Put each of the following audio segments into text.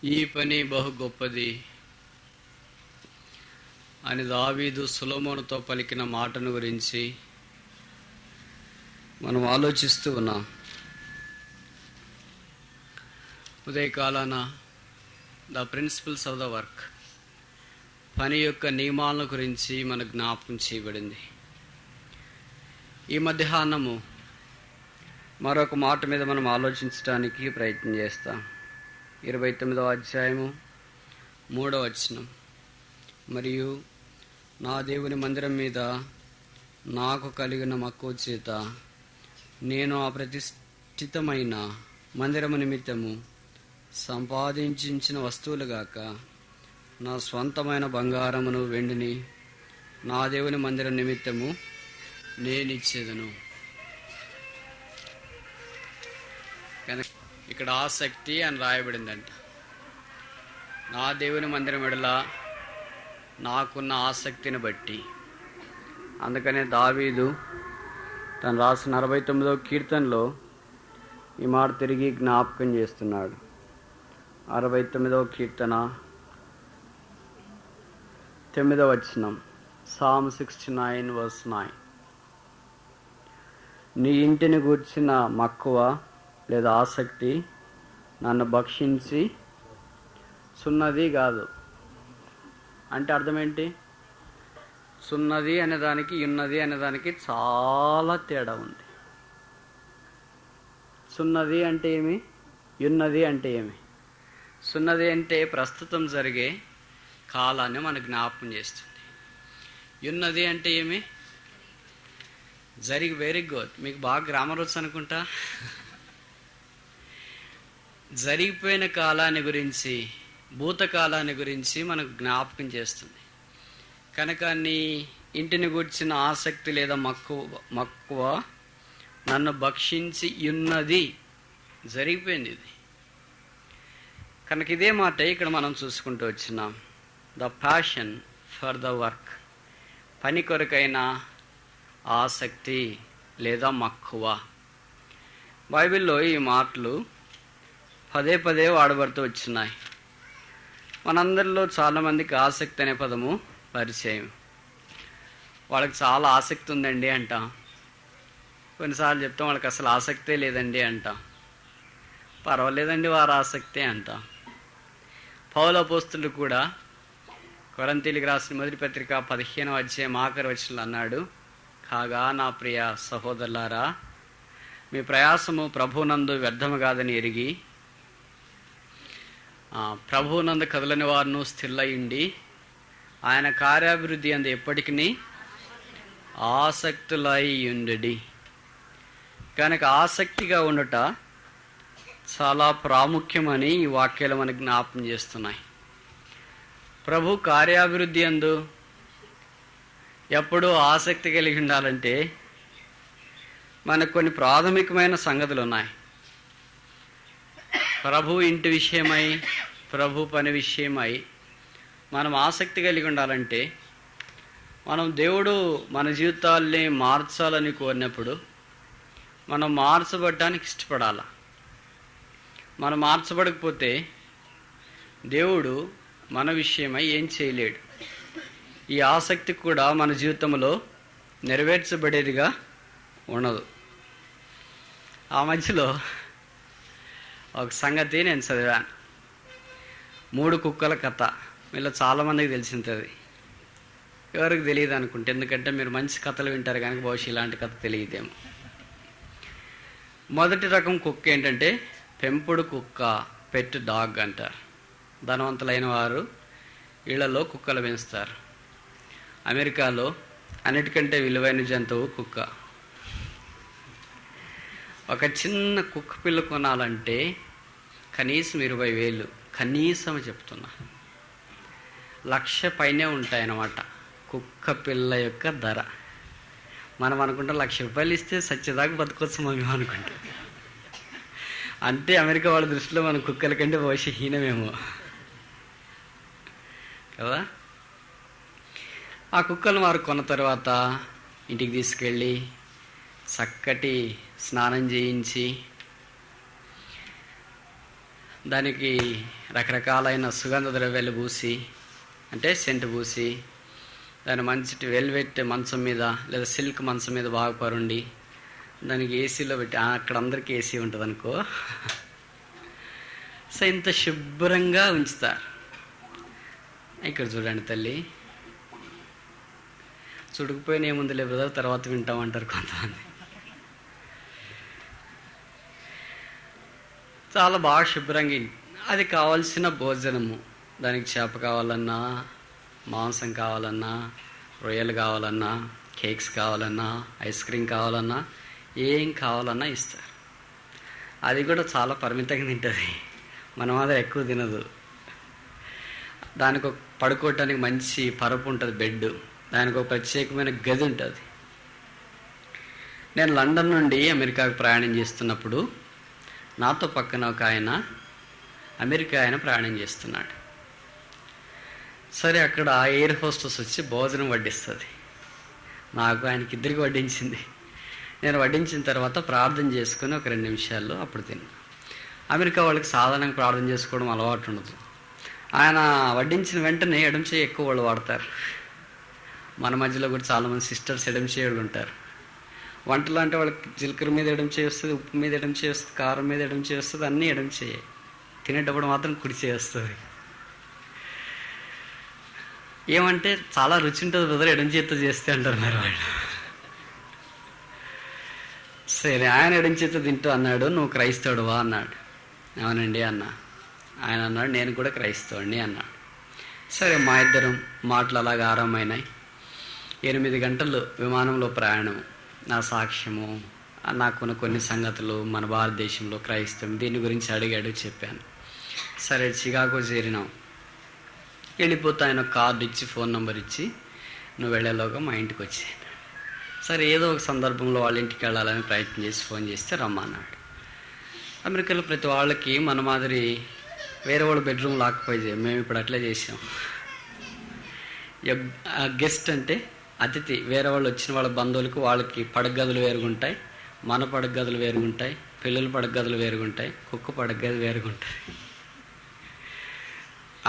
ఈ పని బహు గొప్పది అని దావీదు సొలొమోనుతో పలికిన మాటను గురించి మనం ఆలోచిస్తూ ఉన్నాం. ఉదయకాలాన the principles of the work, పని యొక్క నియమాల గురించి మనకు జ్ఞాపకం చేయబడింది. ఈ మధ్యాహ్నము మరొక మాట మీద మనం ఆలోచించడానికి ప్రయత్నం చేస్తాం. 29వ అధ్యాయము 3వ వచనం. మరియు నా దేవుని మందిరం మీద నాకు కలిగిన మక్కువ చేత నేను ఆ ప్రతిష్ఠితమైన మందిరము నిమిత్తము సంపాదించిన వస్తువులుగాక నా స్వంతమైన బంగారమును వెండిని నా దేవుని మందిరం నిమిత్తము నేనిచ్చేదను. ఇక్కడ ఆసక్తి అని రాయబడిందంట. నా దేవుని మందిరం ఎడల నాకున్న ఆసక్తిని బట్టి. అందుకనే దావీదు తను రాసిన 69వ కీర్తనలో ఈ మాట తిరిగి జ్ఞాపకం చేస్తున్నాడు. 69వ కీర్తన 9వ వచనం, Psalm 69:9. నీ ఇంటిని గూర్చిన మక్కువ లేదా ఆసక్తి నన్ను భక్షించి సున్నది కాదు. అంటే అర్థం ఏంటి? సున్నది అనేదానికి ఉన్నది అనేదానికి చాలా తేడా ఉంది. సున్నది అంటే ఏమి, ఉన్నది అంటే ఏమి? సున్నది అంటే ప్రస్తుతం జరిగే కాలాన్ని మనకు జ్ఞాపకం చేస్తుంది. ఉన్నది అంటే ఏమి? వెరీ గుడ్, మీకు బాగా గ్రామర్ వచ్చు అనుకుంటా. జరిగిపోయిన కాలాన్ని గురించి, భూతకాలాన్ని గురించి మనకు జ్ఞాపకం చేస్తుంది. కనుక నీ ఇంటిని గూర్చిన ఆసక్తి లేదా మక్కువ నన్ను భక్షించి ఉన్నది, జరిగిపోయింది ఇది. కనుక ఇదే మాట ఇక్కడ మనం చూసుకుంటూ వచ్చినాం. The passion for the work, పని కొరకైన ఆసక్తి లేదా మక్కువ. బైబిల్లో ఈ మాటలు పదే పదే వాడబడుతూ వచ్చినాయి. మనందరిలో చాలామందికి ఆసక్తి అనే పదము పరిచయం. వాళ్ళకి చాలా ఆసక్తి ఉందండి అంటాం. కొన్నిసార్లు చెప్తాం వాళ్ళకి అసలు ఆసక్తే లేదండి అంటాం. పర్వాలేదండి వారి ఆసక్తే అంటాం. పౌలు అపోస్తలుడు కూడా కొరింథీయులకు రాసిన మొదటి పత్రిక 15వ అధ్యాయం ఆఖరి వచనంలో అన్నాడు, కాగా నా ప్రియ సహోదరులారా, మీ ప్రయాసము ప్రభువునందు వ్యర్థము కాదని ఎరిగి ప్రభువునందు కదలని వారును స్థిరలయుండి ఆయన కార్యాభివృద్ధి అందు ఎప్పటికీ ఆసక్తులై ఉండడి. కనుక ఆసక్తిగా ఉండట చాలా ప్రాముఖ్యమని ఈ వాక్యాలు మనకు జ్ఞాపకం చేస్తున్నాయి. ప్రభు కార్యాభివృద్ధి అందు ఎప్పుడూ ఆసక్తి కలిగి ఉండాలంటే మనకు కొన్ని ప్రాథమికమైన సంగతులు ఉన్నాయి. ప్రభు ఇంటి విషయమై, ప్రభు పని విషయమై మనం ఆసక్తి కలిగి ఉండాలంటే, మనం దేవుడు మన జీవితాల్ని మార్చాలని కోరినప్పుడు మనం మార్చబడడానికి ఇష్టపడాలి. మనం మార్చబడకపోతే దేవుడు మన విషయమై ఏం చేయలేడు. ఈ ఆసక్తి కూడా మన జీవితంలో నెరవేర్చబడేదిగా ఉండదు. ఆ మధ్యలో ఒక సంగతి నేను చదివాను. 3 కుక్కల కథ. మీలో చాలామందికి తెలిసింది. ఎవరికి తెలియదు అనుకుంటే, ఎందుకంటే మీరు మంచి కథలు వింటారు కనుక బహుశా ఇలాంటి కథ తెలియదేమో. మొదటి రకం కుక్క ఏంటంటే పెంపుడు కుక్క, పెట్ డాగ్ అంటారు. ధనవంతులైన వారు ఇళ్లలో కుక్కలు పెంచుతారు. అమెరికాలో అన్నిటికంటే విలువైన జంతువు కుక్క. ఒక చిన్న కుక్క పిల్ల కొనాలంటే కనీసం 20,000, కనీసం చెప్తున్నా, 1,00,000 పైనే ఉంటాయన్నమాట కుక్క పిల్ల యొక్క ధర. మనం అనుకుంటాం ₹1,00,000 ఇస్తే సత్యదాకా బతకొచ్చు మేము అనుకుంటాం. అంటే అమెరికా వాళ్ళ దృష్టిలో మన కుక్కల కంటే బహుశా హీనమేమో కదా. ఆ కుక్కలు వారు కొన్న తర్వాత ఇంటికి తీసుకెళ్ళి చక్కటి స్నానం చేయించి దానికి రకరకాలైన సుగంధ ద్రవ్యాలు పూసి, అంటే సెంటు పూసి, దాని మంచి వెల్వెట్ మంచం మీద లేదా సిల్క్ మంచం మీద బాగా పరుండి దానికి ఏసీలో పెట్టి, అక్కడ అందరికీ ఏసీ ఉంటుంది అనుకో. సో ఇంత శుభ్రంగా ఉంచుతారు. ఇక్కడ చూడండి తల్లి, చుడుకుపోయిన ఏముంది లే బ్రదర్, తర్వాత వింటామంటారు కొంతమంది. చాలా బాగా శుభ్రంగా అది కావాల్సిన భోజనము, దానికి చేప కావాలన్నా, మాంసం కావాలన్నా, రొయ్యలు కావాలన్నా, కేక్స్ కావాలన్నా, ఐస్ క్రీమ్ కావాలన్నా, ఏం కావాలన్నా ఇస్తారు. అది కూడా చాలా పరిమితంగా తింటుంది, మన మాదిరి ఎక్కువ తినదు. దానికి ఒక పడుకోవటానికి మంచి పరుపు ఉంటుంది, బెడ్, దానికి ఒక ప్రత్యేకమైన గది ఉంటుంది. నేను లండన్ నుండి అమెరికాకు ప్రయాణం చేస్తున్నప్పుడు నాతో పక్కన ఒక ఆయన అమెరికా ఆయన ప్రయాణం చేస్తున్నాడు. సరే, అక్కడ ఎయిర్ హోస్టెస్ వచ్చి భోజనం వడ్డిస్తుంది. నాకు ఆయనకి ఇద్దరికి వడ్డించింది. నేను వడ్డించిన తర్వాత ప్రార్థన చేసుకుని ఒక 2 నిమిషాల్లో అప్పుడు తిన్నా. అమెరికా వాళ్ళకి సాధారణంగా ప్రార్థన చేసుకోవడం అలవాటు ఉండదు. ఆయన వడ్డించిన వెంటనే ఎడమ చేయి ఎక్కువ వాళ్ళు వాడతారు. మన మధ్యలో కూడా చాలామంది సిస్టర్స్ ఎడమ చేయాళ్ళు ఉంటారు. వంటలు అంటే వాళ్ళకి జీలకర్ర మీద ఎడమ చేస్తుంది, ఉప్పు మీద ఎడమ చేస్తుంది, కారం మీద ఎడమ చేస్తుంది, అన్నీ ఎడమ చేయి. తినేటప్పుడు మాత్రం కుడి చేస్తుంది. ఏమంటే చాలా రుచి ఉంటుంది బ్రదర్, ఎడమ చేతితో చేస్తే అంటారు మరి వాళ్ళు. సరే, ఆయన ఎడమ చేతితో తింటూ అన్నాడు, నువ్వు క్రైస్తవుడువా అన్నాడు. అవునండి అన్నా. ఆయన అన్నాడు, నేను కూడా క్రైస్తవుడిని అన్నాడు. సరే, మా ఇద్దరం మాటలు అలాగా ఆరంభమైనాయి. 8 గంటలు విమానంలో ప్రయాణం, నా సాక్ష్యము, నాకున్న కొన్ని సంగతులు, మన భారతదేశంలో క్రైస్తవం దీని గురించి అడిగాడు, చెప్పాను. సరే, చికాగో చేరినాం. వెళ్ళిపోతే ఆయన కార్డు ఇచ్చి, ఫోన్ నెంబర్ ఇచ్చి, నువ్వు వెళ్ళేలోగా మా ఇంటికి వచ్చి. సరే, ఏదో ఒక సందర్భంలో వాళ్ళ ఇంటికి వెళ్ళాలని ప్రయత్నం చేసి ఫోన్ చేస్తే రమ్మన్నాడు. అమెరికాలో ప్రతి వాళ్ళకి మన మాదిరి వేరే వాళ్ళ బెడ్రూమ్ లాక్కపోయి, మేము ఇప్పుడు అట్లే చేసాం. గెస్ట్ అంటే అతిథి, వేరే వాళ్ళు వచ్చిన వాళ్ళ బంధువులకు వాళ్ళకి పడక గదులు వేరుగుంటాయి, మన పడక గదులు వేరుగుంటాయి, పిల్లల పడక గదులు వేరుగుంటాయి, కుక్క పడక గది వేరుగుంటాయి.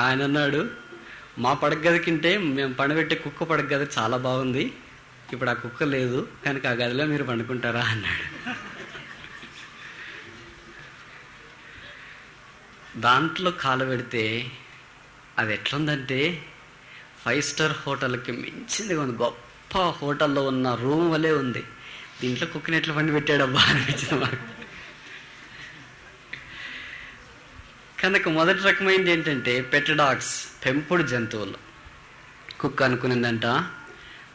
ఆయన అన్నాడు, మా పడక గది కింటే మేము పండబెట్టే కుక్క పడక గది చాలా బాగుంది, ఇప్పుడు ఆ కుక్క లేదు కనుక ఆ గదిలో మీరు పండుకుంటారా అన్నాడు. దాంట్లో కాలు పెడితే అది ఎట్లుందంటే 5 స్టార్ హోటల్కి మించింది ఉంది, గొప్ప హోటల్లో ఉన్న రూమ్ వలే ఉంది. దీంట్లో కుక్కని ఎట్లా పండి పెట్టాడబ్బా అనిపించింది మాకు. కనుక మొదటి రకమైనది ఏంటంటే పెట్ డాగ్స్, పెంపుడు జంతువులు. కుక్క అనుకునిందంట,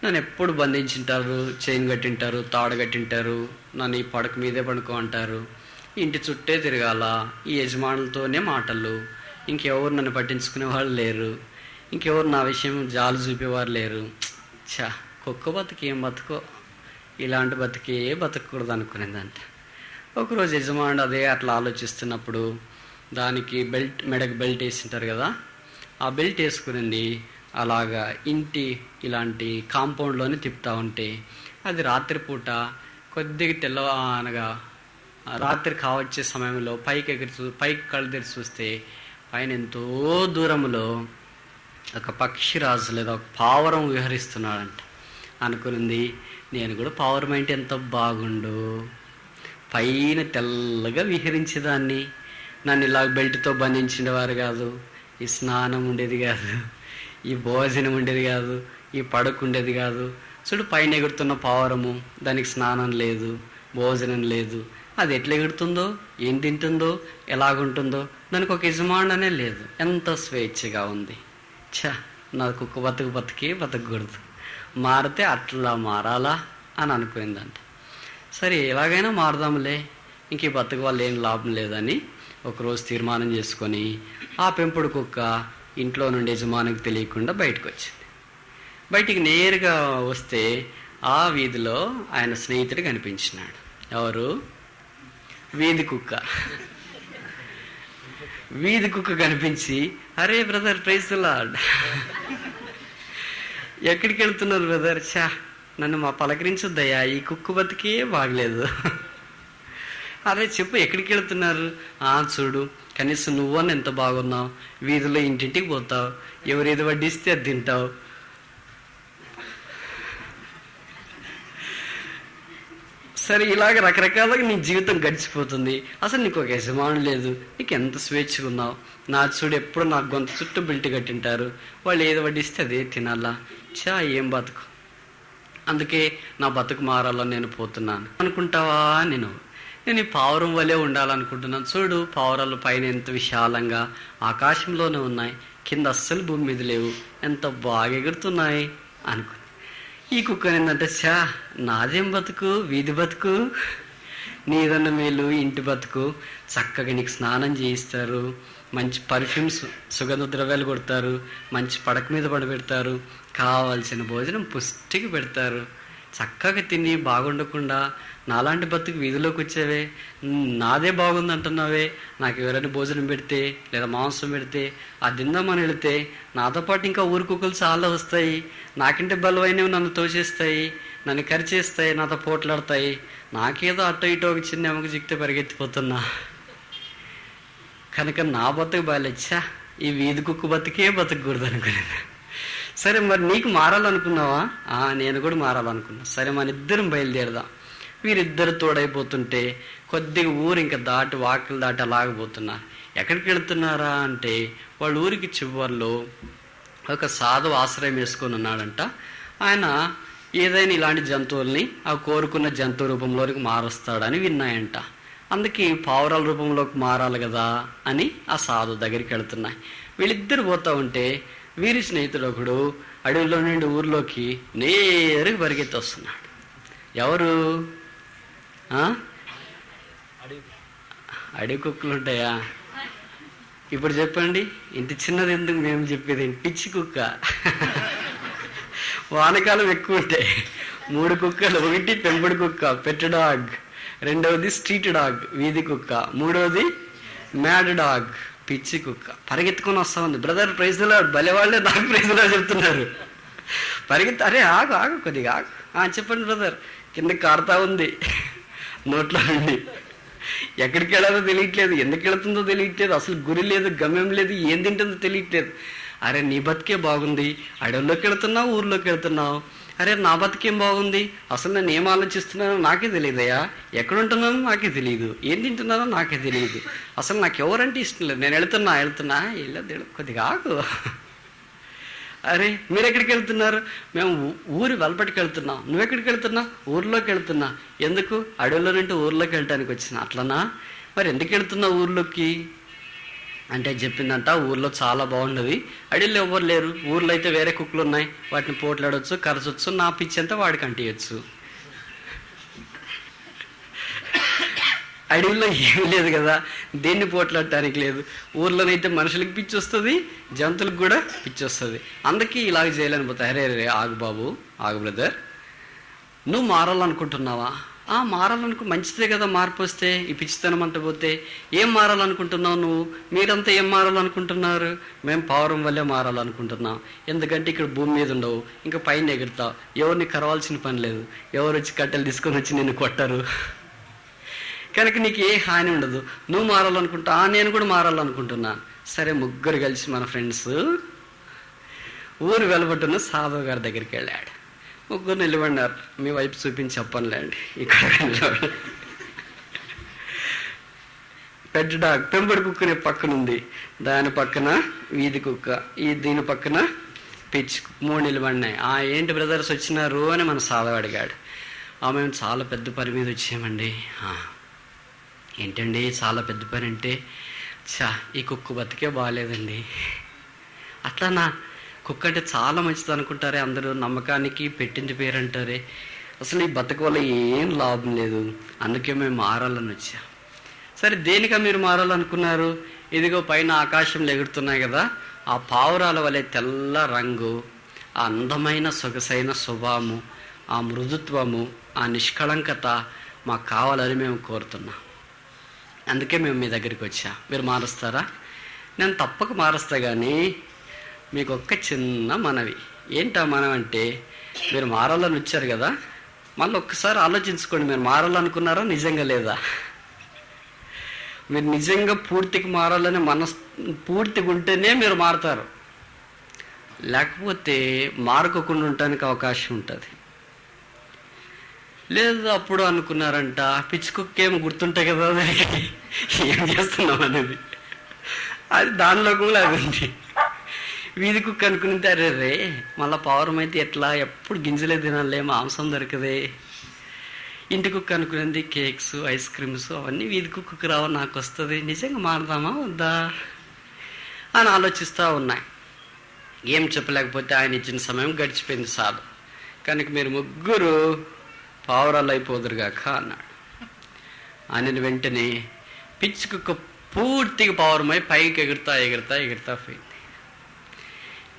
నన్ను ఎప్పుడు బంధించింటారు, చైన్ కట్టింటారు, తాడు కట్టింటారు, నన్ను ఈ పడక మీదే పడుకో అంటారు, ఇంటి చుట్టే తిరగాల, ఈ యజమానులతోనే మాటలు, ఇంకెవరు నన్ను పట్టించుకునే వాళ్ళు లేరు, ఇంకెవరు నా విషయం జాలు చూపేవారు లేరు. కుక్క బతుకు ఏం బతుకో, ఇలాంటి బతికే బతకూడదు అనుకునేదంట. ఒకరోజు యజమానుడు అదే అట్లా ఆలోచిస్తున్నప్పుడు దానికి మెడకు బెల్ట్ వేసింటారు కదా, ఆ బెల్ట్ వేసుకుని అలాగా ఇంటి ఇలాంటి కాంపౌండ్లోనే తిప్పుతూ ఉంటే అది రాత్రిపూట కొద్దిగా అనగా రాత్రి కావచ్చే సమయంలో పైకి కళ్ళు తెరిచి చూస్తే పైన ఎంతో దూరంలో ఒక పక్షిరాజు లేదా ఒక పావురం విహరిస్తున్నాడంట. అనుకునింది, నేను కూడా పావురం అంటే ఎంత బాగుండు, పైన తెల్లగా విహరించేదాన్ని, నన్ను ఇలా బెల్ట్తో బంధించినవారు కాదు, ఈ స్నానం ఉండేది కాదు, ఈ భోజనం ఉండేది కాదు, ఈ పడక ఉండేది కాదు. చూడు, పైన ఎగురుతున్న పావురము, దానికి స్నానం లేదు, భోజనం లేదు, అది ఎట్లా ఎగురుతుందో, ఏం తింటుందో, ఎలాగుంటుందో, దానికి ఒక యజమానుడనే లేదు, ఎంత స్వేచ్ఛగా ఉంది. నా కుక్క బతికి బతకూడదు, మారితే అట్లా మారాలా అని అనుకుందంట. సరే, ఎలాగైనా మారదాంలే, ఇంక ఈ బతుకు వల్ల ఏం లాభం లేదని ఒకరోజు తీర్మానం చేసుకొని ఆ పెంపుడు కుక్క ఇంట్లో నుండి యజమానికి తెలియకుండా బయటకు వచ్చింది. బయటికి నేరుగా వస్తే ఆ వీధిలో ఆయన స్నేహితుడు కనిపించినాడు. ఎవరు? వీధి కుక్క. వీధి కుక్క కనిపించి, అరే బ్రదర్, ప్రైజ్ ది లార్డ్, ఎక్కడికి వెళ్తున్నారు బ్రదర్? నన్ను మా పలకరించొద్దయ్యా, ఈ కుక్క బతికే బాగలేదు, అరే చెప్పు, ఎక్కడికి వెళ్తున్నారు? చూడు, కనీసం నువ్వని ఎంత బాగున్నావు, వీధిలో ఇంటింటికి పోతావు, ఎవరేది వడ్డిస్తే అది తింటావు. సరే, ఇలాగ రకరకాలుగా నీ జీవితం గడిచిపోతుంది. అసలు నీకు ఒక యజమాను లేదు, నీకు ఎంత స్వేచ్ఛగా ఉన్నావు. నా చూడు, ఎప్పుడు నాకు గొంత చుట్టూ బిల్ట్ కట్టింటారు, వాళ్ళు ఏది వడ్డిస్తే అదే తినాలా. ఏం బతుకు. అందుకే నా బతుకు మారాలని నేను పోతున్నాను అనుకుంటావా? నేను ఈ పావురం వలె ఉండాలనుకుంటున్నాను. చూడు, పావురాలు పైన ఎంత విశాలంగా ఆకాశంలోనే ఉన్నాయి, కింద అస్సలు భూమి మీద లేవు, ఎంత బాగా ఎగురుతున్నాయి అనుకు. ఈ కుక్క ఏంటంటే, నాదేం బతుకు, వీధి బతుకు, నీదన్న మేలు ఇంటి బతుకు. చక్కగా నీకు స్నానం చేయిస్తారు, మంచి పర్ఫ్యూమ్స్ సుగంధ ద్రవ్యాలు కొడతారు, మంచి పడక మీద పడబెడతారు, కావాల్సిన భోజనం పుష్టికి పెడతారు. చక్కగా తిని బాగుండకుండా నాలాంటి బతుకు వీధిలోకి వచ్చేవే, నాదే బాగుంది అంటున్నావే. నాకు ఎవరైనా భోజనం పెడితే లేదా మాంసం పెడితే అది తిందామని వెళితే నాతో పాటు ఇంకా ఊరు కుక్కలు చాలా వస్తాయి, నాకంటే బలమైనవి నన్ను తోసేస్తాయి, నన్ను కరిచేస్తాయి, నాతో పోట్లాడతాయి. నాకేదో అటో ఇటో ఒక చిన్న ఎమకు చిక్కితే పరిగెత్తిపోతున్నా. కనుక నా బతుకు బాగాలేచ్చా, ఈ వీధి కుక్క బతుకే బతకూడదు అనుకునేది. సరే, మరి నీకు మారాలనుకున్నావా? నేను కూడా మారాలనుకున్నా. సరే, మన ఇద్దరం బయలుదేరదాం. వీరిద్దరు తోడైపోతుంటే కొద్దిగా ఊరు ఇంకా దాటి వాకిలు దాటి అలాగపోతున్నారు. ఎక్కడికి వెళుతున్నారా అంటే, వాళ్ళ ఊరికి చివర్లో ఒక సాధువు ఆశ్రయం వేసుకొని ఉన్నాడంట. ఆయన ఏదైనా ఇలాంటి జంతువుల్ని ఆ కోరుకున్న జంతువు రూపంలోకి మారుస్తాడని విన్నాయంట. అందుకే పావురాల రూపంలోకి మారాలి కదా అని ఆ సాధువు దగ్గరికి వెళుతున్నాయి. వీళ్ళిద్దరు పోతా ఉంటే వీరి స్నేహితుడు ఒకడు అడవిలో నుండి ఊర్లోకి నేరుగా పరిగెత్తి వస్తున్నాడు. ఎవరు? అడవి కుక్కలు ఉంటాయా? ఇప్పుడు చెప్పండి, ఇంత చిన్నది ఎందుకు మేము చెప్పేది? పిచ్చి కుక్క. వానకాలం ఎక్కువ ఉంటాయి. 3 కుక్కలు. ఒకటి పెంపుడు కుక్క, పెట్ డాగ్. రెండవది స్ట్రీట్ డాగ్, వీధి కుక్క. మూడవది మ్యాడ్ డాగ్, పిచ్చి కుక్క. పరిగెత్తుకొని వస్తా ఉంది. బ్రదర్ ప్రైజ్ ది లార్డ్, భలే వాళ్ళే నాకు ప్రైజ్ ది లార్డ్ చెప్తున్నారు. పరిగెత్తి, అరే ఆగు కొద్దిగా ఆగు. చెప్పండి బ్రదర్. కింద కారుతా ఉంది నోట్లో నుండి. ఎక్కడికి వెళ్ళాలో తెలియట్లేదు, ఎందుకు వెళుతుందో తెలియట్లేదు, అసలు గురి లేదు, గమ్యం లేదు, ఏం తింటుందో తెలియట్లేదు. అరే నీ బతికే బాగుంది, అడవుల్లోకి వెళుతున్నావు, ఊర్లోకి వెళుతున్నావు. అరే నా బతికేం బాగుంది, అసలు నేను ఏం ఆలోచిస్తున్నానో నాకే తెలియదయ్యా, ఎక్కడుంటున్నానో నాకే తెలియదు, ఏం తింటున్నానో నాకే తెలియదు, అసలు నాకు ఎవరంటే ఇష్టం లేదు, నేను వెళుతున్నా వెళ్ళదు, కొద్దిగా ఆగు. అరే మీరు ఎక్కడికి వెళ్తున్నారు? మేము ఊరి వెలపటికి వెళ్తున్నాం. నువ్వెక్కడికి వెళ్తున్నా? ఊర్లోకి వెళ్తున్నా. ఎందుకు? అడవిలో నుండి ఊర్లోకి వెళ్ళటానికి వచ్చిన. అట్లనా? మరి ఎందుకు వెళ్తున్నావు ఊర్లోకి అంటే చెప్పిందంట, ఊర్లో చాలా బాగుండదు, అడవిలో ఎవరు లేరు, ఊర్లో అయితే వేరే కుక్కలు ఉన్నాయి, వాటిని పోట్లాడవచ్చు, కరచవచ్చు, నా పిచ్చి అంతా వాడికి అంటియచ్చు. అడవిలో ఏమీ లేదు కదా, దేన్ని పోట్లాడటానికి లేదు. ఊర్లోనైతే మనుషులకి పిచ్చి వస్తుంది, జంతువులకు కూడా పిచ్చి వస్తుంది. అందుకే ఇలాగ చేయాలని పోతా. అరే ఆగు బాబు, ఆగు బ్రదర్, నువ్వు మారాలనుకుంటున్నావా? మారాలనుకో, మంచిదే కదా మార్పు వస్తే. ఈ పిచ్చితనం అంట పోతే ఏం మారాలనుకుంటున్నావు నువ్వు? మీరంతా ఏం మారాలనుకుంటున్నారు? మేము పావురం వల్లే మారాలనుకుంటున్నాం. ఎందుకంటే ఇక్కడ భూమి మీద ఉండవు, ఇంకా పైన ఎగురుతావు, ఎవరిని కరవాల్సిన పని లేదు, ఎవరు వచ్చి కట్టెలు తీసుకొని వచ్చి నిన్ను కొట్టరు, కనుక నీకు ఏ హాని ఉండదు. నువ్వు మారాలనుకుంటా, నేను కూడా మారాలనుకుంటున్నాను. సరే, ముగ్గురు కలిసి మన ఫ్రెండ్స్ ఊరు వెలబట్టున్న సాధువు గారి దగ్గరికి వెళ్ళాడు. ముగ్గురు నిలబడినారు. మీ వైపు చూపించి చెప్పనులేండి. ఇక్కడ పెద్ద డాగ్, పెంపుడు కుక్కనే పక్కనుంది, దాని పక్కన వీధి కుక్క, దీని పక్కన పిచ్చి కుక్క. 3 నిలబడినాయి. ఏంటి బ్రదర్స్ వచ్చినారు అని మన సాధువు అడిగాడు. మేము చాలా పెద్ద పని మీద వచ్చామండి. ఏంటండి చాలా పెద్ద పని అంటే? ఈ కుక్క బతికే బాగాలేదండి. అట్లానా? కుక్క అంటే చాలా మంచిది అనుకుంటారే అందరూ, నమ్మకానికి పెట్టింది పేరు అంటారే, అసలు ఈ బతక వల్ల ఏం లాభం లేదు, అందుకే మేము మారాలని వచ్చా. సరే, దేనికా మీరు మారాలనుకున్నారు? ఇదిగో పైన ఆకాశంలో ఎగురుతున్నాయి కదా, ఆ పావురాల వలె తెల్ల రంగు, ఆ అందమైన సొగసైన స్వభావము, ఆ మృదుత్వము, ఆ నిష్కళంకత మాకు కావాలని మేము కోరుతున్నాం. అందుకే మేము మీ దగ్గరికి వచ్చా. మీరు మారుస్తారా? నేను తప్పక మారుస్తా, కానీ మీకు ఒక్క చిన్న మనవి. ఏంటా మనం అంటే, మీరు మారాలని వచ్చారు కదా, మళ్ళీ ఒక్కసారి ఆలోచించుకోండి, మీరు మారాలనుకున్నారా నిజంగా లేదా? మీరు నిజంగా పూర్తిగా మారాలని పూర్తిగా ఉంటేనే మీరు మారుతారు. లేకపోతే మారకుండా ఉండటానికి అవకాశం ఉంటుంది. లేదు అప్పుడు అనుకున్నారంట, పిచ్చుకుక్కేమో గుర్తుంటాయి కదా దానికి ఏం చేస్తున్నాం అనేది, అది దానిలో కూడా అది ఉంది. వీధి కుక్క అనుకుని అరే రే మళ్ళీ పౌరం అయితే ఎట్లా, ఎప్పుడు గింజలే తినాలే, మాంసం దొరకదే. ఇంటి కుక్క అనుకునేది కేక్స్, ఐస్ క్రీమ్స్ అవన్నీ వీధి కుక్కకు రావు, నాకు వస్తుంది. నిజంగా మారదామా వద్దా అని ఆలోచిస్తూ ఉన్నాయి. ఏం చెప్పలేకపోతే ఆయన ఇచ్చిన సమయం గడిచిపోయింది చాలు, కనుక మీరు ముగ్గురు పావురాలు అయిపోదురుగాక అన్నాడు. ఆయన వెంటనే పిచ్చి కుక్క పూర్తిగా పావురమై పైకి ఎగురుతా ఎగురుతా ఎగురుతా పోయింది.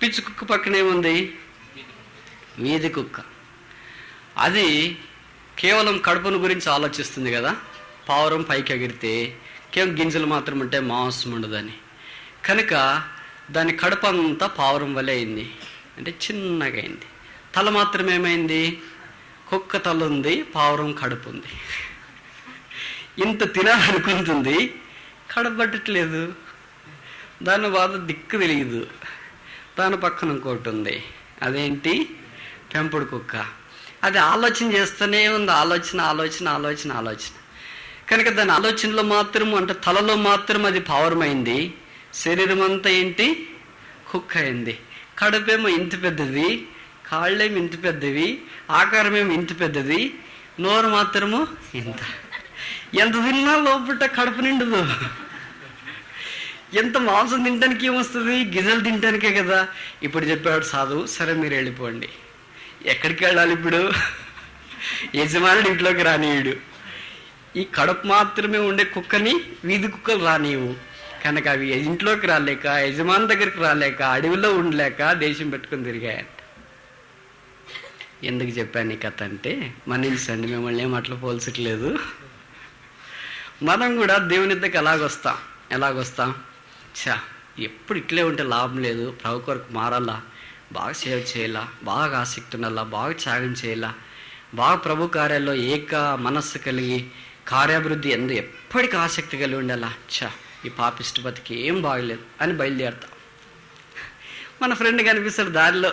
పిచ్చి కుక్క పక్కనేముంది? వీధి కుక్క. అది కేవలం కడుపును గురించి ఆలోచిస్తుంది కదా. పావురం పైకి ఎగిరితే కేవలం గింజలు మాత్రం ఉంటే మాంసం ఉండదని, కనుక దాని కడుపు అంతా పావురం వలె అయింది, అంటే చిన్నగా అయింది. తల మాత్రం ఏమైంది? కుక్క తల ఉంది, పావురం కడుపు ఉంది. ఇంత తినాలనుకుంటుంది, కడుపు పట్టట్లేదు. దాని బాధ దిక్కు తెలియదు. దాని పక్కన ఇంకోటి ఉంది, అదేంటి? పెంపుడు కుక్క. అది ఆలోచన చేస్తూనే ఉంది, ఆలోచన ఆలోచన ఆలోచన ఆలోచన. కనుక దాని ఆలోచనలో మాత్రం, అంటే తలలో మాత్రం అది పావురమైంది, శరీరం అంతా ఏంటి? కుక్క అయింది. కడుపేమో ఇంత పెద్దది, కాళ్ళేమో ఇంత పెద్దవి, ఆకారమేమో ఇంత పెద్దది, నోరు మాత్రము ఇంత. ఎంత తిన్నా లోపల కడుపు నిండదు. ఎంత మాంసం తినడానికి ఏమొస్తుంది? గిజలు తినడానికే కదా. ఇప్పుడు చెప్పాడు సాధువు, సరే మీరు వెళ్ళిపోండి. ఎక్కడికి వెళ్ళాలి ఇప్పుడు? యజమానుడు ఇంట్లోకి రానియుడు. ఈ కడుపు మాత్రమే ఉండే కుక్కని వీధి కుక్కలు రానివు. కనుక అవి ఇంట్లోకి రాలేక, యజమాని దగ్గరికి రాలేక, అడవిలో ఉండలేక దేశం పెట్టుకుని తిరిగాయంట. ఎందుకు చెప్పాను ఈ కథ అంటే, మన్నించండి, మిమ్మల్ని ఏం అట్లా పోల్చట్లేదు. మనం కూడా దేవుని దగ్గరికి ఎలాగొస్తాం? ఎప్పుడు ఇట్లే ఉంటే లాభం లేదు, ప్రభు కొరకు మారాలా, బాగా సేవ చేయాలా, బాగా ఆసక్తి ఉండాలా, బాగా త్యాగం చేయాలా, బాగా ప్రభు కార్యాల్లో ఏక మనస్సు కలిగి కార్యాభివృద్ధి ఎప్పటికీ ఆసక్తి కలిగి ఉండాలా. ఈ పాపిష్టి బతికి ఏం బాగలేదు అని బయలుదేరుతాం. మన ఫ్రెండ్ కనిపిస్తాడు దారిలో,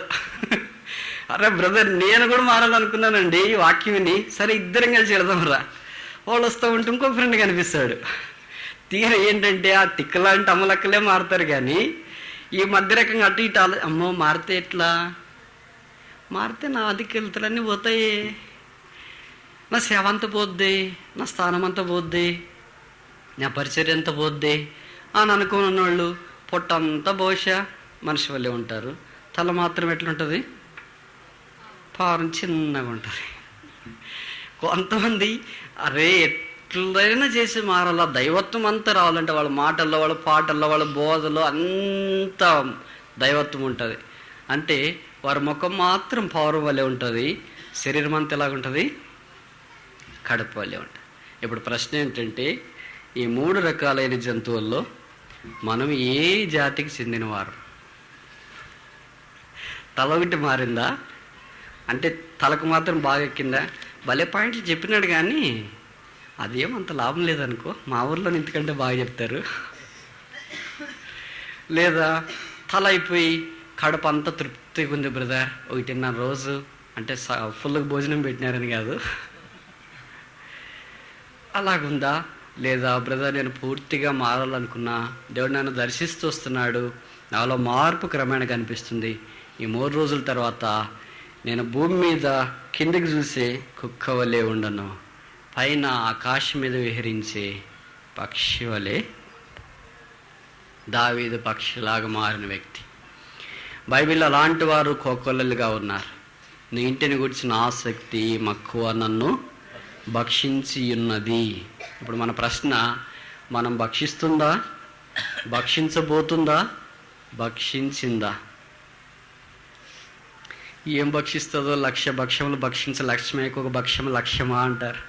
అరే బ్రదర్ నేను కూడా మారాలనుకున్నానండి ఈ వాక్యం విని, సరే ఇద్దరం కలిసి వెళదాం రా. వాళ్ళు వస్తూ ఉంటే ఇంకో ఫ్రెండ్ కనిపిస్తాడు. తీర ఏంటంటే ఆ తిక్కలాంటి అమ్మలక్కలే మారుతారు, కానీ ఈ మధ్య రకంగా అటు ఇటు అమ్మో మారితే ఎట్లా, మారితే నా అధికెళ్తలన్నీ పోతాయి, నా సేవ అంతా పోద్ది, నా స్థానం అంతా పోద్ది, నా పరిచర్య అంతా పోద్ది అని అనుకున్న వాళ్ళు పొట్టంతా బహుశా మనిషి వల్లే ఉంటారు, తల మాత్రం ఎట్లుంటుంది? పారం చిన్నగా ఉంటుంది. కొంతమంది అరే ఎట్లయినా చేసి మారాలా, దైవత్వం అంతా రావాలంటే వాళ్ళ మాటల్లో, వాళ్ళ పాటల్లో, వాళ్ళ బోధలో అంత దైవత్వం ఉంటుంది. అంటే వారి ముఖం మాత్రం పౌరం వల్లే ఉంటుంది, శరీరం అంతా ఎలాగుంటుంది? కడుపు వల్లే ఉంటుంది. ఇప్పుడు ప్రశ్న ఏంటంటే, ఈ 3 రకాలైన జంతువుల్లో మనం ఏ జాతికి చెందినవారు? తల ఒకటి మారిందా అంటే తలకు మాత్రం బాగా ఎక్కిందా? భలే పాయింట్లు చెప్పినాడు, కానీ అదేమంత లాభం లేదనుకో. మా ఊర్లో ఇంతకంటే బాగా చెప్తారు. లేదా తల అయిపోయి కడుపు అంతా తృప్తిగా ఉంది బ్రదర్, 1.5 రోజు అంటే ఫుల్గా భోజనం పెట్టినారని కాదు, అలాగుందా? లేదా బ్రదర్ నేను పూర్తిగా మారాలనుకున్నా, దేవుడు నన్ను దర్శిస్తూ వస్తున్నాడు, నాలో మార్పు క్రమేణా కనిపిస్తుంది, ఈ 3 రోజుల తర్వాత నేను భూమి మీద కిందకి చూసే కుక్క వలె ఉండను, పైన ఆకాశం మీద విహరించే పక్షి వలె. దావీదు పక్షిలాగా మారిన వ్యక్తి. బైబిల్ అలాంటి వారు కోకొల్లలుగా ఉన్నారు. నీ ఇంటిని గురించిన ఆసక్తి, మక్కువ నన్ను భక్షించి ఉన్నది. ఇప్పుడు మన ప్రశ్న, మనం భక్షిస్తుందా, భక్షించబోతుందా, భక్షించిందా? ఏం భక్షిస్తుందో 1,00,000 భక్ష్యములు భక్షించ లక్ష్యమే, ఒక భక్ష్యం లక్ష్యమా అంటారు.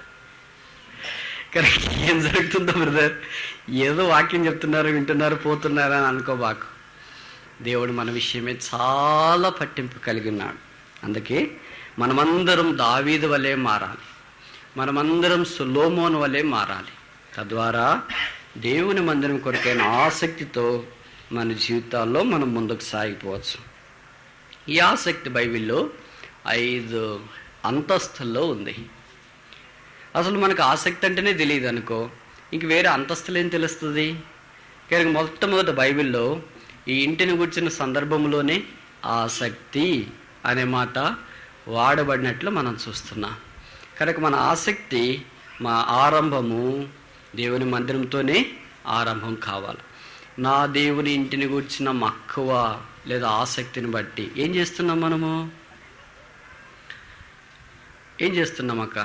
కానీ ఏం జరుగుతుందో బ్రదర్, ఏదో వాక్యం చెప్తున్నారు, వింటున్నారు, పోతున్నారు అని అనుకోబాకు. దేవుడు మన విషయమే చాలా పట్టింపు కలిగి ఉన్నాడు. అందుకే మనమందరం దావీదు వలె మారాలి, మనమందరం సొలొమోను వలె మారాలి. తద్వారా దేవుని మందిరం కొరకైన ఆసక్తితో మన జీవితాల్లో మనం ముందుకు సాగిపోవచ్చు. ఈ ఆసక్తి బైబిల్లో 5 అంతస్తుల్లో ఉంది. అసలు మనకు ఆసక్తి అంటేనే తెలియదు అనుకో, ఇంక వేరే అంతస్తులు ఏం తెలుస్తుంది? కనుక మొట్టమొదటి బైబిల్లో ఈ ఇంటిని కూర్చున్న సందర్భంలోనే ఆసక్తి అనే మాట వాడబడినట్లు మనం చూస్తున్నాం. కనుక మన ఆసక్తి, మా ఆరంభము దేవుని మందిరంతోనే ఆరంభం కావాలి. నా దేవుని ఇంటిని కూర్చున్న మక్కువ లేదా ఆసక్తిని బట్టి ఏం చేస్తున్నాం? మనము ఏం చేస్తున్నాం అక్క?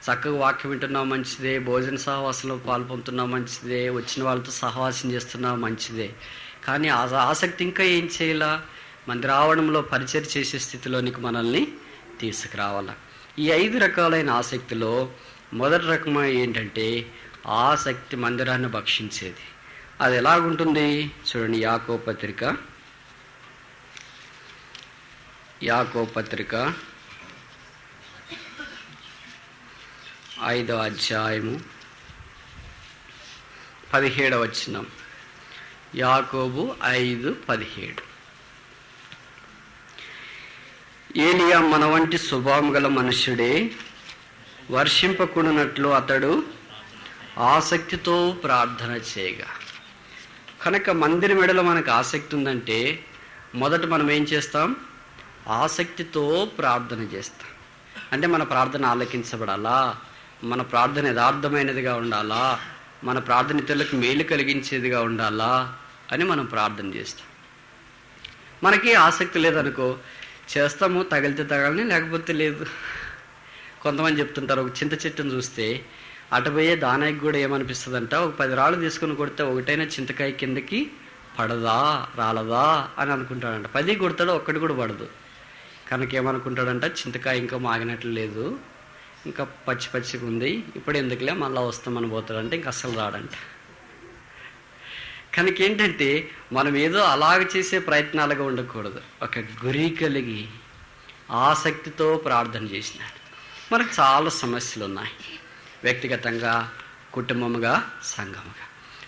చక్కగా వాక్యం వింటున్నాం, మంచిదే. భోజన సహవాసంలో పాల్పొందుతున్నాం, మంచిదే. వచ్చిన వాళ్ళతో సహవాసం చేస్తున్నాం, మంచిదే. కానీ ఆసక్తి ఇంకా ఏం చేయాలా? మందిరావడంలో పరిచయం చేసే స్థితిలోనికి మనల్ని తీసుకురావాలా. ఈ 5 రకాలైన ఆసక్తిలో మొదటి రకం ఏంటంటే ఆసక్తి మందిరాన్ని భక్షించేది. అది ఎలాగుంటుంది చూడండి. యాకోబు పత్రిక 5వ అధ్యాయము 17వ వచనం. యాకోబు 5:17. ఏలియా మన వంటి స్వభావం గల మనుష్యుడే, వర్షింపకుండానట్లు అతడు ఆసక్తితో ప్రార్థన చేయగా. కనుక మందిరం మెడలో మనకు ఆసక్తి ఉందంటే మొదట మనం ఏం చేస్తాం? ఆసక్తితో ప్రార్థన చేస్తాం. అంటే మన ప్రార్థన ఆలకించబడాలా, మన ప్రార్థన యథార్థమైనదిగా ఉండాలా, మన ప్రార్థన ఇతరులకు మేలు కలిగించేదిగా ఉండాలా అని మనం ప్రార్థన చేస్తాం. మనకి ఆసక్తి లేదనుకో, చేస్తాము, తగిలితే తగలని, లేకపోతే లేదు. కొంతమంది చెప్తుంటారు, ఒక చింత చెట్టును చూస్తే అటుపోయే దానానికి కూడా ఏమనిపిస్తుందంట, ఒక 10 రాళ్ళు తీసుకుని కొడితే ఒకటైనా చింతకాయ కిందకి పడదా రాలదా అని అనుకుంటాడంట. 10 కొడతాడు, ఒక్కటి కూడా పడదు. కనుక ఏమనుకుంటాడంట, చింతకాయ ఇంకా మాగినట్లు లేదు, ఇంకా పచ్చిగా ఉంది, ఇప్పుడు ఎందుకులే మళ్ళీ వస్తామని పోతాడంటే ఇంక అస్సలు రాడంట. కనుక ఏంటంటే మనం ఏదో అలాగ చేసే ప్రయత్నాలుగా ఉండకూడదు. ఒక గురి కలిగి ఆసక్తితో ప్రార్థన చేసినాడు. మనకు చాలా సమస్యలు ఉన్నాయి, వ్యక్తిగతంగా, కుటుంబముగా, సంఘముగా.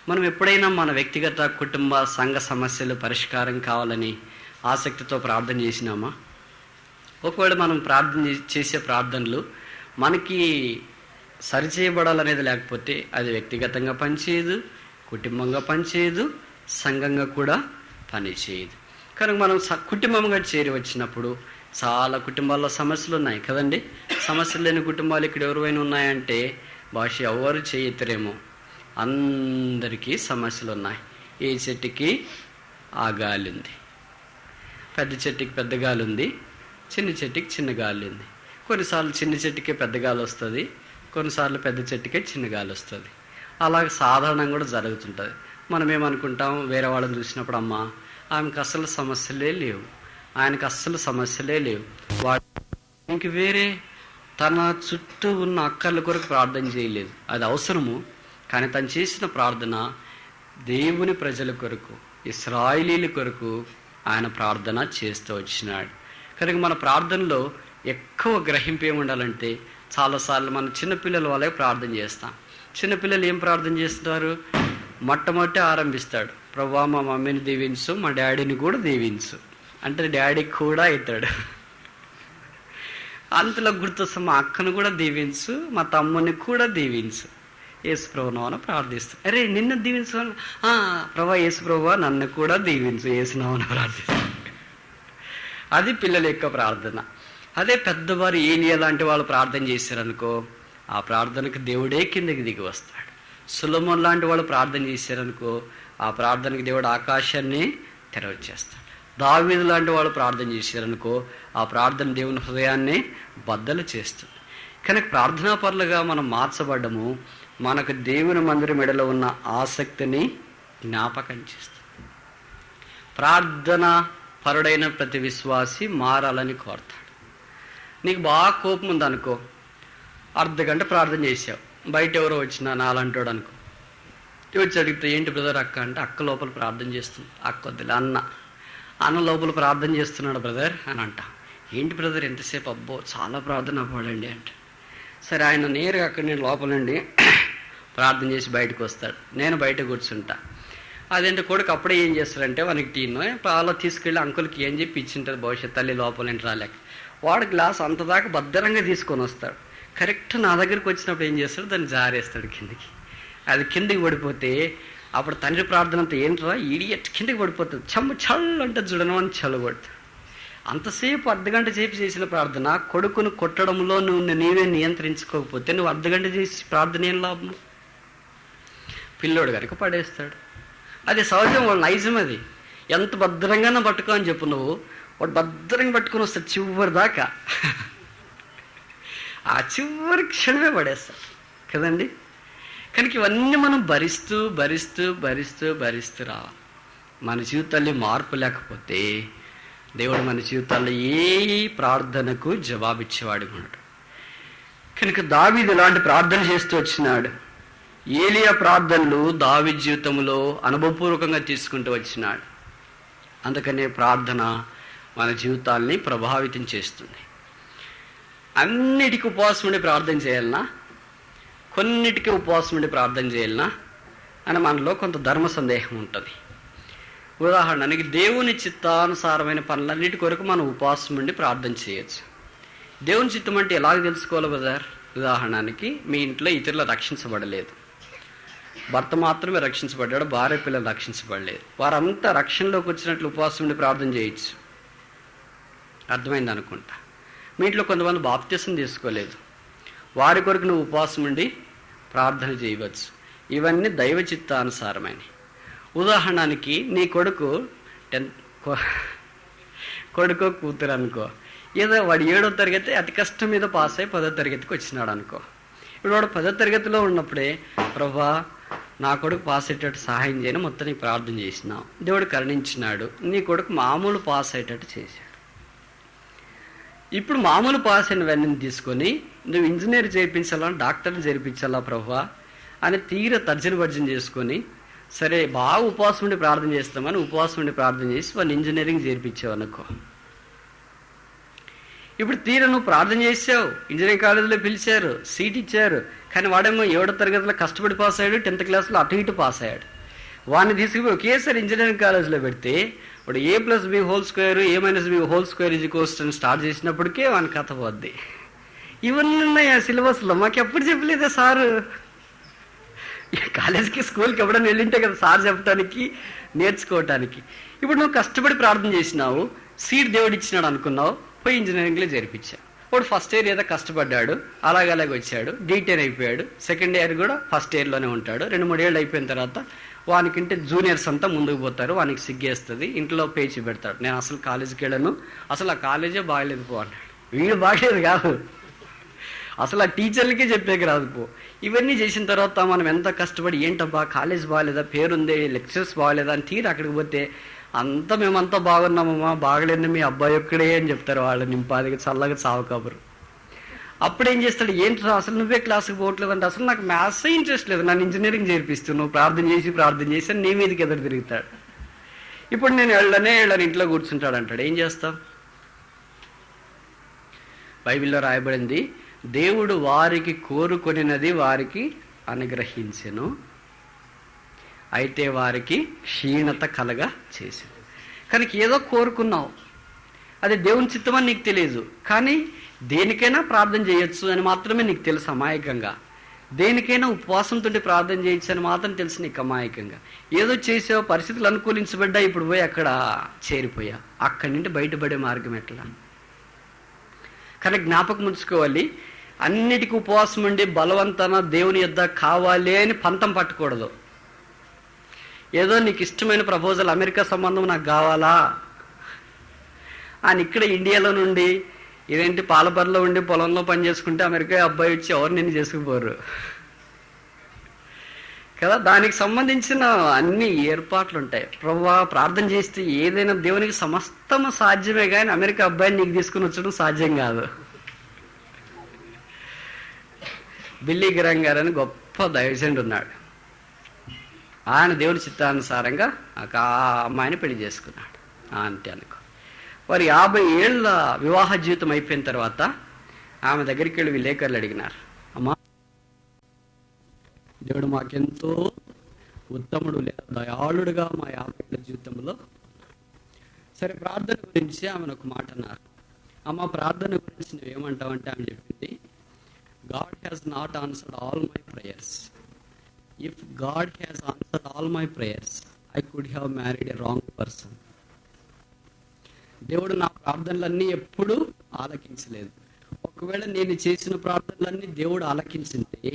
మనం ఎప్పుడైనా మన వ్యక్తిగత, కుటుంబ, సంఘ సమస్యలు పరిష్కారం కావాలని ఆసక్తితో ప్రార్థన చేసినామా? ఒకవేళ మనం చేసే ప్రార్థనలు మనకి సరిచేయబడాలనేది లేకపోతే అది వ్యక్తిగతంగా పనిచేయదు, కుటుంబంగా పనిచేయదు, సంఘంగా కూడా పనిచేయదు. కనుక మనం కుటుంబంగా చేరి వచ్చినప్పుడు చాలా కుటుంబాల్లో సమస్యలు ఉన్నాయి కదండి. సమస్యలు లేని కుటుంబాలు ఇక్కడ ఎవరైనా ఉన్నాయంటే భాష ఎవరు చేయతరేమో, అందరికీ సమస్యలు ఉన్నాయి. ఏ చెట్టుకి ఆ గాలి ఉంది, పెద్ద చెట్టుకి పెద్ద గాలి ఉంది, చిన్న చెట్టుకి చిన్న గాలి ఉంది. కొన్నిసార్లు చిన్న చెట్టుకే పెద్ద గాలి వస్తుంది, కొన్నిసార్లు పెద్ద చెట్టుకే చిన్న గాలి వస్తుంది. అలాగే సాధారణంగా కూడా జరుగుతుంటుంది. మనం ఏమనుకుంటాం, వేరే వాళ్ళని చూసినప్పుడు, అమ్మ ఆమెకు అస్సలు సమస్యలే లేవు, ఆయనకు అస్సలు సమస్యలే లేవు, వాడు ఇంక వేరే తన చుట్టూ ఉన్న అక్కర్ల కొరకు ప్రార్థన చేయలేదు. అది అవసరము, కానీ తను చేసిన ప్రార్థన దేవుని ప్రజల కొరకు, ఇశ్రాయేలీల కొరకు ఆయన ప్రార్థన చేస్తూ వచ్చినాడు. కనుక మన ప్రార్థనలో ఎక్కువ గ్రహింపు ఏముండాలంటే, చాలాసార్లు మనం చిన్నపిల్లల వాళ్ళే ప్రార్థన చేస్తాం. చిన్నపిల్లలు ఏం ప్రార్థన చేస్తున్నారు? మొట్టమొదటి ఆరంభిస్తాడు, ప్రభువా మా మమ్మీని దీవించు, మా డాడీని కూడా దీవించు అంటే డాడీకి కూడా అవుతాడు. అంతలో గుర్తొస్తే మా అక్కను కూడా దీవించు, మా తమ్ముని కూడా దీవించు, యేసు ప్రభునామమున ప్రార్థిస్తాం. అరే నిన్ను దీవించు, ప్రభా యేసు ప్రభువా నన్ను కూడా దీవించు, యేసునామమున ప్రార్థిస్తాం. అది పిల్లల యొక్క ప్రార్థన. అదే పెద్దవారు ఏలియా లాంటి వాళ్ళు ప్రార్థన చేశారనుకో, ఆ ప్రార్థనకు దేవుడే కిందకి దిగి వస్తాడు. సొలొమోను లాంటి వాళ్ళు ప్రార్థన చేశారనుకో, ఆ ప్రార్థనకు దేవుడు ఆకాశాన్ని తెరవచ్చేస్తాడు. దావీదు లాంటి వాళ్ళు ప్రార్థన చేశారనుకో, ఆ ప్రార్థన దేవుని హృదయాన్ని బద్దలు చేస్తుంది. కనుక ప్రార్థనాపరులుగా మనం మార్చబడ్డము మనకు దేవుని మందిరం మెడలో ఉన్న ఆసక్తిని జ్ఞాపకం చేస్తుంది. ప్రార్థన పరుడైన ప్రతి విశ్వాసి మారాలని కోరుతాడు. నీకు బాగా కోపం ఉందనుకో, అర్ధగంట ప్రార్థన చేసావు, బయట ఎవరో వచ్చినా నాలంటాడు అనుకో, వచ్చి అడిగితే ఏంటి బ్రదర్ అక్క అంటే, అక్క లోపల ప్రార్థన చేస్తుంది. అక్క వద్దులే, అన్న లోపల ప్రార్థన చేస్తున్నాడు బ్రదర్ అని అంట. ఏంటి బ్రదర్ ఎంతసేపు? అబ్బో చాలా ప్రార్థన అవ్వాడండి అంటే, సరే ఆయన నేరుగా అక్కడ నేను లోపలండి ప్రార్థన చేసి బయటకు వస్తాడు. నేను బయట కూర్చుంటా. అదేంటి కొడుకు అప్పుడే ఏం చేస్తాడంటే వానికి టీను పాలో తీసుకెళ్ళి అంకుల్కి ఏం చెప్పి ఇచ్చింటారు భవిష్యత్తు తల్లి లోపల ఏంటి రాలేక వాడు గ్లాస్ అంతదాకా భద్రంగా తీసుకొని వస్తాడు. కరెక్ట్ నా దగ్గరికి వచ్చినప్పుడు ఏం చేస్తాడు, దాన్ని జారేస్తాడు కిందికి. అది కిందికి పడిపోతే అప్పుడు తండ్రి ప్రార్థన అంతా ఏంట్రా ఈడియట్ కిందికి పడిపోతుంది. చల్లు అంటే చూడను అని చల్లబడుతుంది. అంతసేపు అర్ధగంట సేపు చేసిన ప్రార్థన కొడుకును కొట్టడంలో నీవే నియంత్రించుకోకపోతే నువ్వు అర్ధగంట చేసి ప్రార్థన ఏం లాభం? పిల్లోడు కనుక పడేస్తాడు. అది సహజం, వాళ్ళ నైజం. అది ఎంత భద్రంగానో పట్టుకో అని చెప్పు నువ్వు, వాడు భద్రంగా పట్టుకొని వస్తాడు చివరి దాకా. ఆ చివరి క్షణమే పడేస్తాడు కదండి. కనుక ఇవన్నీ మనం భరిస్తూ భరిస్తూ భరిస్తూ భరిస్తూ రావాలి. మన జీవితాల్లో మార్పు లేకపోతే దేవుడు మన జీవితాల్లో ఏ ప్రార్థనకు జవాబిచ్చేవాడు ఉన్నాడు. కనుక దావీదు ఇలాంటి ప్రార్థన చేస్తూ వచ్చినాడు. ఏలియా ప్రార్థనలు దావీదు జీవితంలో అనుభవపూర్వకంగా తీసుకుంటూ వచ్చినాడు. అందుకనే ప్రార్థన మన జీవితాల్ని ప్రభావితం చేస్తుంది. అన్నిటికీ ఉపవాసం ఉండి ప్రార్థన చేయాలన్నా, కొన్నిటికీ ఉపవాసం ఉండి ప్రార్థన చేయాలన్నా అని మనలో కొంత ధర్మ సందేహం ఉంటుంది. ఉదాహరణకి దేవుని చిత్తానుసారమైన పనులన్నిటి కొరకు మనం ఉపవాసం ఉండి ప్రార్థన చేయొచ్చు. దేవుని చిత్తం అంటే ఎలాగ తెలుసుకోవాలి బ్రదర్? ఉదాహరణకి మీ ఇంట్లో ఇతరులు రక్షించబడలేదు, భర్త మాత్రమే రక్షించబడ్డాడు, భార్య పిల్లలు రక్షించబడలేదు. వారంతా రక్షణలోకి వచ్చినట్లు ఉపవాసం ఉండి ప్రార్థన చేయొచ్చు. అర్థమైంది అనుకుంటా. మీ ఇంట్లో కొంతమంది బాప్తిసం తీసుకోలేదు, వారి కొరకు నువ్వు ఉపవాసం ఉండి ప్రార్థన చేయవచ్చు. ఇవన్నీ దైవ చిత్తానుసారమైనవి. ఉదాహరణకి నీ కొడుకు కొడుకో కూతురు అనుకో, ఏదో వాడు 7వ తరగతి అతి కష్టం మీద పాస్ అయ్యి 10వ తరగతికి వచ్చినాడు అనుకో. ఇప్పుడు వాడు 10వ తరగతిలో ఉన్నప్పుడే ప్రభా నా కొడుకు పాస్ అయ్యేటట్టు సహాయం చేయని మొత్తం నీకు ప్రార్థన చేసినావు, దేవుడు కరుణించినాడు, నీ కొడుకు మామూలు పాస్ అయ్యేటట్టు చేశాడు. ఇప్పుడు మామూలు పాస్ అయినవన్నీ తీసుకొని నువ్వు ఇంజనీర్ చేయించాలా, డాక్టర్ని చేర్పించాలా ప్రభా అని తీర తర్జన భర్జన చేసుకొని, సరే బాగా ఉపవాసం ఉండి ప్రార్థన చేస్తామని ఉపవాసం ఉండి ప్రార్థన చేసి వాళ్ళు ఇంజనీరింగ్ చేర్పించావు అనుకో. ఇప్పుడు తీర నువ్వు ప్రార్థన చేసావు, ఇంజనీరింగ్ కాలేజీలో పిలిచారు, సీట్ ఇచ్చారు, కానీ వాడేమో 7వ తరగతిలో కష్టపడి పాస్ అయ్యాడు, 10th క్లాస్లో అటు ఇటు పాస్ అయ్యాడు. వాడిని తీసుకుపోయి ఒకేసారి ఇంజనీరింగ్ కాలేజీలో పెడితే వాడు A+B² A-B² అని స్టార్ట్ చేసినప్పటికే వాని కథ పోద్ది. ఇవన్నీ ఉన్నాయి ఆ సిలబస్లో. మాకు ఎప్పుడు చెప్పలేదా సారు? కాలేజీకి స్కూల్కి ఎప్పుడైనా వెళ్ళింటే కదా సార్ చెప్పడానికి నేర్చుకోవటానికి. ఇప్పుడు నువ్వు కష్టపడి ప్రార్థన చేసినావు, సీట్ దేవుడు ఇచ్చినాడు అనుకున్నావు, పోయి ఇంజనీరింగ్లో చేర్పించావు. వాడు ఫస్ట్ ఇయర్ ఏదో కష్టపడ్డాడు, అలాగలాగ వచ్చాడు, D10 అయిపోయాడు. సెకండ్ ఇయర్ కూడా ఫస్ట్ ఇయర్లోనే ఉంటాడు. 2-3 ఏళ్ళు అయిపోయిన తర్వాత వానికంటే జూనియర్స్ అంతా ముందుకు పోతారు, వానికి సిగ్గేస్తుంది, ఇంట్లో పేచి పెడతాడు, నేను అసలు కాలేజీకి వెళ్ళను, అసలు ఆ కాలేజే బాగలేదు పో అన్నాడు. వీడు బాగలేదు కాదు, అసలు ఆ టీచర్లకే చెప్పేకి రాదు పో. ఇవన్నీ చేసిన తర్వాత మనం ఎంత కష్టపడి ఏంటబ్బా కాలేజ్ బాగాలేదా, పేరుంది, లెక్చర్స్ బాగాలేదా అని తీరు అక్కడికి పోతే అంతా మేమంతా బాగున్నామమ్మా, బాగలేదు మీ అబ్బాయి ఒక్కడే అని చెప్తారు వాళ్ళు నింపాదిగా చల్లగా చావు కబురు. అప్పుడేం చేస్తాడు, ఏంటి అసలు నువ్వే క్లాస్కి పోవట్లేదు అంటే, అసలు నాకు మ్యాథ్స్ ఇంట్రెస్ట్ లేదు, నన్ను ఇంజనీరింగ్ చేర్పిస్తాను, నువ్వు ప్రార్థన చేసి అని నీ మీదకి ఎదురు తిరుగుతాడు. ఇప్పుడు నేను వెళ్ళనే ఇంట్లో కూర్చుంటాడు అంటాడు. ఏం చేస్తావు? బైబిల్లో రాయబడింది, దేవుడు వారికి కోరుకొనినది వారికి అనుగ్రహించెను, అయితే వారికి క్షీణత కలగా చేసింది. కనుక ఏదో కోరుకున్నావు, అది దేవుని చిత్తమని నీకు తెలియదు, కానీ దేనికైనా ప్రార్థన చేయొచ్చు అని మాత్రమే నీకు తెలుసు అమాయకంగా. దేనికైనా ఉపవాసంతో ప్రార్థన చేయొచ్చు అని మాత్రం తెలుసు నీకు అమాయకంగా. ఏదో చేసావు, పరిస్థితులు అనుకూలించబడ్డా, ఇప్పుడు పోయి అక్కడ చేరిపోయా, అక్కడి నుండి బయటపడే మార్గం ఎట్లా? కానీ జ్ఞాపకం ఉంచుకోవాలి, అన్నిటికీ ఉపవాసం ఉండి బలవంతాన దేవుని యొద్ద కావాలి అని పంతం పట్టకూడదు. ఏదో నీకు ఇష్టమైన ప్రపోజల్, అమెరికా సంబంధం నాకు కావాలా అని ఇక్కడ ఇండియాలో నుండి ఇదేంటి పాలబర్లో ఉండి పొలంలో పని చేసుకుంటే అమెరికా అబ్బాయి వచ్చి ఎవరు నిన్ను చేసుకుపోరు కదా. దానికి సంబంధించిన అన్ని ఏర్పాట్లు ఉంటాయి. ప్రభువా ప్రార్థన చేస్తే ఏదైనా దేవునికి సమస్తము సాధ్యమే, కానీ అమెరికా అబ్బాయిని నీకు తీసుకుని వచ్చడం సాధ్యం కాదు. బిల్లీ గ్రామ్ గారు అని గొప్ప దైవజనుడు ఉన్నాడు. ఆయన దేవుని చిత్తానుసారంగా ఆ అమ్మాయిని పెళ్లి చేసుకున్నాడు. అంతే అనుకో. వారు 50 ఏళ్ళ వివాహ జీవితం అయిపోయిన తర్వాత ఆమె దగ్గరికి వెళ్ళి విలేకరులు అడిగినారు, అమ్మా దేవుడు మాకెంతో ఉత్తముడు లేదా దయాళుడుగా మా 50 ఏళ్ల జీవితంలో. సరే, ప్రార్థన గురించి ఆమెను ఒక మాట అన్నారు. అమ్మ, ప్రార్థన గురించి నువ్వేమంటావంటే ఆమె చెప్పింది, God has not answered all my prayers. If God has answered all my prayers, I could have married a wrong person. దేవుడు నా ప్రార్థనలన్నీ ఎప్పుడూ ఆలకించలేదు. ఒకవేళ నేను చేసిన ప్రార్థనలన్నీ దేవుడు ఆలకించింటే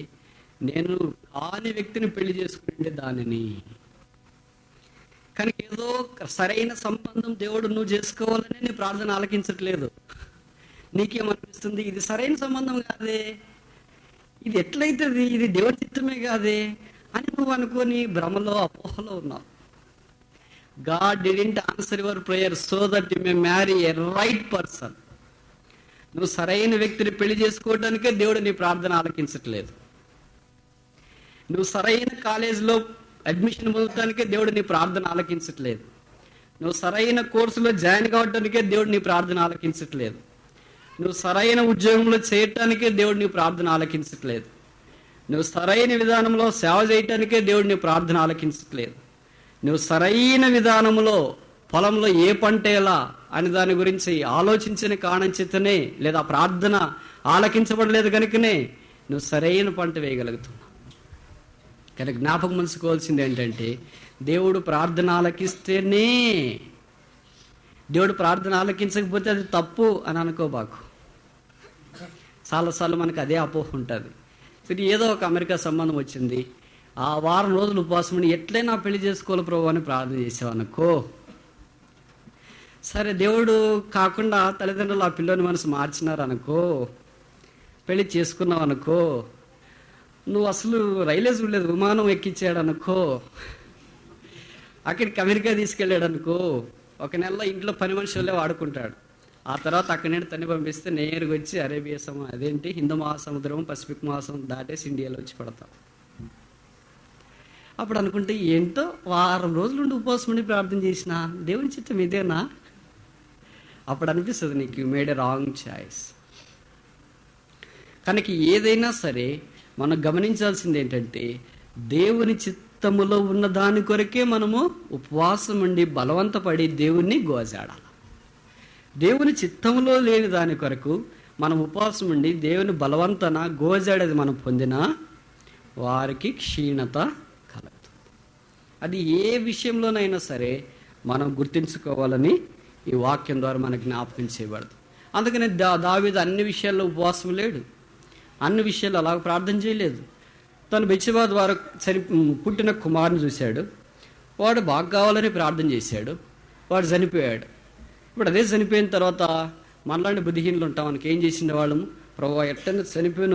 నేను కాని వ్యక్తిని పెళ్లి చేసుకుంటే దానిని. కనుక ఏదో సరైన సంబంధం దేవుడు నువ్వు చేసుకోవాలని నీ ప్రార్థన ఆలకించట్లేదు. నీకేమనిపిస్తుంది, ఇది సరైన సంబంధం కాదే, ఇది ఎట్లయితుంది, ఇది దేవుడి చిత్తమే కాదే అని నువ్వు అనుకొని భ్రమలో అపోహలో ఉన్నావు. God didn't answer your prayer so that you may marry a right person. నువ్వు సరైన వ్యక్తిని పెళ్లి చేసుకోవడానికే దేవుడు నీ ప్రార్థన ఆలకించట్లేదు. నువ్వు సరైన కాలేజీలో అడ్మిషన్ పొందడానికే దేవుడు నీ ప్రార్థన ఆలకించట్లేదు. నువ్వు సరైన కోర్సులో జాయిన్ కావడానికే దేవుడు నీ ప్రార్థన ఆలకించట్లేదు. నువ్వు సరైన ఉద్యోగంలో చేయటానికే దేవుడు నీ ప్రార్థన ఆలకించట్లేదు. నువ్వు సరైన విధానంలో సేవ చేయటానికే దేవుడు నీ ప్రార్థన ఆలకించట్లేదు. నువ్వు సరైన విధానంలో పొలంలో ఏ పంట ఎలా అని దాని గురించి ఆలోచించిన కారణం చేతనే, లేదా ప్రార్థన ఆలకించబడలేదు కనుకనే నువ్వు సరైన పంట వేయగలుగుతున్నావు. కానీ జ్ఞాపకం ఉంచుకోవాల్సింది ఏంటంటే, దేవుడు ప్రార్థన ఆలకిస్తేనే, దేవుడు ప్రార్థన ఆలకించకపోతే అది తప్పు అని అనుకోబాకు. చాలాసార్లు మనకు అదే అపోహ ఉంటుంది. సరే, ఏదో ఒక అమెరికా సంబంధం వచ్చింది, ఆ వారం రోజులు ఉపవాసం ఉండి ఎట్లయినా పెళ్లి చేసుకోవాలి ప్రభు అని ప్రార్థన చేసావనుకో, సరే దేవుడు కాకుండా తల్లిదండ్రులు ఆ పిల్లని మనసు మార్చినారు అనుకో, పెళ్లి చేసుకున్నావు అనుకో, నువ్వు అసలు రైలే చూడలేదు, విమానం ఎక్కించాడు అనుకో, అక్కడికి అమెరికా తీసుకెళ్ళాడు అనుకో, ఒక నెలలో ఇంట్లో పని మనుషులే వాడుకుంటాడు. ఆ తర్వాత అక్కడి నుండి తన్ని పంపిస్తే నేరుగా వచ్చి అరేబియా అదేంటి హిందూ మహాసముద్రం పసిఫిక్ మహాసముద్రం దాటేసి ఇండియాలో వచ్చి పడతాం. అప్పుడు అనుకుంటే, ఏంటో వారం రోజులు ఉండి ఉపవాసం ఉండి ప్రార్థన చేసిన దేవుని చిత్తం ఇదేనా? అప్పుడు అనిపిస్తుంది నీకు you made a wrong choice. కనుక ఏదైనా సరే మనం గమనించాల్సింది ఏంటంటే, దేవుని చిత్తములో ఉన్న దాని కొరకే మనము ఉపవాసం ఉండి బలవంతపడి దేవుణ్ణి గోజాడాలి. దేవుని చిత్తములో లేని దాని కొరకు మనం ఉపవాసం ఉండి దేవుని బలవంతన గోజాడేది మనం పొందినా వారికి క్షీణత కలుగుతుంది. అది ఏ విషయంలోనైనా సరే మనం గుర్తించుకోవాలని ఈ వాక్యం ద్వారా మనకు జ్ఞాపకం చేయబడదు. అందుకని దావీదు అన్ని విషయాల్లో ఉపవాసం లేడు, అన్ని విషయాల్లో అలాగ ప్రార్థన చేయలేదు. తను బెత్షెబా ద్వారా పుట్టిన కుమారుని చూశాడు, వాడు బాగా కావాలని ప్రార్థన చేశాడు, వాడు చనిపోయాడు. ఇప్పుడు అదే చనిపోయిన తర్వాత మనలాంటి బుద్ధిహీనులు ఉంటాం. మనకి ఏం చేసిన వాళ్ళము, ప్రభు ఎట్టని చనిపోయిన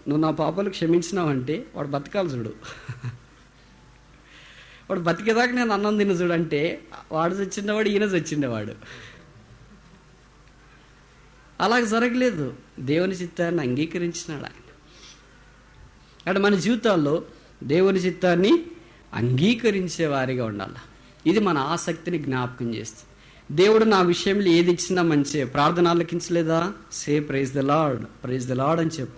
నువ్వు నా పాపాలు క్షమించినావంటే వాడు బతకాలి చూడు, వాడు బతికేదాకా నేను అన్నం తిన్న చూడంటే వాడు చచ్చిండేవాడు, ఈయన చచ్చిండేవాడు. అలాగ జరగలేదు. దేవుని చిత్తాన్ని అంగీకరించినాడు ఆయన. అంటే మన జీవితాల్లో దేవుని చిత్తాన్ని అంగీకరించే వారిగా ఉండాలి. ఇది మన ఆసక్తిని జ్ఞాపకం చేస్తుంది. దేవుడు నా విషయంలో ఏది ఇచ్చినా మంచి ప్రార్థన ఆలకించలేదా, say praise the lord, praise the lord అని చెప్పు.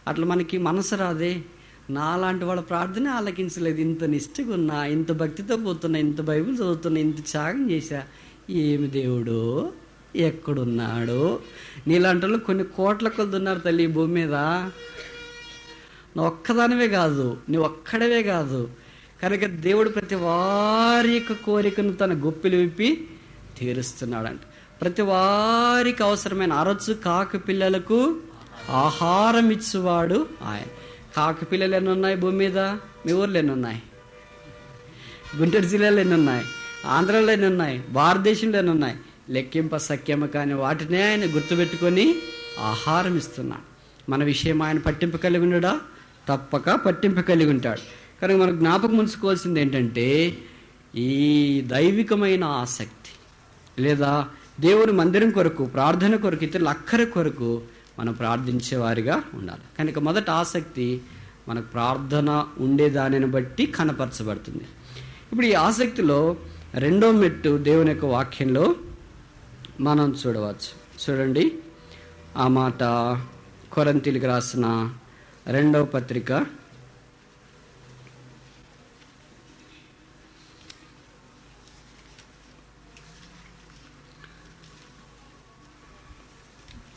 అట్లా మనకి మనసు రాదే, నాలాంటి వాళ్ళ ప్రార్థన ఆలకించలేదు, ఇంత నిష్ఠగా ఉన్నా, ఇంత భక్తితో పోతున్నా, ఇంత బైబిల్ చదువుతున్నా, ఇంత త్యాగం చేశా, ఏమి దేవుడు ఎక్కడున్నాడు? నీలాంటి వాళ్ళు కొన్ని కోట్ల కొలది ఉన్నారు తల్లి ఈ భూమి మీద. నువ్వు ఒక్కదానివే కాదు, నువ్వు ఒక్కడవే కాదు. కనుక దేవుడు ప్రతి వారి యొక్క కోరికను తన గొప్పిలు విప్పి తీరుస్తున్నాడంట. ప్రతి వారికి అవసరమైన అరచు కాకి పిల్లలకు ఆహారం ఇచ్చేవాడు ఆయన. కాకి పిల్లలు ఎన్ని ఉన్నాయి భూమి మీద? మీ ఊర్లో ఎన్ని ఉన్నాయి? గుంటూరు జిల్లాలో ఎన్ని ఉన్నాయి? ఆంధ్రాలో ఎన్ని ఉన్నాయి? భారతదేశంలో ఎన్ని ఉన్నాయి? లెక్కింప సఖ్యమ కానీ వాటినే ఆయన గుర్తుపెట్టుకొని ఆహారం ఇస్తున్నాడు. మన విషయం ఆయన పట్టింపు కలిగి ఉండడా? తప్పక పట్టింపు కలిగి ఉంటాడు. కనుక మనం జ్ఞాపకం ఉంచుకోవాల్సింది ఏంటంటే, ఈ దైవికమైన ఆసక్తి లేదా దేవుని మందిరం కొరకు, ప్రార్థన కొరకు, ఇతరుల అక్కర కొరకు మనం ప్రార్థించేవారిగా ఉండాలి. కనుక మొదటి ఆసక్తి మనకు ప్రార్థన ఉండేదానిని బట్టి కనపరచబడుతుంది. ఇప్పుడు ఈ ఆసక్తిలో రెండో మెట్టు దేవుని యొక్క వాక్యంలో మనం చూడవచ్చు. చూడండి, ఆ మాట కొరింథీయులకు రాసిన 2వ పత్రిక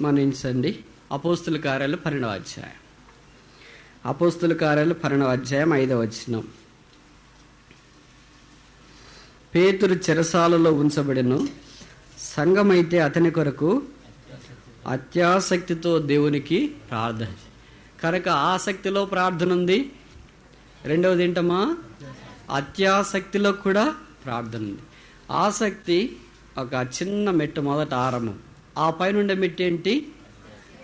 మన్నించండి. అపోస్తుల కార్యాలు 12వ అధ్యాయం. అపోస్తుల కార్యాలు 12వ అధ్యాయం 5వ వచనం. పేతురు చెరసాలలో ఉంచబడెను, సంఘమైతే అతని కొరకు అత్యాసక్తితో దేవునికి ప్రార్థన. కనుక ఆసక్తిలో ప్రార్థన ఉంది. రెండవది ఏంటమ్మా? అత్యాసక్తిలో కూడా ప్రార్థన ఉంది. ఆసక్తి ఒక చిన్న మెట్టు, మొదట ఆరంభం. ఆ పైన మెట్టు ఏంటి?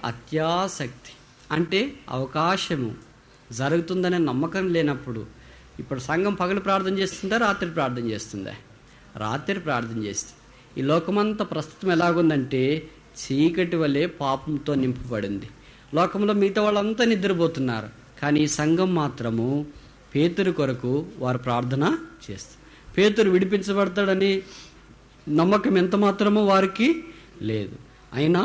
అత్యాసక్తి. అంటే అవకాశము జరుగుతుందనే నమ్మకం లేనప్పుడు. ఇప్పుడు సంఘం పగలు ప్రార్థన చేస్తుందా, రాత్రి ప్రార్థన చేస్తుందా? రాత్రి ప్రార్థన చేస్తుంది. ఈ లోకమంతా ప్రస్తుతం ఎలాగుందంటే చీకటి వలె పాపంతో నింపబడింది. లోకంలో మిగతా వాళ్ళంతా నిద్రపోతున్నారు, కానీ ఈ సంఘం మాత్రము పేతురు కొరకు వారు ప్రార్థన చేస్తారు. పేతురు విడిపించబడతాడని నమ్మకం ఎంత మాత్రమో వారికి లేదు. అయినా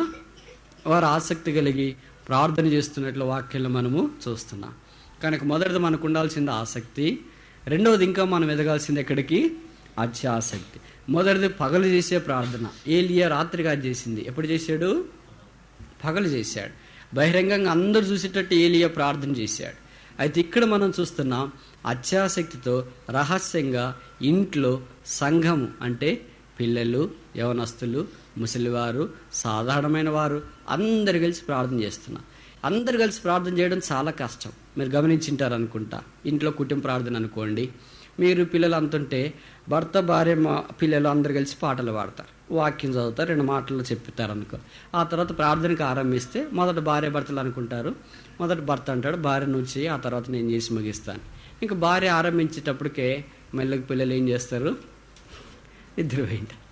వారు ఆసక్తి కలిగి ప్రార్థన చేస్తున్నట్లు వాక్యాలు మనము చూస్తున్నాం. కనుక మొదటిది మనకు ఉండాల్సింది ఆసక్తి. రెండవది ఇంకా మనం ఎదగాల్సింది ఎక్కడికి? అత్యాసక్తి. మొదటిది పగలు చేసే ప్రార్థన. ఏలియా రాత్రిగా చేసింది. ఎప్పుడు చేశాడు? పగలు చేశాడు. బహిరంగంగా అందరూ చూసేటట్టు ఏలియా ప్రార్థన చేశాడు. అయితే ఇక్కడ మనం చూస్తున్నాం అత్యాసక్తితో రహస్యంగా ఇంట్లో సంఘము అంటే పిల్లలు, యవనస్తులు, ముసలివారు, సాధారణమైన వారు అందరు కలిసి ప్రార్థన చేస్తున్నారు. అందరు కలిసి ప్రార్థన చేయడం చాలా కష్టం. మీరు గమనించింటారు అనుకుంటా. ఇంట్లో కుటుంబ ప్రార్థన అనుకోండి, మీరు పిల్లలు అంతుంటే భర్త, భార్య, పిల్లలు అందరు కలిసి పాటలు పాడతారు, వాక్యం చదువుతారు, 2 మాటలు చెప్తారు అనుకో. ఆ తర్వాత ప్రార్థనకు ఆరంభిస్తే మొదట భార్య భర్తలు అనుకుంటారు. మొదట భర్త అంటాడు, భార్య నువ్వు చేయి, ఆ తర్వాత నేను చేసి ముగిస్తాను. ఇంకా భార్య ఆరంభించేటప్పటికే మెల్లగా పిల్లలు ఏం చేస్తారు? నిద్రపోయింటారు.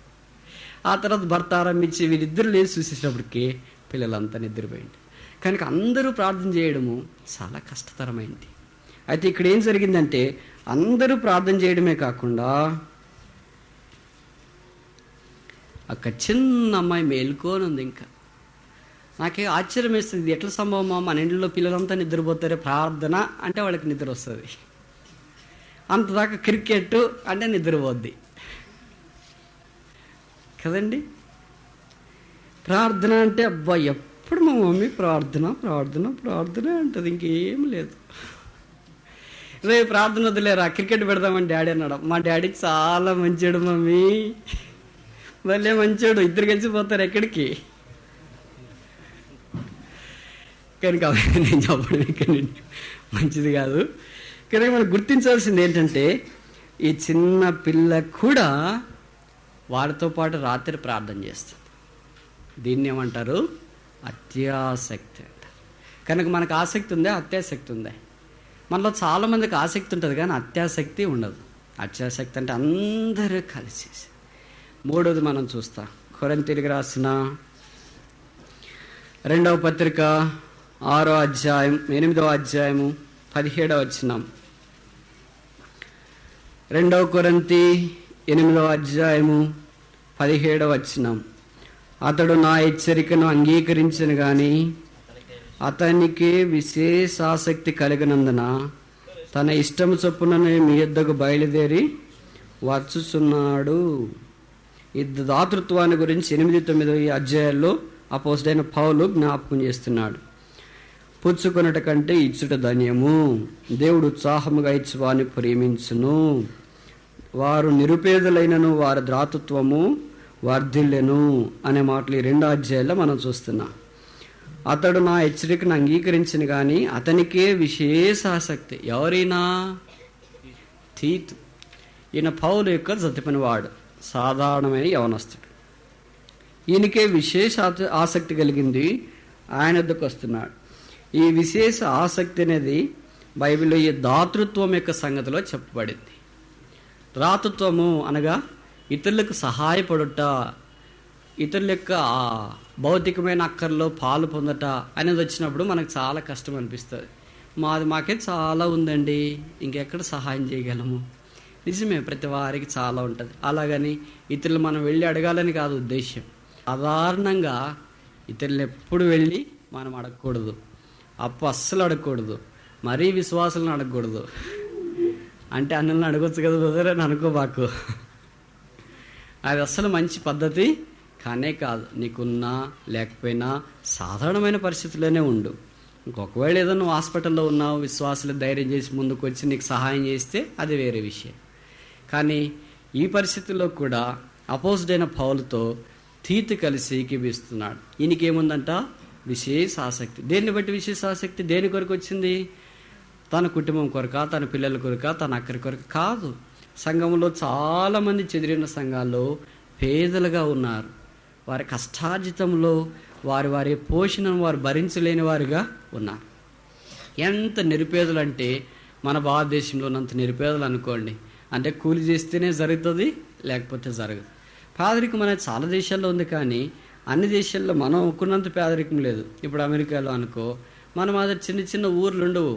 ఆ తర్వాత భర్త ఆరంభించి వీరిద్దరు లేచి చూసేటప్పటికి పిల్లలంతా నిద్రపోయింటారు. కనుక అందరూ ప్రార్థన చేయడము చాలా కష్టతరమైంది. అయితే ఇక్కడ ఏం జరిగిందంటే అందరూ ప్రార్థన చేయడమే కాకుండా ఒక చిన్న అమ్మాయి మేల్కొని ఉంది. ఇంకా నాకే ఆశ్చర్యం వేస్తుంది, ఇది ఎట్లా సంభవమా? మన ఇంట్లో పిల్లలంతా నిద్రపోతారే, ప్రార్థన అంటే వాళ్ళకి నిద్ర వస్తుంది. అంతదాకా క్రికెట్ అంటే నిద్రపోద్ది కదండి. ప్రార్థన అంటే అబ్బా ఎప్పుడు మా మమ్మీ ప్రార్థన ప్రార్థన ప్రార్థన అంటది, ఇంకేం లేదు. రేపు ప్రార్థన వదిలేరా, క్రికెట్ పెడదామని డాడీ అన్నాడు. మా డాడీ చాలా మంచివాడు మమ్మీ, భలే మంచివాడు, ఇద్దరు కలిసిపోతారు ఎక్కడికి. కనుక నేను చెప్పడం ఇక్కడ మంచిది కాదు. కనుక మనం గుర్తించాల్సింది ఏంటంటే ఈ చిన్న పిల్ల కూడా వారితో పాటు రాత్రి ప్రార్థన చేస్తుంది. దీన్ని ఏమంటారు? అత్యాసక్తి అంటారు. కనుక మనకు ఆసక్తి ఉందా, అత్యాసక్తి ఉందా? మనలో చాలామందికి ఆసక్తి ఉంటుంది కానీ అత్యాసక్తి ఉండదు. అత్యాసక్తి అంటే అందరూ కలిసి. మూడోది మనం చూస్తాం, కొరింథీయులకు రాసిన 2వ పత్రిక 6వ అధ్యాయం 8వ అధ్యాయము 17వ వచనం. 2 కొరింథీ 8వ అధ్యాయము 17వ వచనం. అతడు నా హెచ్చరికను అంగీకరించను గాని అతనికి విశేష ఆసక్తి కలిగినందున తన ఇష్టము చొప్పుననే మీ యొద్దకు బయలుదేరి వచ్చుచున్నాడు. ఈ దాతృత్వాన్ని గురించి 8-9 అధ్యాయాల్లో అపోస్తలుడైన పౌలు జ్ఞాపకం చేస్తున్నాడు. పుచ్చుకొనుట కంటే ఇచ్చుట ధన్యము, దేవుడు ఉత్సాహముగా ఇచ్చువాని ప్రేమించును, వారు నిరుపేదలైనను వారి దాతృత్వము వర్ధిల్లెను అనే మాటలు ఈ 2 అధ్యాయాల్లో మనం చూస్తున్నాం. అతడు నా హెచ్చరికను అంగీకరించిన కానీ అతనికే విశేష ఆసక్తి. ఎవరైనా? తీతు. ఈయన పౌలు యొక్క జతపనివాడు, సాధారణమైన యవనస్తుడు. ఈయనకే విశేష ఆసక్తి కలిగింది, ఆయన వద్దకు వస్తున్నాడు. ఈ విశేష ఆసక్తి అనేది బైబిల్లో ఈ దాతృత్వం యొక్క సంగతిలో చెప్పబడింది. దాతృత్వము అనగా ఇతరులకు సహాయపడుట, ఇతరుల యొక్క భౌతికమైన అక్కర్లో పాలు పొందట అనేది వచ్చినప్పుడు మనకు చాలా కష్టం అనిపిస్తుంది. మాకే చాలా ఉందండి, ఇంకెక్కడ సహాయం చేయగలము? నిజమే, ప్రతి వారికి చాలా ఉంటుంది. అలాగని ఇతరులు మనం వెళ్ళి అడగాలని కాదు ఉద్దేశ్యం. సాధారణంగా ఇతరులు ఎప్పుడు వెళ్ళి మనం అడగకూడదు, అప్పు అస్సలు అడగకూడదు, మరీ విశ్వాసాలను అడగకూడదు. అంటే అన్నలను అడగొచ్చు కదా బ్రదర్ అని అనుకోబాకు, అది అస్సలు మంచి పద్ధతి కానే కాదు, నీకున్నా లేకపోయినా సాధారణమైన పరిస్థితుల్లోనే ఉండు. ఇంకొకవేళ ఏదో నువ్వు హాస్పిటల్లో ఉన్నావు, విశ్వాసులు ధైర్యం చేసి ముందుకు వచ్చి నీకు సహాయం చేస్తే అది వేరే విషయం. కానీ ఈ పరిస్థితుల్లో కూడా అపోజిడైన పౌలుతో తీతు కలిసి ఏకీభిస్తున్నాడు. ఈయనకేముందంట? విశేష ఆసక్తి. దేన్ని బట్టి విశేష ఆసక్తి? దేని కొరకు వచ్చింది? తన కుటుంబం కొరక, తన పిల్లల కొరక, తన అక్కడి కొరకు కాదు. సంఘంలో చాలామంది చెదిరిన సంఘాల్లో పేదలుగా ఉన్నారు. వారి కష్టార్జితంలో వారి పోషణను వారు భరించలేని వారుగా ఉన్నారు. ఎంత నిరుపేదలు అంటే మన భారతదేశంలో ఉన్నంత నిరుపేదలు అనుకోండి. అంటే కూలి చేస్తేనే జరుగుతుంది, లేకపోతే జరగదు. పేదరికం అనేది చాలా దేశాల్లో ఉంది, కానీ అన్ని దేశాల్లో మనం ఒక్కున్నంత పేదరికం లేదు. ఇప్పుడు అమెరికాలో అనుకో, మన మాదిరి చిన్న చిన్న ఊర్లు ఉండవు.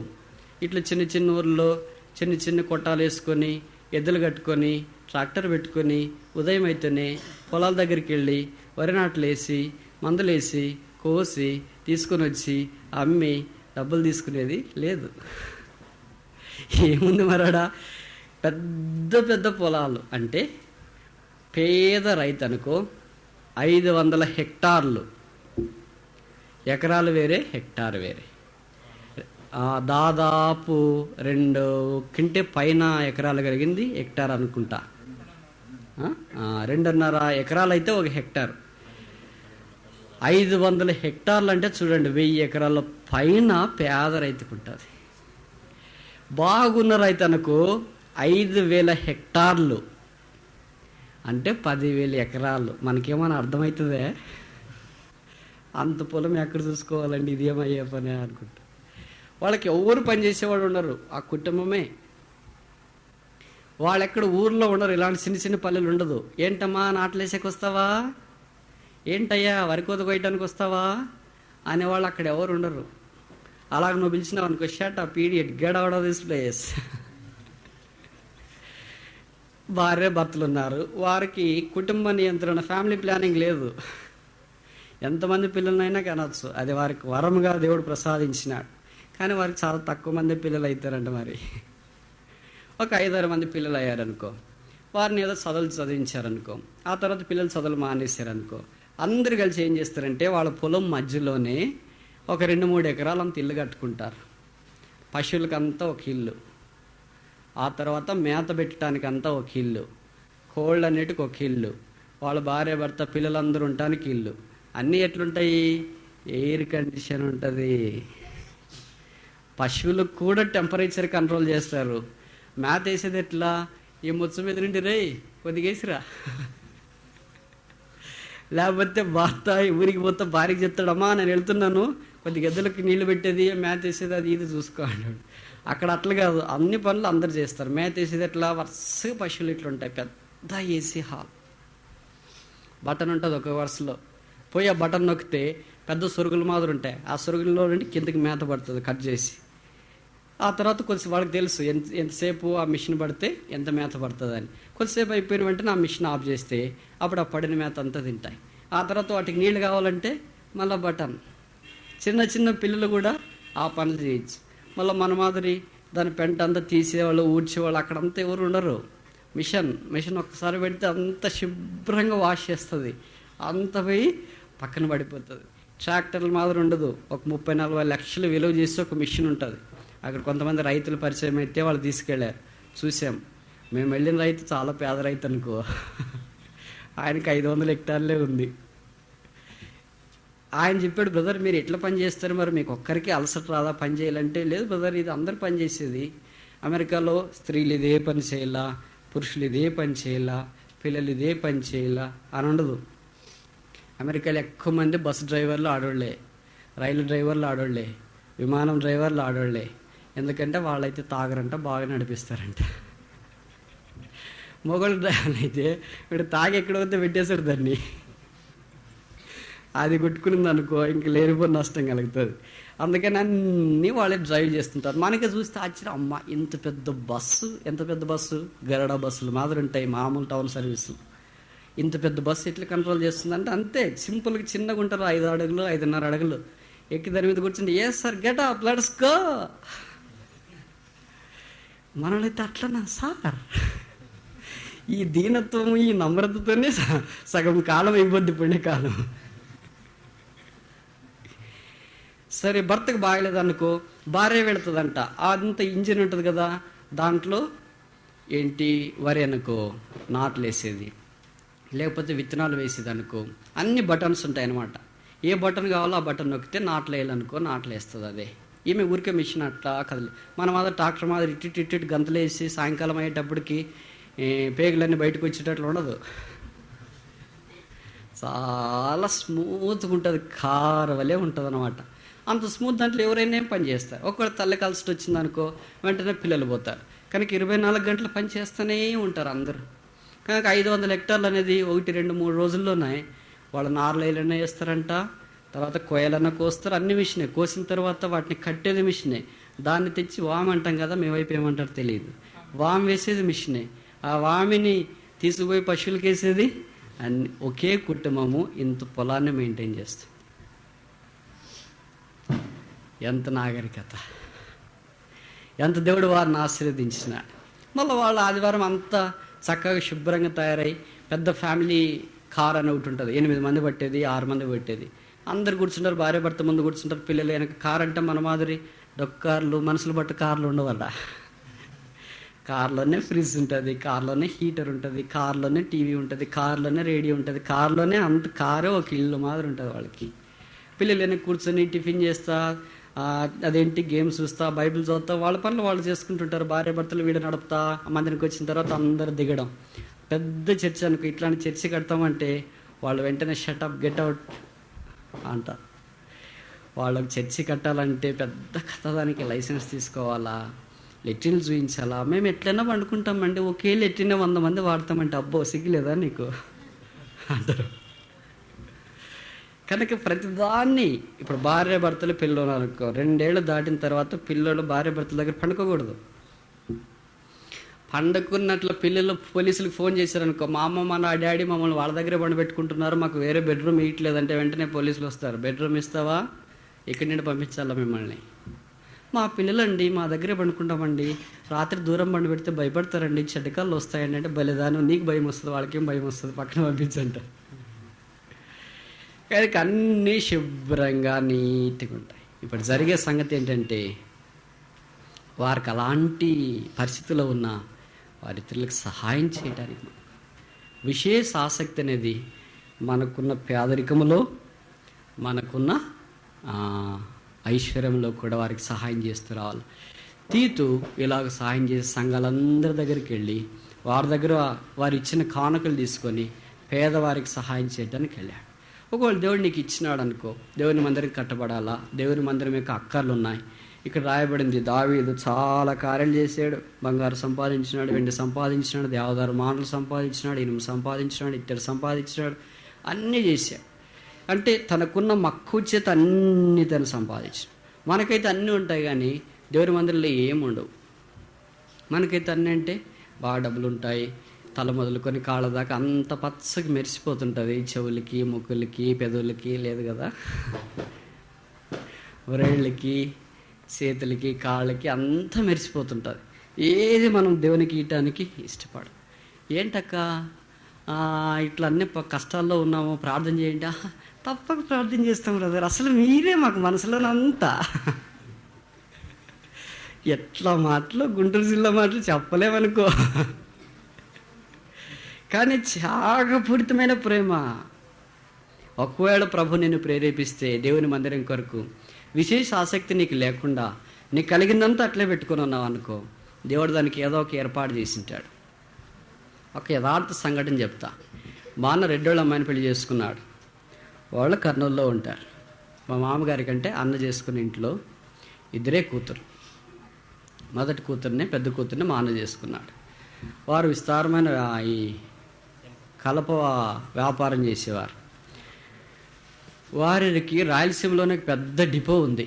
ఇట్లా చిన్న చిన్న ఊర్లో చిన్న చిన్న కొట్టాలు వేసుకొని, ఎద్దులు కట్టుకొని, ట్రాక్టర్ పెట్టుకొని, ఉదయం అయితేనే పొలాల దగ్గరికి వెళ్ళి వరి నాట్లు వేసి, మందులు వేసి, కోసి తీసుకొని వచ్చి అమ్మి డబ్బులు తీసుకునేది లేదు. ఏముంది మరాడా? పెద్ద పెద్ద పొలాలు. అంటే పేద రైతు అనుకో 500 హెక్టార్లు, ఎకరాలు వేరే, హెక్టార్ వేరే. దాదాపు 2 కంటే పైన ఎకరాలు కలిగింది హెక్టార్ అనుకుంటా. 2.5 ఎకరాలు అయితే ఒక హెక్టార్. 500 హెక్టార్లు అంటే చూడండి, 1000 ఎకరాల పైన పేద రైతుకు ఉంటుంది. బాగున్న రైతు అనుకో 5000 హెక్టార్లు అంటే 10,000 ఎకరాలు. మనకేమైనా అర్థమవుతుందే? అంత పొలం ఎక్కడ చూసుకోవాలండి, ఇది ఏమయ్యే పని అనుకుంటా. వాళ్ళకి ఎవరు పని చేసేవాడు ఉండరు, ఆ కుటుంబమే. వాళ్ళు ఎక్కడ ఊర్లో ఉండరు, ఇలాంటి చిన్న చిన్న పల్లెలు ఉండదు. ఏంటమ్మా నాట్లేసేకి వస్తావా, ఏంటయ్యా వరి కోత కొయ్యడానికి వస్తావా అనేవాళ్ళు అక్కడ ఎవరు ఉండరు. అలాగ నువ్వు పిలిచినావు అనుకో, shut up idiot, get out of this place. భార్య భర్తలు ఉన్నారు, వారికి కుటుంబ నియంత్రణ, ఫ్యామిలీ ప్లానింగ్ లేదు. ఎంతమంది పిల్లలనైనా కనొచ్చు, అది వారికి వరంగా దేవుడు ప్రసాదించినాడు. కానీ వారికి చాలా తక్కువ మంది పిల్లలు అవుతారంట. మరి ఒక 5-6 మంది పిల్లలు అయ్యారనుకో, వారిని ఏదో చదువులు చదివించారనుకో, ఆ తర్వాత పిల్లలు చదువులు మానేశారనుకో, అందరు కలిసి ఏం చేస్తారంటే వాళ్ళ పొలం మధ్యలోనే ఒక 2-3 ఎకరాలు అంత ఇల్లు కట్టుకుంటారు. పశువులకంతా ఒక ఇల్లు, ఆ తర్వాత మేత పెట్టడానికి అంతా ఒక ఇల్లు, కోళ్ళన్నిటికి ఒక ఇల్లు, వాళ్ళ భార్య భర్త పిల్లలందరూ ఉండటానికి ఇల్లు. అన్నీ ఎట్లుంటాయి? ఎయిర్ కండిషన్ ఉంటుంది. పశువులకు కూడా టెంపరేచర్ కంట్రోల్ చేస్తారు. మేత వేసేది ఎట్లా? ఈ ముచ్చ మీద నుండి రే కొద్దిగా వేసిరా, లేకపోతే భర్త ఊరికి పోతే భార్యకి చెప్తాడమ్మా నేను వెళ్తున్నాను, కొద్ది గద్దెలకి నీళ్లు పెట్టేది, మేత వేసేది, అది ఇది చూసుకో అన్నాడు. అక్కడ అట్లా కాదు, అన్ని పనులు అందరు చేస్తారు. మేత వేసేది ఎట్లా? వరుసగా పశువులు ఇట్లా ఉంటాయి, పెద్ద ఏసీ హాల్. బటన్ ఉంటుంది ఒక వరుసలో, పోయి ఆ బటన్ నొక్కితే పెద్ద సొరుగులు మాదిరి ఉంటాయి. ఆ సొరుగుల్లో నుండి కిందకి మేత పడుతుంది కట్ చేసి. ఆ తర్వాత కొద్దిసేపు వాళ్ళకి తెలుసు ఎంతసేపు ఆ మిషన్ పడితే ఎంత మేత పడుతుంది అని. కొద్దిసేపు అయిపోయిన వెంటనే ఆ మిషన్ ఆఫ్ చేస్తే అప్పుడు ఆ పడిన మేత అంతా తింటాయి. ఆ తర్వాత వాటికి నీళ్ళు కావాలంటే మళ్ళీ బటన్. చిన్న చిన్న పిల్లలు కూడా ఆ పనులు చేయొచ్చు. మళ్ళీ మన మాదిరి దాని పెంట అంతా తీసేవాళ్ళు, ఊడ్చేవాళ్ళు అక్కడంతా ఎవరు ఉండరు. మిషన్ ఒక్కసారి పెడితే అంత శుభ్రంగా వాష్ చేస్తుంది, అంత పోయి పక్కన పడిపోతుంది. ట్రాక్టర్ల మాదిరి ఉండదు. ఒక 30-40 లక్షలు విలువ చేసి ఒక మిషన్ ఉంటుంది. అక్కడ కొంతమంది రైతులు పరిచయం అయితే వాళ్ళు తీసుకెళ్ళారు, చూసాం. మేము వెళ్ళిన రైతు చాలా పేద రైతు అనుకో, ఆయనకి 500 హెక్టార్లే ఉంది. ఆయన చెప్పాడు, బ్రదర్ మీరు ఎట్లా పని చేస్తారు, మరి మీకు ఒక్కరికి అలసట రాదా పని చేయాలంటే? లేదు బ్రదర్, ఇది అందరు పని చేసేది. అమెరికాలో స్త్రీలు ఇదే పని చేయాలా, పురుషులు ఇదే పని చేయాలా, పిల్లలు ఇదే పని చేయాలా అని ఉండదు. అమెరికాలో ఎక్కువ మంది బస్సు డ్రైవర్లు ఆడోళ్లే, రైలు డ్రైవర్లు ఆడోళ్లే, విమానం డ్రైవర్లు ఆడోళ్లే. ఎందుకంటే వాళ్ళైతే తాగరంట, బాగా నడిపిస్తారంట. మొగలు డ్రైవర్లు అయితే వీడు తాగి ఎక్కడైతే పెట్టేశారు దాన్ని, అది కొట్టుకునింది అనుకో ఇంక లేనిపోయిన నష్టం కలుగుతుంది. అందుకని అన్నీ వాళ్ళే డ్రైవ్ చేస్తుంటారు. మనకే చూస్తే ఆశ్చర్యం, అమ్మ ఇంత పెద్ద బస్సు, ఎంత పెద్ద బస్సు, గరుడ బస్సులు మాదిరి ఉంటాయి మామూలు టౌన్ సర్వీసులు. ఇంత పెద్ద బస్సు ఎట్లా కంట్రోల్ చేస్తుందంటే అంతే సింపుల్గా చిన్నగా ఉంటారు, 5 అడుగులు 5.5 అడుగులు ఎక్కి దాని మీద కూర్చుంటే yes sir get up let's go. మనమైతే అట్లనా సార్, ఈ దీనత్వము, ఈ నమ్రతతోనే సగం కాలం అయిపోద్ది, పుణ్యకాలం. సరే, భర్తకు బాగలేదనుకో, భార్య వెళుతుందంట. అంత ఇంజిన్ ఉంటుంది కదా, దాంట్లో ఏంటి వరి అనుకో నాట్లు వేసేది, లేకపోతే విత్తనాలు వేసేది అనుకో, అన్ని బటన్స్ ఉంటాయి అన్నమాట. ఏ బటన్ కావాలో ఆ బటన్ నొక్కితే నాట్లు వేయాలనుకో నాట్లు వేస్తుంది. అదే ఈమె ఊరికే మిషన్ అట్లా కదలి. మన మాదిరి ట్రాక్టర్ మాదిరి ఇటు గంతలు వేసి సాయంకాలం అయ్యేటప్పటికి పేగులన్నీ బయటకు వచ్చేటట్లు ఉండదు. చాలా స్మూత్గా ఉంటుంది, కారవలే ఉంటుంది అన్నమాట. అంత స్మూత్ దాంట్లో ఎవరైనా ఏం పని చేస్తారు. ఒకవేళ తల్లి కలిసి వచ్చిందనుకో వెంటనే పిల్లలు పోతారు. కనుక 24 గంటలు పని చేస్తూనే ఉంటారు అందరూ. కనుక 500 హెక్టార్లు అనేది 1, 2, 3 రోజుల్లోనే వాళ్ళు నార్లైలన్నా వేస్తారంట, తర్వాత కోయలన్నా కోస్తారు. అన్ని మిషనే. కోసిన తర్వాత వాటిని కట్టేది మిషనే. దాన్ని తెచ్చి వామ్ అంటాం కదా, మీ వైపు ఏమంటారు తెలియదు. వామ్ వేసేది మిషనే. ఆ వామిని తీసుకుపోయి పశువులకి వేసేది. అన్ని ఒకే కుటుంబము ఇంత పొలాన్ని మెయింటైన్ చేస్తుంది. ఎంత నాగరికత, ఎంత దేవుడు వారిని ఆశీర్వదించినాడు. మళ్ళీ వాళ్ళ ఆదివారం అంతా చక్కగా శుభ్రంగా తయారై పెద్ద ఫ్యామిలీ కార్ అని ఒకటి ఉంటుంది. 8 మంది పట్టేది, 6 మంది పట్టేది. అందరు కూర్చుంటారు, భార్య భర్త ముందు కూర్చుంటారు, పిల్లలు వెనక. కార్ అంటే మన మాదిరి డొక్క కార్లు, మనుషులు బట్టి కార్లు ఉండవల్ల. కార్లోనే ఫ్రిడ్జ్ ఉంటుంది, కార్లోనే హీటర్ ఉంటుంది, కార్లోనే టీవీ ఉంటుంది, కార్లోనే రేడియో ఉంటుంది, కార్లోనే అంత కారే ఒక ఇల్లు మాదిరి ఉంటుంది వాళ్ళకి. పిల్లలు వెనక కూర్చొని టిఫిన్ చేస్తా, అదేంటి గేమ్స్ చూస్తా, బైబిల్ చదువుతా, వాళ్ళ పనులు వాళ్ళు చేసుకుంటుంటారు. భార్య భర్తలు వీడు నడుపుతా మందిరికి వచ్చిన తర్వాత అందరు దిగడం. పెద్ద చర్చ్ అనుకో, ఇట్లాంటి చర్చి కడతామంటే వాళ్ళు వెంటనే షటప్ గెట్ అవుట్ అంటారు. వాళ్ళకి చర్చి కట్టాలంటే పెద్ద కథ, దానికి లైసెన్స్ తీసుకోవాలా, లెట్రిన్లు చూపించాలా. మేము ఎట్లైనా పండుకుంటామండి, ఒకే లెట్రిన్ 100 మంది వాడతామంటే అబ్బో సిగ్గులేదా నీకు అంటారు. కనుక ప్రతిదాన్ని ఇప్పుడు భార్య భర్తలు పిల్లలు అనుకో, 2 ఏళ్ళు దాటిన తర్వాత పిల్లలు భార్య భర్తల దగ్గర పండుకోకూడదు. పండుకున్నట్లు పిల్లలు పోలీసులకు ఫోన్ చేశారనుకో, మా అమ్మ మా డాడీ మమ్మల్ని వాళ్ళ దగ్గరే పండుపెట్టుకుంటున్నారు, మాకు వేరే బెడ్రూమ్ ఇవ్వట్లేదంటే వెంటనే పోలీసులు వస్తారు. బెడ్రూమ్ ఇస్తావా, ఇక్కడి నుండి పంపించాలా మిమ్మల్ని. మా పిల్లలండి మా దగ్గరే పండుకుంటామండి, రాత్రి దూరం పండు పెడితే భయపడతారండి, చెడ్డకాళ్ళు వస్తాయండి అంటే, బలిదానం నీకు భయం వస్తుంది, వాళ్ళకేం భయం వస్తుంది, పక్కన పంపించంట. కానీ అన్నీ శుభ్రంగా నీట్గా ఉంటాయి. ఇప్పుడు జరిగే సంగతి ఏంటంటే, వారికి అలాంటి పరిస్థితుల్లో ఉన్న వారి ఇతరులకు సహాయం చేయడానికి విశేష ఆసక్తి అనేది మనకున్న పేదరికములో, మనకున్న ఐశ్వర్యంలో కూడా వారికి సహాయం చేస్తూ రావాలి. తీతు ఇలాగ సహాయం చేసే సంఘాలందరి దగ్గరికి వెళ్ళి వారి దగ్గర వారు ఇచ్చిన కానుకలు తీసుకొని పేదవారికి సహాయం చేయడానికి వెళ్ళాడు. ఒకవేళ దేవుడు నీకు ఇచ్చినాడు అనుకో, దేవుని మందిరం కట్టబడాలా, దేవుని మందిరం యొక్క అక్కర్లు ఉన్నాయి. ఇక్కడ రాయబడింది, దావీదు చాలా కార్యాలు చేశాడు. బంగారు సంపాదించినాడు, వెండి సంపాదించినాడు, దేవదారు మాటలు సంపాదించినాడు, ఇనుము సంపాదించినాడు, ఇత్తడి సంపాదించినాడు, అన్నీ చేశాడు. అంటే తనకున్న మక్కువ చేత అన్నీ తను సంపాదించాడు. మనకైతే అన్నీ ఉంటాయి కానీ దేవుని మందిరంలో ఏముండవు. మనకైతే అన్నీ అంటే బాగా డబ్బులు ఉంటాయి, తల మొదలుకొని కాళ్ళ దాకా అంత పచ్చకి మెరిసిపోతుంటుంది. చెవులకి, ముక్కులకి, పెదవులకి లేదు కదా, వ్రేళ్ళకి, చేతులకి, కాళ్ళకి అంత మెరిసిపోతుంటుంది. ఏది మనం దేవునికి ఇవ్వటానికి ఇష్టపడం. ఏంటక్క ఇట్లా అన్నీ కష్టాల్లో ఉన్నాము, ప్రార్థన చేయండి. తప్పక ప్రార్థన చేస్తాం బ్రదర్, అసలు మీరే మాకు మనసులోనంతా. ఎట్లా మాటలు, గుంటూరు జిల్లా మాటలు చెప్పలేమనుకో, కానీ త్యాగపూరితమైన ప్రేమ. ఒకవేళ ప్రభు నిన్ను ప్రేరేపిస్తే దేవుని మందిరం కొరకు విశేష ఆసక్తి నీకు లేకుండా నీకు కలిగిందంతా అట్లే పెట్టుకుని ఉన్నావు అనుకో, దేవుడు దానికి ఏదో ఒక ఏర్పాటు చేసింటాడు. ఒక యథార్థ సంఘటన చెప్తా. మా అన్న రెడ్డోళ్ళ అమ్మాయిని పెళ్లి చేసుకున్నాడు. వాళ్ళు కర్నూలులో ఉంటారు. మా మామగారి కంటే అన్న చేసుకున్న ఇంట్లో 2 కూతురు. మొదటి కూతుర్ని, పెద్ద కూతుర్ని మా అన్న చేసుకున్నాడు. వారు విస్తారమైన ఈ కలప వ్యాపారం చేసేవారు. వారికి రాయలసీమలోనే పెద్ద డిపో ఉంది.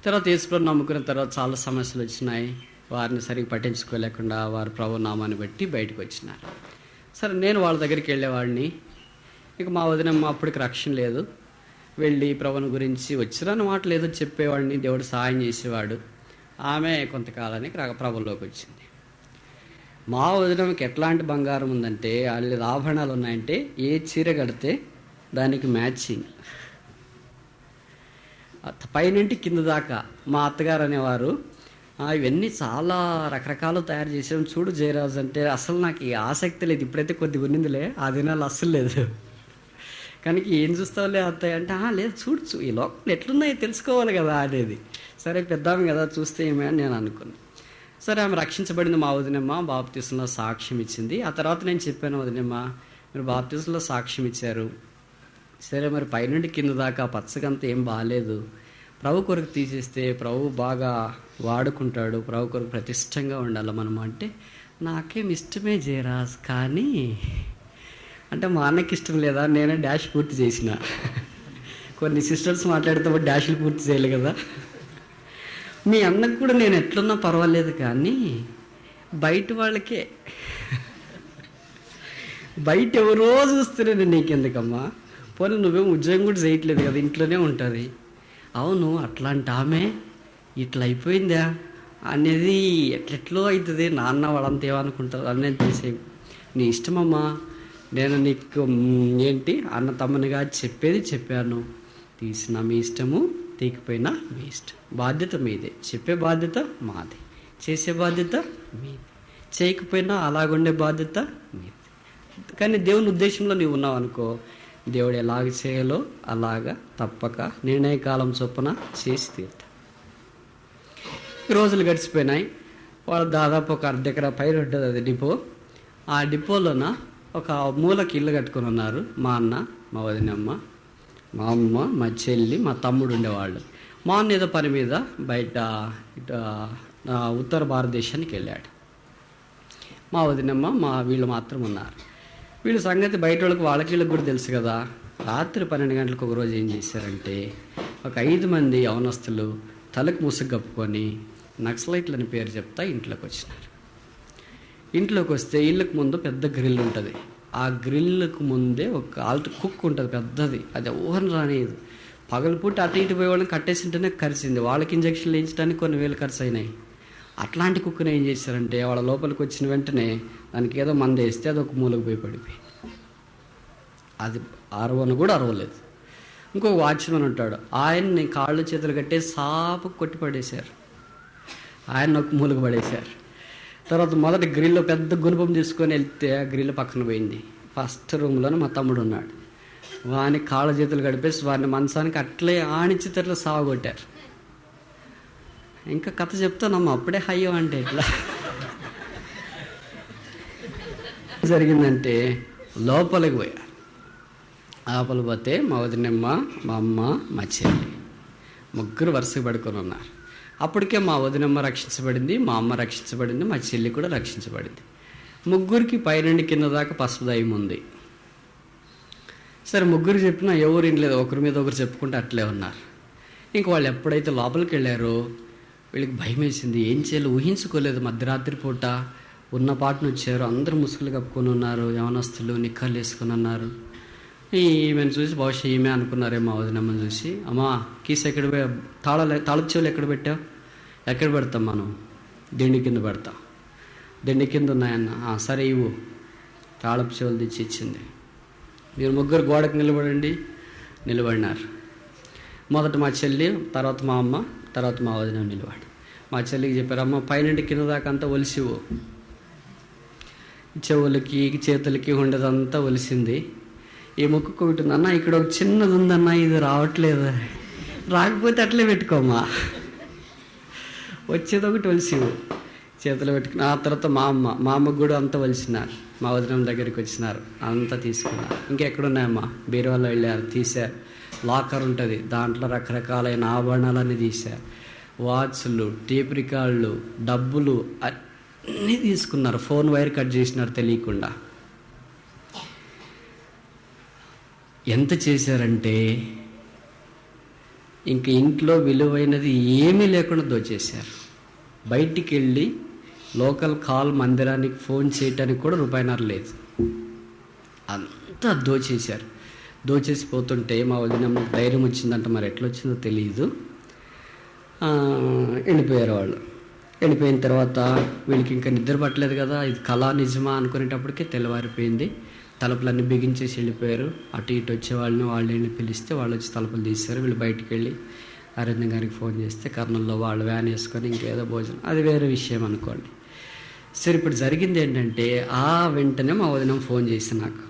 తర్వాత యేసుప్రభుని నమ్ముకున్న తర్వాత చాలా సమస్యలు వచ్చినాయి. వారిని సరిగ్గా పట్టించుకోలేకుండా వారు ప్రభు నామాన్ని బట్టి బయటకు వచ్చినారు. సరే, నేను వాళ్ళ దగ్గరికి వెళ్ళేవాడిని. ఇక మా వదినమ్మ అప్పటికి రక్షణ లేదు, వెళ్ళి ప్రభుని గురించి వచ్చిరాని మాటలు ఏదో చెప్పేవాడిని, దేవుడు సహాయం చేసేవాడు. ఆమె కొంతకాలానికి ప్రభులోకి వచ్చింది. మా వదినకి ఎట్లాంటి బంగారం ఉందంటే, వాళ్ళ ఆభరణాలు ఉన్నాయంటే ఏ చీర కడితే దానికి మ్యాచింగ్, పైనుంటి కింద దాకా. మా అత్తగారు అనేవారు, ఇవన్నీ చాలా రకరకాలు తయారు చేసాం చూడు జయరాజు అంటే. అసలు నాకు ఈ ఆసక్తి లేదు, ఇప్పుడైతే కొద్దిగా ఉన్నిందిలే, ఆ దినాలు అస్సలు లేదు. కానీ ఏం చూస్తావులే అత్తయ్య అంటే, లేదు చూడు ఈ లోకంలో ఎట్లున్నాయో తెలుసుకోవాలి కదా అనేది. సరే పెద్దాము కదా చూస్తే ఏమే అని నేను అనుకున్నాను. సరే ఆమె రక్షించబడింది. మా వదినమ్మ బాప్తీసంలో సాక్ష్యం ఇచ్చింది. ఆ తర్వాత నేను చెప్పాను, వదినమ్మ మీరు బాప్తీసంలో సాక్ష్యం ఇచ్చారు, సరే మరి పైనుండి కింద దాకా పచ్చగంతా ఏం బాగాలేదు, ప్రభు కొరకు తీసేస్తే ప్రభు బాగా వాడుకుంటాడు, ప్రభు కొరకు ప్రతిష్టంగా ఉండాలి మనం అంటే, నాకేం ఇష్టమే జయరాజ్, కానీ అంటే మా అన్నకి ఇష్టం లేదా, నేనే డాష్ పూర్తి చేసిన. కొన్ని సిస్టర్స్ మాట్లాడితే డాష్లు పూర్తి చేయాలి కదా. మీ అన్నకు కూడా నేను ఎట్లున్నా పర్వాలేదు, కానీ బయట వాళ్ళకే, బయట ఎవరో చూస్తేనే నీకెందుకమ్మా, పోనీ నువ్వేం ఉద్యోగం కూడా చేయట్లేదు కదా, ఇంట్లోనే ఉంటుంది. అవును అట్లాంటి ఆమె ఇట్లా అయిపోయిందా అనేది ఎట్లెట్లో అవుతుంది, నాన్న వాళ్ళంతా ఏమనుకుంటారు అనేది తీసే. నీ ఇష్టమమ్మా, నేను నీకు ఏంటి అన్న తమ్మనిగా చెప్పేది చెప్పాను, తీసిన మీ ఇష్టము, తీకపోయినా మీ ఇష్టం, బాధ్యత మీదే, చెప్పే బాధ్యత మాది, చేసే బాధ్యత మీది, చేయకపోయినా అలాగుండే బాధ్యత మీది. కానీ దేవుని ఉద్దేశంలో నీవు ఉన్నావు అనుకో, దేవుడు ఎలాగ చేయాలో అలాగా తప్పక నిర్ణయకాలం చొప్పున చేసి తీరుతా. రోజులు గడిచిపోయినాయి. వాళ్ళు దాదాపు ఒక అర్ధ ఎకరా పైరు ఉంటుంది అది డిపో. ఆ డిపోలోన ఒక మూలకి ఇల్లు కట్టుకొని ఉన్నారు. మా అన్న, మా వదినమ్మ, మా అమ్మ, మా చెల్లి, మా తమ్ముడు ఉండేవాళ్ళు. మా అన్న ఏదో పని మీద బయట ఉత్తర భారతదేశానికి వెళ్ళాడు. మా వదినమ్మ, వీళ్ళు మాత్రం ఉన్నారు. వీళ్ళ సంగతి బయట వాళ్ళకి వీళ్ళకి కూడా తెలుసు కదా. రాత్రి 12 గంటలకు ఒకరోజు ఏం చేశారంటే, ఒక 5 మంది యవనస్తులు తలకు ముసుగు కప్పుకొని నక్సలైట్లని పేరు చెప్తా ఇంట్లోకి వచ్చినారు. ఇంట్లోకి వస్తే ఇళ్ళకు ముందు పెద్ద గ్రిల్ ఉంటుంది. ఆ గ్రిల్కు ముందే ఒక ఆల్ట్ కుక్ ఉంటుంది పెద్దది, అది ఊహన రానిది. పగలపూట అటు ఇటు పోయే వాళ్ళని కట్టేసింటేనే కరిచింది. వాళ్ళకి ఇంజక్షన్లు వేయించడానికి కొన్ని వేలు ఖర్చు అయినాయి. అట్లాంటి కుక్కను ఏం చేశారంటే, వాళ్ళ లోపలికి వచ్చిన వెంటనే దానికి ఏదో మందు వేస్తే అది ఒక మూలకు పోయి పడిపోయింది. అది అరవను కూడా అరవలేదు. ఇంకో వాచ్మెన్ ఉంటాడు, ఆయన్ని కాళ్ళు చేతులు కట్టే సాపు కొట్టి పడేశారు. ఆయన ఒక మూలకు పడేశారు. తర్వాత మొదటి గ్రిల్లో పెద్ద గుణపం తీసుకొని వెళ్తే ఆ గ్రిల్ పక్కన పోయింది. ఫస్ట్ రూమ్లోనే మా తమ్ముడు ఉన్నాడు. వాని కాళ్ళ చేతులు గడిపేసి వాడిని మంచానికి అట్లే ఆనిచ్చి తెట్లా సాగొట్టారు. ఇంకా కథ చెప్తానమ్మా, అప్పుడే హయ్యో అంటే ఎట్లా జరిగిందంటే, లోపలికి పోయారు. లోపలికి పోతే మా వదినమ్మ, మా అమ్మ, మా చెల్లి ముగ్గురు వరుసగా పడుకొని ఉన్నారు. అప్పటికే మా వదినమ్మ రక్షించబడింది, మా అమ్మ రక్షించబడింది, మా చెల్లి కూడా రక్షించబడింది. ముగ్గురికి పైనుండి కింద దాకా పసుపు దయ్యం ఉంది. సరే ముగ్గురు చెప్పినా ఎవరు వినలేదు, ఒకరి మీద ఒకరు చెప్పుకుంటే అట్లే ఉన్నారు. ఇంక వాళ్ళు ఎప్పుడైతే లోపలికి వెళ్ళారో వీళ్ళకి భయం వేసింది. ఏం చేయాలో ఊహించుకోలేదు. మధ్యరాత్రి పూట ఉన్న పాటను వచ్చారు, అందరూ ముసుగులు కప్పుకొని ఉన్నారు, యవనస్తులు నిక్కర్లు వేసుకొని ఉన్నారు. ఈమెను చూసి బహుశా ఈమె అనుకున్నారే మా వదినమ్మని చూసి, అమ్మా కీస్ ఎక్కడ తాళపు చెవులు ఎక్కడ పెట్టావు, ఎక్కడ పెడతాం మనం, దిండి కింద పెడతాం, దిండి కింద ఉన్నాయన్న, సరే ఇవ్వు, తాళపు చెవులు తెచ్చి ఇచ్చింది. మీరు ముగ్గురు గోడకు నిలబడినారు. మొదట మా చెల్లి, తర్వాత మా అమ్మ, తర్వాత మా వదిన నిలబడి. మా చెల్లికి చెప్పారు, అమ్మ పైనుండి కింద దాకా అంతా ఒలిసివు, చెవులకి చేతులకి ఉండేదంతా ఒలిసింది. ఈ ముక్కు ఉంటుంది అన్న, ఇక్కడ ఒక చిన్నది ఉందన్న, ఇది రావట్లేదు, రాకపోతే అట్లే పెట్టుకోమ్మా, వచ్చేది ఒకటి ఒలిసివు చేతులు పెట్టుకుని. ఆ తర్వాత మా అమ్మకు కూడా అంతా ఒలిసినారు. మా వదిన దగ్గరికి వచ్చినారు, అంతా తీసుకున్నారు. ఇంకెక్కడున్నాయమ్మా, బీరువాలో వెళ్ళారు, తీశారు. లాకర్ ఉంటుంది, దాంట్లో రకరకాలైన ఆభరణాలన్నీ తీశారు. వాచ్లు, టేప్ రికార్డులు, డబ్బులు అన్నీ తీసుకున్నారు. ఫోన్ వైర్ కట్ చేసినారు తెలియకుండా. ఎంత చేశారంటే ఇంక ఇంట్లో విలువైనది ఏమీ లేకుండా దోచేశారు. బయటికి వెళ్ళి లోకల్ కాల్ మందిరానికి ఫోన్ చేయటానికి కూడా రూపాయిన్నర లేదు. అంతా దోచేశారు. దోచేసి పోతుంటే మా వదినమ్మకు ధైర్యం వచ్చిందంట, మరి ఎట్లా వచ్చిందో తెలియదు, వెళ్ళిపోయారు వాళ్ళు. వెళ్ళిపోయిన తర్వాత వీళ్ళకి ఇంకా నిద్ర పట్టలేదు కదా, ఇది కళ నిజమా అనుకునేటప్పటికే తెల్లవారిపోయింది. తలుపులన్నీ బిగించేసి వెళ్ళిపోయారు. అటు ఇటు వచ్చే వాళ్ళని పిలిస్తే వాళ్ళు వచ్చి తలుపులు తీశారు. వీళ్ళు బయటికి వెళ్ళి అరణ్య గారికి ఫోన్ చేస్తే కర్నూలులో వాళ్ళు వ్యాన్ వేసుకొని ఇంకేదో భోజనం, అది వేరే విషయం అనుకోండి. సరే, ఇప్పుడు జరిగింది ఏంటంటే వెంటనే మా వదిన ఫోన్ చేసి నాకు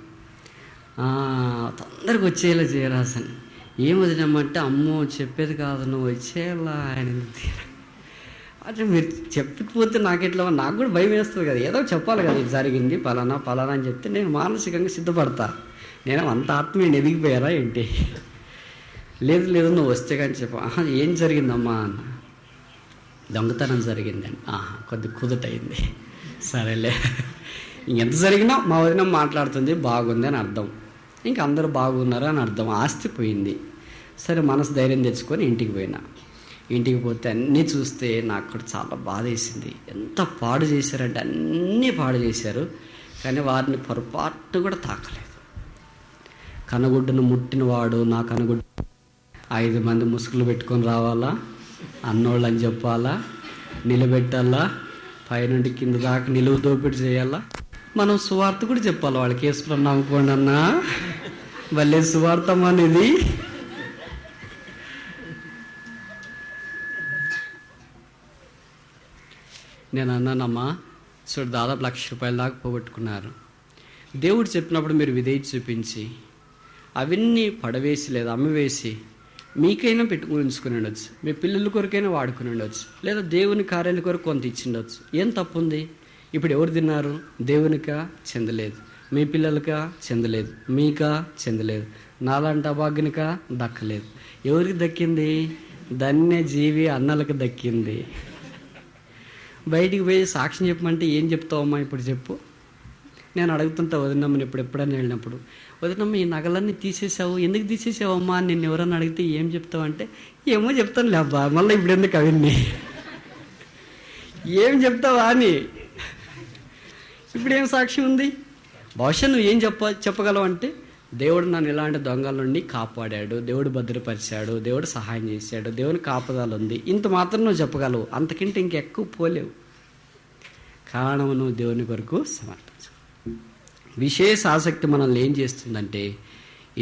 తొందరగా వచ్చేలా చేయరాసని. ఏం వదినమ్మంటే, అమ్మో చెప్పేది కాదు, నువ్వు వచ్చేలా ఆయన అంటే మీరు చెప్పకపోతే నాకు కూడా భయం వేస్తుంది కదా, ఏదో చెప్పాలి కదా, ఇది జరిగింది పలానా పలానా అని చెప్తే నేను మానసికంగా సిద్ధపడతా. నేను అంత ఆత్మీయంగా ఎదిగిపోయారా ఏంటి? లేదు లేదు నువ్వు వస్తే కానీ చెప్ప. ఏం జరిగిందమ్మా అన్న. దొంగతనం జరిగిందండి. కొద్ది కుదుటైంది. సరేలే, ఇంకెంత జరిగినా మా వదిన మాట్లాడుతుంది బాగుంది అని అర్థం, ఇంక అందరూ బాగున్నారు అని అర్థం. ఆస్తి పోయింది. సరే, మనసు ధైర్యం తెచ్చుకొని ఇంటికి పోయినా. ఇంటికి పోతే అన్నీ చూస్తే నాకు కూడా చాలా బాధ వేసింది. ఎంత పాడు చేశారంటే అన్నీ పాడు చేశారు, కానీ వారిని పొరపాటు కూడా తాకలేదు. కనగుడ్డును ముట్టినవాడు నా కనగుడ్డు 5 మంది ముసుగులు పెట్టుకొని రావాలా, అన్నోళ్ళు అని చెప్పాలా, నిలబెట్టాలా, పైనుండి కింద దాకా నిలువు దోపిడి చేయాలా. మనం సువార్త కూడా చెప్పాలి వాళ్ళకి, వేసుకుని నమ్ముకోండి అన్నా, భలే సువార్తం అనేది. నేను అన్నానమ్మా, చూడు దాదాపు ₹1,00,000 దాకా పోగొట్టుకున్నారు. దేవుడు చెప్పినప్పుడు మీరు విధేయత చూపించి అవన్నీ పడవేసి లేదా అమ్మవేసి మీకైనా పెట్టుకుని ఉంచుకుని ఉండొచ్చు, మీ పిల్లల కొరకైనా వాడుకుని ఉండొచ్చు, లేదా దేవుని కార్యాల కొరకు కొంత ఇచ్చిండొచ్చు. ఏం తప్పు ఉంది? ఇప్పుడు ఎవరు తిన్నారు? దేవునికా చెందలేదు, మీ పిల్లలకా చెందలేదు, మీకా చెందలేదు, నాలాంటి అభాగ్యునికా దక్కలేదు. ఎవరికి దక్కింది? ధన్య జీవి అన్నలకు దక్కింది. బయటికి పోయి సాక్ష్యం చెప్పమంటే ఏం చెప్తావమ్మా ఇప్పుడు చెప్పు. నేను అడుగుతుంటా వదినమ్మని ఎప్పుడైనా వెళ్ళినప్పుడు, వదినమ్మ ఈ నగలన్నీ తీసేసావు, ఎందుకు తీసేసావమ్మా అని నిన్ను ఎవరన్నా అడిగితే ఏం చెప్తావు అంటే, ఏమో చెప్తాను లేబ్బా, మళ్ళీ ఇప్పుడు ఎందుకు అవన్నీ ఏం చెప్తావా అని. ఇప్పుడేం సాక్ష్యం ఉంది? బహుశా నువ్వు ఏం చెప్పగలవు అంటే, దేవుడు నన్ను ఇలాంటి దొంగల నుండి కాపాడాడు, దేవుడు భద్రపరిచాడు, దేవుడు సహాయం చేశాడు, దేవుని కాపుదల ఉంది, ఇంత మాత్రం నువ్వు చెప్పగలవు. అంతకంటే ఇంకెక్కువ పోలేవు. కారణం నువ్వు దేవుని కొరకు సమర్పించు. విశేష ఆసక్తి మనల్ని ఏం చేస్తుందంటే,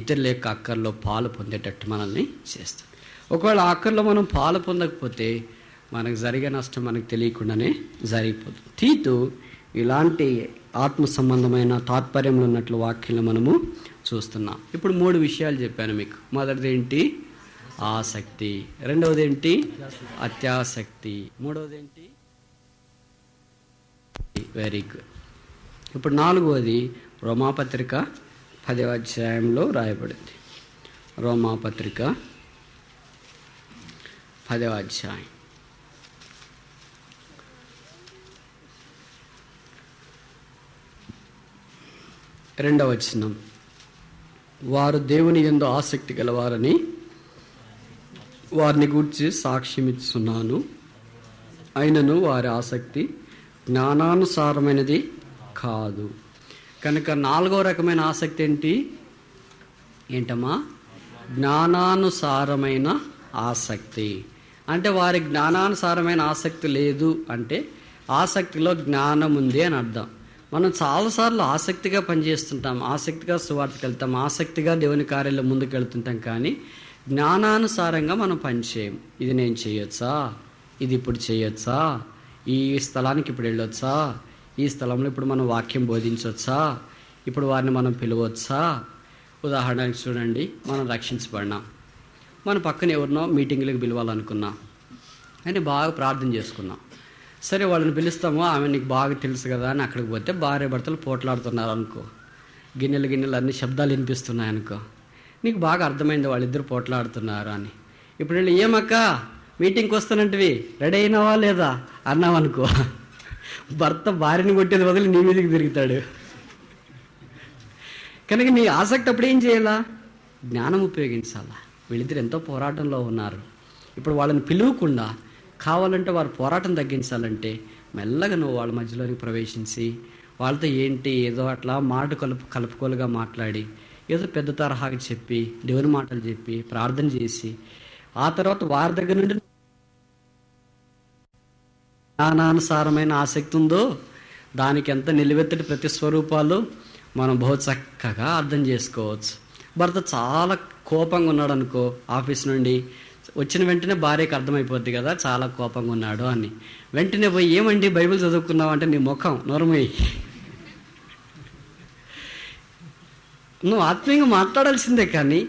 ఇతరుల యొక్క అక్కర్లో పాలు పొందేటట్టు మనల్ని చేస్తుంది. ఒకవేళ అక్కర్లో మనం పాలు పొందకపోతే మనకు జరిగే నష్టం మనకు తెలియకుండానే జరిగిపోతుంది. తీతు ఇలాంటి ఆత్మ సంబంధమైన తాత్పర్యంలో ఉన్నట్లు వాక్యాలను మనము చూస్తున్నాం. ఇప్పుడు 3 విషయాలు చెప్పాను మీకు. మొదటిది ఏంటి? ఆసక్తి. రెండవది ఏంటి? అత్యాసక్తి. మూడవది ఏంటి? Very good. ఇప్పుడు 4వది రోమాపత్రిక 10వ అధ్యాయంలో రాయబడింది. రోమాపత్రిక 10వ అధ్యాయం 2వ వచనం. వారు దేవుని యందు ఆసక్తి గలవారని వారిని గూర్చి సాక్ష్యమిస్తున్నాను, అయినను వారి ఆసక్తి జ్ఞానానుసారమైనది కాదు. కనుక 4వ రకమైన ఆసక్తి ఏంటమ్మా? జ్ఞానానుసారమైన ఆసక్తి. అంటే వారి జ్ఞానానుసారమైన ఆసక్తి లేదు అంటే ఆసక్తిలో జ్ఞానం ఉంది అని అర్థం. మనం చాలాసార్లు ఆసక్తిగా పనిచేస్తుంటాం, ఆసక్తిగా సువార్తకి వెళ్తాం, ఆసక్తిగా దేవుని కార్యాల్లో ముందుకు వెళ్తుంటాం, కానీ జ్ఞానానుసారంగా మనం పనిచేయం. ఇది నేను చేయొచ్చా, ఇది ఇప్పుడు చేయొచ్చా, ఈ స్థలానికి ఇప్పుడు వెళ్ళొచ్చా, ఈ స్థలంలో ఇప్పుడు మనం వాక్యం బోధించవచ్చా, ఇప్పుడు వారిని మనం పిలవచ్చా. ఉదాహరణకి చూడండి, మనం రక్షించబడినాం, మన పక్కన ఎవరినో మీటింగ్లకు పిలవాలనుకున్నాం అని బాగా ప్రార్థన చేసుకున్నాం. సరే, వాళ్ళని పిలుస్తాము, ఆమె నీకు బాగా తెలుసు కదా అని అక్కడికి పోతే భార్య భర్తలు పోట్లాడుతున్నారు అనుకో, గిన్నెలు అన్ని శబ్దాలు వినిపిస్తున్నాయి అనుకో, నీకు బాగా అర్థమైంది వాళ్ళిద్దరు పోట్లాడుతున్నారు అని. ఇప్పుడు వెళ్ళి ఏమక్క మీటింగ్కి వస్తానంటివి, రెడీ అయినావా లేదా అన్నావు అనుకో, భర్త భార్యని కొట్టేది వదిలి నీ మీదకి తిరుగుతాడు. కనుక నీ ఆసక్తి అప్పుడు ఏం చేయాలా? జ్ఞానం ఉపయోగించాలా. వీళ్ళిద్దరు ఎంతో పోరాటంలో ఉన్నారు. ఇప్పుడు వాళ్ళని పిలువకుండా కావాలంటే వారు పోరాటం తగ్గించాలంటే మెల్లగా నువ్వు వాళ్ళ మధ్యలోకి ప్రవేశించి వాళ్ళతో ఏంటి ఏదో అట్లా మాట కలుపుకోలుగా మాట్లాడి ఏదో పెద్ద తరహాకి చెప్పి దేవుని మాటలు చెప్పి ప్రార్థన చేసి ఆ తర్వాత వారి దగ్గర నుండి జ్ఞానానుసారమైన ఆసక్తి ఉందో దానికి ఎంత నిలువెత్తటి ప్రతిస్వరూపాలు మనం బహు చక్కగా అర్థం చేసుకోవచ్చు. భర్త చాలా కోపంగా ఉన్నాడు అనుకో, ఆఫీస్ నుండి వచ్చిన వెంటనే భార్యకు అర్థమైపోద్ది కదా చాలా కోపంగా ఉన్నాడు అని. వెంటనే పోయి, ఏమండి బైబిల్ చదువుకున్నావు అంటే, నీ ముఖం నోరమయ్యి, నువ్వు ఆత్మీయంగా మాట్లాడాల్సిందే, కానీ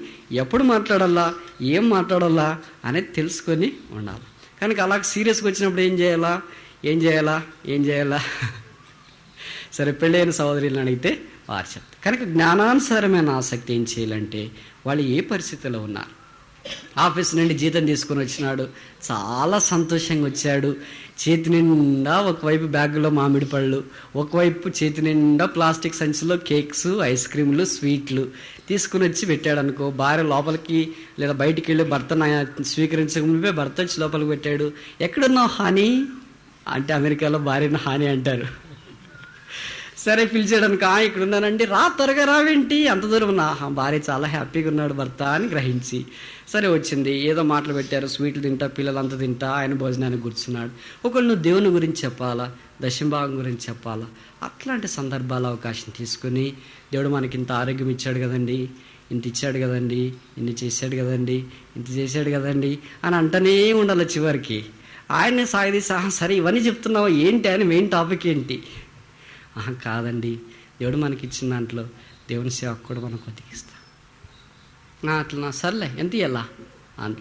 ఎప్పుడు మాట్లాడాలా, ఏం మాట్లాడాలా అనేది తెలుసుకొని ఉండాలి. కనుక అలా సీరియస్గా వచ్చినప్పుడు ఏం చేయాలా సరే, పెళ్ళైన సహోదరులను అడిగితే వారు చెప్తారు. కనుక జ్ఞానానుసారమైన ఆసక్తి ఏం చేయాలంటే, వాళ్ళు ఏ పరిస్థితిలో ఉన్నారు. ఆఫీస్ నుండి జీతం తీసుకొని వచ్చినాడు, చాలా సంతోషంగా వచ్చాడు. చేతి నిండా ఒకవైపు బ్యాగులో మామిడి పళ్ళు, ఒకవైపు చేతి నిండా ప్లాస్టిక్ సంచిలో కేక్స్, ఐస్ క్రీములు, స్వీట్లు తీసుకుని వచ్చి పెట్టాడు అనుకో. భార్య లోపలికి లేదా బయటికి వెళ్ళి భర్త స్వీకరించక ముందే భర్త వచ్చి లోపలికి పెట్టాడు. ఎక్కడున్నావు హాని అంటే, అమెరికాలో భార్యను హాని అంటారు. సరే పిలిచాడనుక, ఇక్కడ ఉన్నానండి, రా త్వరగా రావేంటి అంత దూరం. నా భార్య చాలా హ్యాపీగా ఉన్నాడు భర్త అని గ్రహించి సరే వచ్చింది. ఏదో మాటలు పెట్టారు, స్వీట్లు తింటా, పిల్లలంతా తింటా, ఆయన భోజనానికి కూర్చున్నాడు. ఒకళ్ళు నువ్వు దేవుని గురించి చెప్పాలా, దశంభాగం గురించి చెప్పాలా, అట్లాంటి సందర్భాల అవకాశం తీసుకుని, దేవుడు మనకి ఇంత ఆరోగ్యం ఇచ్చాడు కదండి, ఇంత ఇచ్చాడు కదండి, ఇన్ని చేశాడు కదండి, ఇంత చేశాడు కదండి అని అంటనే ఉండాలి. చివరికి ఆయనే సాగదీసా, సరే ఇవన్నీ చెప్తున్నావా ఏంటి అని, మెయిన్ టాపిక్ ఏంటి? కాదండి, దేవుడు మనకి ఇచ్చిన దాంట్లో దేవుని సేవకు కూడా మనం కొద్దిగిస్తాం. అట్లా సర్లే ఎంత ఇవ్వాలా అంట.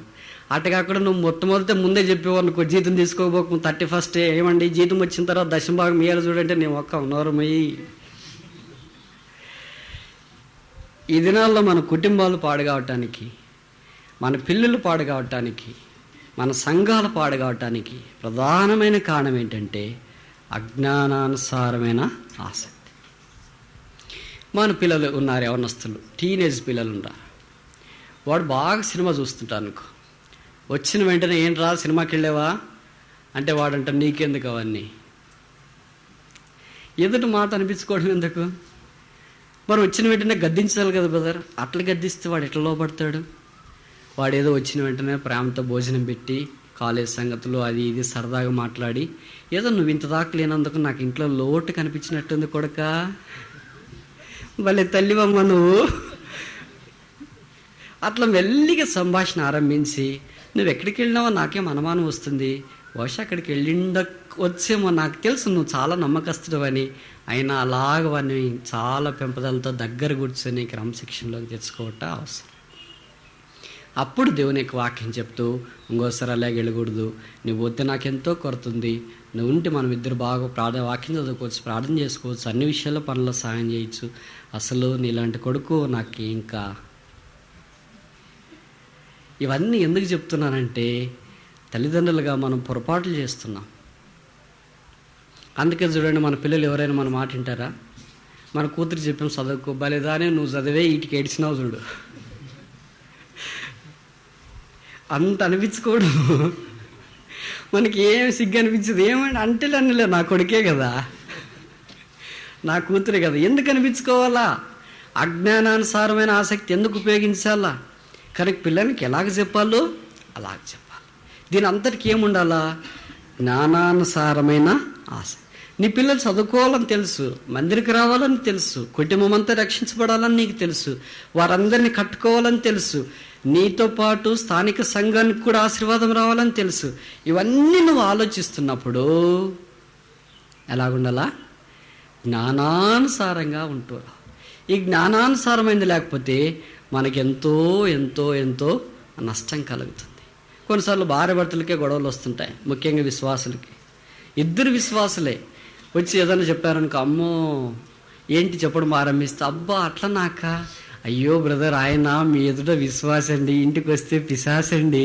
అట్ట కాకుండా నువ్వు మొట్టమొదట ముందే చెప్పేవారు అనుకో, జీతం తీసుకోబోకు 31st ఏమండి జీతం వచ్చిన తర్వాత దశంభాగం ఇయ్యాలి చూడంటే, నేను ఒక్క నోరమయ్యి. ఈ దినాల్లో మన కుటుంబాలు పాడు కావటానికి, మన పిల్లలు పాడు కావటానికి, మన సంఘాలు పాడు కావటానికి ప్రధానమైన కారణం ఏంటంటే అజ్ఞానానుసారమైన ఆసక్తి. మన పిల్లలు ఉన్నారు, యవనస్తులు, టీనేజ్ పిల్లలు ఉన్నారు. వాడు బాగా సినిమా చూస్తుంటారు అనుకో, వచ్చిన వెంటనే ఏంట్రా సినిమాకి వెళ్ళావా అంటే వాడంట, నీకెందుకు అవన్నీ, ఎదుటి మాట అనిపించుకోవడం ఎందుకు, మరి వచ్చిన వెంటనే గద్దించాలి కదా బ్రదర్. అట్లా గద్దిస్తే వాడు ఎట్లా లోపడతాడు? వాడు ఏదో వచ్చిన వెంటనే ప్రేమతో భోజనం పెట్టి, కాలేజ్ సంగతులు అది ఇది సరదాగా మాట్లాడి, ఏదో నువ్వు ఇంత దాకా లేనందుకు నాకు ఇంట్లో లోటు కనిపించినట్టుంది కొడక, భలే తల్లివమ్మ నువ్వు, అట్లా మెల్లిగా సంభాషణ ఆరంభించి, నువ్వు ఎక్కడికి వెళ్ళినావో నాకేం అనుమానం వస్తుంది, బహుశా అక్కడికి వచ్చేమో నాకు తెలుసు నువ్వు చాలా నమ్మకస్తుడు అని, అయినా అలాగవన్నీ చాలా పెంపదలతో దగ్గర కూర్చొని క్రమశిక్షణలోకి తెచ్చుకోవటం అవసరం. అప్పుడు దేవుని యొక్క వాక్యం చెప్తూ, ఇంకోసారి అలాగే వెళ్ళకూడదు, నువ్వు వద్ద నాకెంతో కొరతుంది, నువ్వు ఉంటే మనం ఇద్దరు బాగా వాక్యం చదువుకోవచ్చు, ప్రార్థన చేసుకోవచ్చు, అన్ని విషయాల్లో పనుల్లో సాయం చేయొచ్చు, అసలు నీలాంటి కొడుకు నాకు ఇంకా. ఇవన్నీ ఎందుకు చెప్తున్నానంటే, తల్లిదండ్రులుగా మనం పొరపాట్లు చేస్తున్నాం. అందుకే చూడండి, మన పిల్లలు ఎవరైనా మన మాట వింటారా? మన కూతురు చెప్పాం చదువుకో, బలేదానే నువ్వు చదివే వీటికి ఏడ్చినావు చూడు, అంత అనిపించుకోడు. మనకి ఏం సిగ్గు అనిపించదు, ఏమంటే అంటేలే అన్నలే నా కొడుకే కదా, నా కూతురే కదా, ఎందుకు అనిపించుకోవాలా? అజ్ఞానానుసారమైన ఆసక్తి ఎందుకు ఉపయోగించాలా? కనుక పిల్లలకి ఎలాగ చెప్పాలో అలాగ చెప్పాలి. దీని అంతటికి ఏముండాలా? జ్ఞానానుసారమైన ఆసక్తి. నీ పిల్లలు చదువుకోవాలని తెలుసు, మందిరికి రావాలని తెలుసు, కుటుంబం అంతా రక్షించబడాలని నీకు తెలుసు, వారందరినీ కట్టుకోవాలని తెలుసు, నీతో పాటు స్థానిక సంఘానికి కూడా ఆశీర్వాదం రావాలని తెలుసు. ఇవన్నీ నువ్వు ఆలోచిస్తున్నప్పుడు ఎలాగుండాలా? జ్ఞానానుసారంగా ఉంటూ. ఈ జ్ఞానానుసారమైంది లేకపోతే మనకి ఎంతో ఎంతో ఎంతో నష్టం కలుగుతుంది. కొన్నిసార్లు భార్య భర్తలకే గొడవలు వస్తుంటాయి, ముఖ్యంగా విశ్వాసులకి. ఇద్దరు విశ్వాసులే వచ్చి ఏదైనా చెప్పారనుకో, అమ్మో ఏంటి చెప్పడం ఆరంభిస్తే, అబ్బా అట్లా నాక, అయ్యో బ్రదర్ ఆయన మీ ఎదుట విశ్వాసండి, ఇంటికి వస్తే పిశాసండి.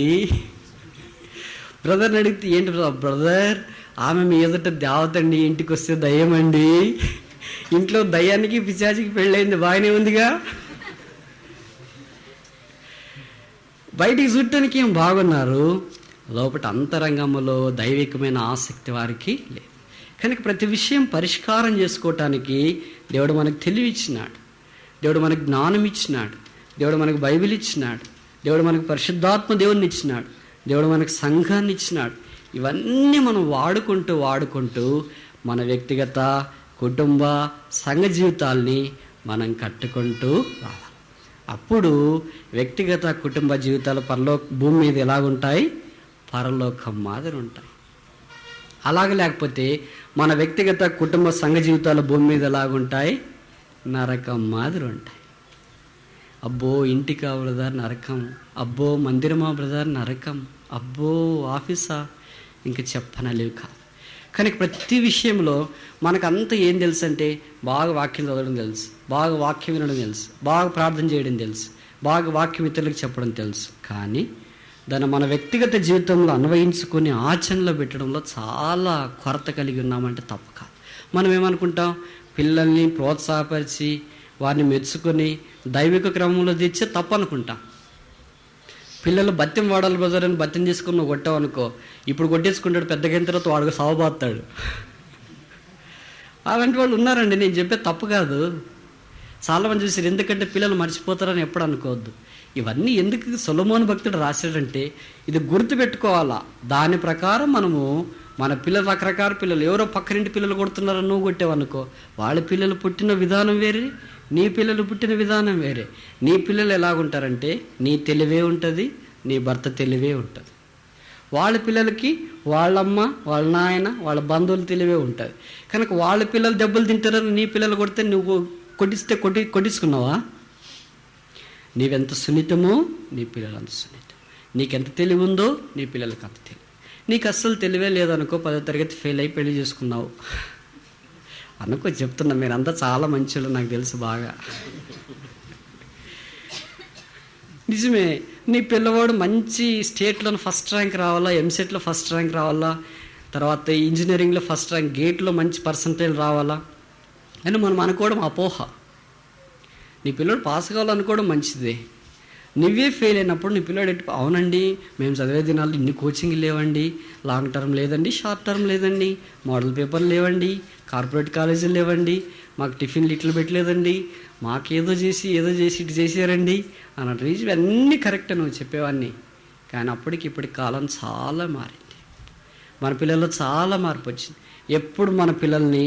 బ్రదర్ని అడిగితే ఏంటి బ్రదర్ ఆమె మీ ఎదుట దేవతండి, ఇంటికి వస్తే దయ్యమండి. ఇంట్లో దయ్యానికి పిశాచికి పెళ్ళైంది, బాగానే ఉందిగా. బయటికి చుట్టానికి ఏం బాగున్నారు, లోపల అంతరంగంలో దైవికమైన ఆసక్తి వారికి లేదు. కనుక ప్రతి విషయం పరిష్కారం చేసుకోవటానికి దేవుడు మనకు తెలివిచ్చినాడు, దేవుడు మనకు జ్ఞానం ఇచ్చినాడు, దేవుడు మనకు బైబిల్ ఇచ్చినాడు, దేవుడు మనకు పరిశుద్ధాత్మ దేవుని ఇచ్చినాడు, దేవుడు మనకు సంఘాన్ని ఇచ్చినాడు. ఇవన్నీ మనం వాడుకుంటూ మన వ్యక్తిగత కుటుంబ సంఘ జీవితాల్ని మనం కట్టుకుంటూ రావాలి. అప్పుడు వ్యక్తిగత కుటుంబ జీవితాలు భూమి మీద ఎలాగుంటాయి? పరలోకం మాదిరి ఉంటాయి. అలాగే లేకపోతే మన వ్యక్తిగత కుటుంబ సంఘ జీవితాలు భూమి మీద ఎలాగుంటాయి? నరకం మాదిరి ఉంటాయి. అబ్బో ఇంటికా బ్రదర్ నరకం, అబ్బో మందిరమా బ్రదర్ నరకం, అబ్బో ఆఫీసా, ఇంకా చెప్పనలేవు కాదు. కానీ ప్రతి విషయంలో మనకంతా ఏం తెలుసు అంటే బాగా వాక్యం చదవడం తెలుసు, బాగా వాక్యం వినడం తెలుసు, బాగా ప్రార్థన చేయడం తెలుసు, బాగా వాక్యం ఇతరులకు చెప్పడం తెలుసు. కానీ దాన్ని మన వ్యక్తిగత జీవితంలో అన్వయించుకొని ఆచరణలో పెట్టడంలో చాలా కొరత కలిగి ఉన్నామంటే తప్పు కాదు. మనం ఏమనుకుంటాం? పిల్లల్ని ప్రోత్సాహపరిచి వారిని మెచ్చుకొని దైవిక క్రమంలో తెచ్చే తప్పు అనుకుంటాం. పిల్లలు బత్యం వాడాలి బ్రదర్ అని బత్యం తీసుకుని నువ్వు కొట్టావు అనుకో, ఇప్పుడు కొట్టేసుకుంటాడు, పెద్దగైన తర్వాత వాడు సావబాస్తాడు. అలాంటి వాళ్ళు ఉన్నారండి. నేను చెప్పే తప్పు కాదు, చాలామంది చూసారు. ఎందుకంటే పిల్లలు మర్చిపోతారని ఎప్పుడు అనుకోవద్దు. ఇవన్నీ ఎందుకు సొలొమోను భక్తుడు రాశాడంటే ఇది గుర్తుపెట్టుకోవాలా. దాని ప్రకారం మనము మన పిల్లలు, రకరకాల పిల్లలు, ఎవరో పక్కనింటి పిల్లలు కొడుతున్నారని నువ్వు కొట్టావనుకో, వాళ్ళ పిల్లలు పుట్టిన విధానం వేరే, నీ పిల్లలు పుట్టిన విధానం వేరే. నీ పిల్లలు ఎలాగుంటారంటే నీ తెలివే ఉంటుంది, నీ భర్త తెలివే ఉంటుంది. వాళ్ళ పిల్లలకి వాళ్ళమ్మ, వాళ్ళ నాయన, వాళ్ళ బంధువులు తెలివే ఉంటుంది. కనుక వాళ్ళ పిల్లలు దెబ్బలు తింటారని నీ పిల్లలు కొడితే నువ్వు కొట్టించుకున్నావా? నీవెంత సున్నితమో నీ పిల్లలు అంత సున్నితం. నీకెంత తెలివి ఉందో నీ పిల్లలకి అంత తెలివి. నీకు అస్సలు తెలివే లేదనుకో, 10వ తరగతి ఫెయిల్ అయి పెళ్లి చేసుకున్నావు అనుకో. చెప్తున్నా, మీరంతా చాలా మంచిలు, నాకు తెలుసు బాగా. నిజమే, నీ పిల్లవాడు మంచి స్టేట్లో ఫస్ట్ ర్యాంక్ రావాలా, ఎంసెట్లో ఫస్ట్ ర్యాంక్ రావాలా, తర్వాత ఇంజనీరింగ్లో ఫస్ట్ ర్యాంక్, గేట్లో మంచి పర్సంటేజ్ రావాలా అని మనం అనుకోవడం అపోహ. నీ పిల్లడు పాస్ కావాలనుకోవడం మంచిదే. నువ్వే ఫెయిల్ అయినప్పుడు నీ పిల్లడు అవునండి మేము చదివే దినాలు ఇన్ని కోచింగ్ లేవండి, లాంగ్ టర్మ్ లేదండి, షార్ట్ టర్మ్ లేదండి, మోడల్ పేపర్ లేవండి, కార్పొరేట్ కాలేజీలు లేవండి, మాకు టిఫిన్లు ఇట్లు పెట్టలేదండి, మాకేదో చేసి ఇటు చేసారండి అన్నట్టు. ఇవన్నీ కరెక్ట్ నువ్వు చెప్పేవాడిని. కానీ అప్పటికి ఇప్పటికి కాలం చాలా మారింది. మన పిల్లల్లో చాలా మార్పు వచ్చింది. ఎప్పుడు మన పిల్లల్ని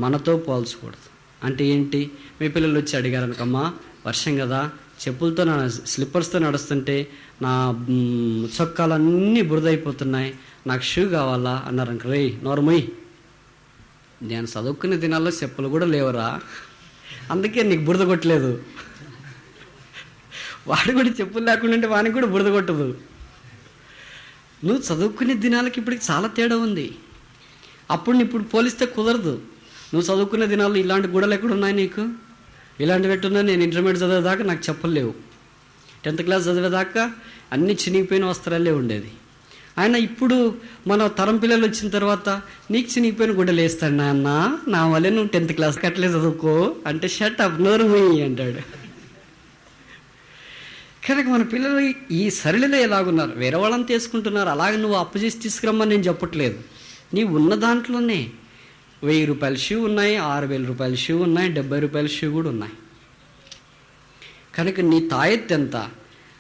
మనతో పోల్చకూడదు. అంటే ఏంటి? మీ పిల్లలు వచ్చి అడిగారు అనుకమ్మా, వర్షం కదా, చెప్పులతో స్లిప్పర్స్తో నడుస్తుంటే నా చొక్కాలన్నీ బురదైపోతున్నాయి, నాకు షూ కావాలా అన్నారు అనుకో, రే నోర్మయ్, నేను చదువుకునే దినాల్లో చెప్పులు కూడా లేవరా, అందుకే నీకు బురద కొట్టలేదు. వాడు కూడా చెప్పులు లేకుండా ఉంటే వానికి కూడా బురద కొట్టదు. నువ్వు చదువుకునే దినాలకి ఇప్పటికి చాలా తేడా ఉంది. అప్పుడు ఇప్పుడు పోలిస్తే కుదరదు. నువ్వు చదువుకునే దినాల్లో ఇలాంటి గూడలు ఎక్కడ ఉన్నాయి నీకు? ఇలాంటివి ఎట్టున్నా? నేను ఇంటర్మీడియట్ చదివేదాకా నాకు చెప్పలేవు, 10th క్లాస్ చదివేదాకా అన్నీ చినిగిపోయిన వస్త్రాలే ఉండేది. ఆయన ఇప్పుడు మన తరం పిల్లలు వచ్చిన తర్వాత నీకు చినిగిపోయిన గుడ్డలు వేస్తాడు నాన్న, నా వల్లే నువ్వు 10th క్లాస్ కట్టలే చదువుకో అంటే షట్ అప్ నోరు మూయి అంటాడు. కనుక మన పిల్లలు ఈ సరళిలో ఎలాగున్నారు, వేరే వాళ్ళని తీసుకుంటున్నారు. అలాగే నువ్వు అప్పు చేసి తీసుకురమ్మని నేను చెప్పట్లేదు. నీవు ఉన్న దాంట్లోనే 1000 రూపాయల షూ ఉన్నాయి, 6000 రూపాయల షూ ఉన్నాయి, 70 రూపాయల షూ కూడా ఉన్నాయి. కనుక నీ తాయెత్తు ఎంత,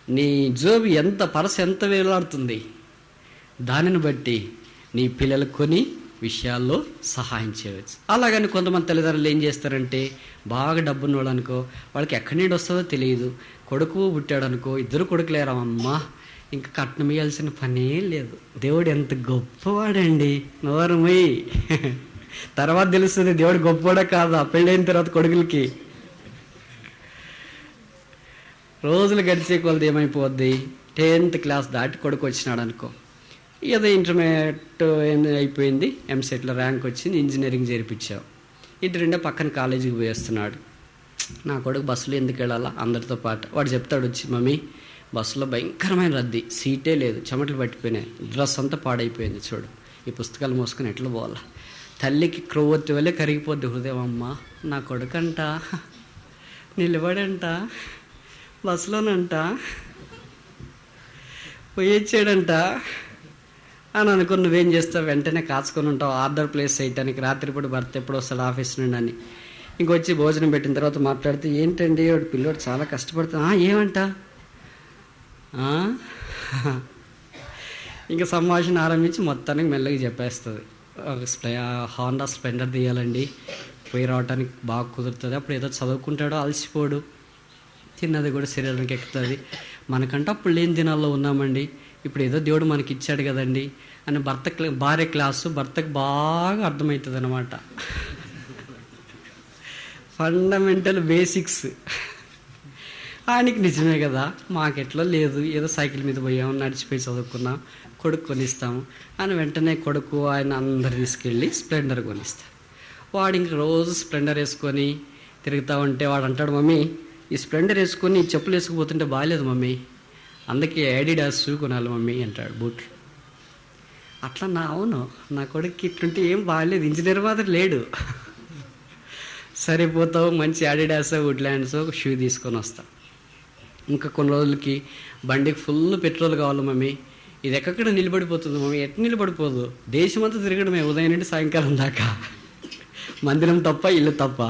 నీ జోబు ఎంత, పరస ఎంత వేలాడుతుంది, దానిని బట్టి నీ పిల్లలకు కొన్ని విషయాల్లో సహాయం చేయవచ్చు. అలాగని కొంతమంది తల్లిదండ్రులు ఏం చేస్తారంటే, బాగా డబ్బున్న వాళ్ళు అనుకో, వాళ్ళకి ఎక్కడి నుండి వస్తుందో తెలియదు, కొడుకు పుట్టాడు అనుకో, 2 కొడుకులేరా అమ్మా, ఇంకా కట్నం ఇవ్వాల్సిన పనే లేదు, దేవుడు ఎంత గొప్పవాడండి, నోరమై తర్వాత తెలుస్తుంది దేవుడు గొప్పవాడా కాదా పెళ్ళైన తర్వాత కొడుకులకి. రోజులు గడిచే కొలది ఏమైపోద్ది, 10th క్లాస్ దాటి కొడుకు వచ్చినాడు అనుకో, ఏదో ఇంటర్మీడియట్ అయిపోయింది, ఎంసెట్లో ర్యాంక్ వచ్చింది, ఇంజనీరింగ్ చేర్పించావు, 2 పక్కన కాలేజీకి పోయేస్తున్నాడు. నా కొడుకు బస్సులో ఎందుకు వెళ్ళాలా అందరితో పాటు? వాడు చెప్తాడు వచ్చి, మమ్మీ బస్సులో భయంకరమైన రద్దీ, సీటే లేదు, చెమటలు పట్టిపోయినాయి, డ్రెస్ అంతా పాడైపోయింది, చూడు ఈ పుస్తకాలు మోసుకొని ఎట్లా పోవాలా? తల్లికి క్రొవ్వొత్తి వల్లే కరిగిపోద్ది హృదయం. అమ్మ నా కొడుకంట నిలబడంట, బస్సులోనంట పోయొచ్చాడంట అని అనుకుని నువ్వేం చేస్తావు? వెంటనే కాచుకొని ఉంటావు ఆర్డర్ ప్లేస్ చేయటానికి. రాత్రిపూట భర్త ఎప్పుడు వస్తాడు ఆఫీస్ నుండి అని. ఇంకొచ్చి భోజనం పెట్టిన తర్వాత మాట్లాడితే, ఏంటండి వాడు పిల్లోడు చాలా కష్టపడుతున్నా, ఏమంట ఇంకా సంభాషణ ఆరంభించి మొత్తానికి మెల్లగా చెప్పేస్తుంది. హాండా స్ప్లెండర్ తీయాలండి, పోయి రావడానికి బాగా కుదురుతుంది. అప్పుడు ఏదో చదువుకుంటాడో అలసిపోడు, తిన్నది కూడా శరీరానికి ఎక్కుతుంది. మనకంటే అప్పుడు లేని దినాల్లో ఉన్నామండి, ఇప్పుడు ఏదో దేవుడు మనకి ఇచ్చాడు కదండి అని భార్య క్లాసు భర్తకు బాగా అర్థమవుతుంది అన్నమాట. ఫండమెంటల్ బేసిక్స్ ఆయనకి నిజమే కదా, మాకెట్లో లేదు, ఏదో సైకిల్ మీద పోయాము, నడిచిపోయి చదువుకున్నాం, కొడుకు కొనిస్తాము అని వెంటనే కొడుకు ఆయన అందరు తీసుకెళ్ళి స్ప్లెండర్ కొనిస్తారు. వాడు ఇంక రోజు స్ప్లెండర్ వేసుకొని తిరుగుతూ ఉంటే వాడు అంటాడు, మమ్మీ ఈ స్ప్లెండర్ వేసుకొని చెప్పులు వేసుకుపోతుంటే బాగాలేదు మమ్మీ, అందుకే అడిడాస్ షూ కొనాలి మమ్మీ అంటాడు, బూట్లు. అట్లా అవును, నా కొడుకు ఇట్లుంటే ఏం బాగాలేదు, ఇంజనీర్ మాత్రం లేడు. సరిపోతావు, మంచి అడిడాస్ వుడ్లాండ్స్ ఒక షూ తీసుకొని వస్తా. ఇంకా కొన్ని రోజులకి బండికి ఫుల్ పెట్రోల్ కావాలి మమ్మీ, ఇది ఎక్కడ నిలబడిపోతుంది మమ్మీ, ఎట్లా నిలబడిపోదు, దేశమంతా తిరగడమే ఉదయం నుండి సాయంకాలం దాకా, మందిరం తప్ప ఇల్లు తప్ప.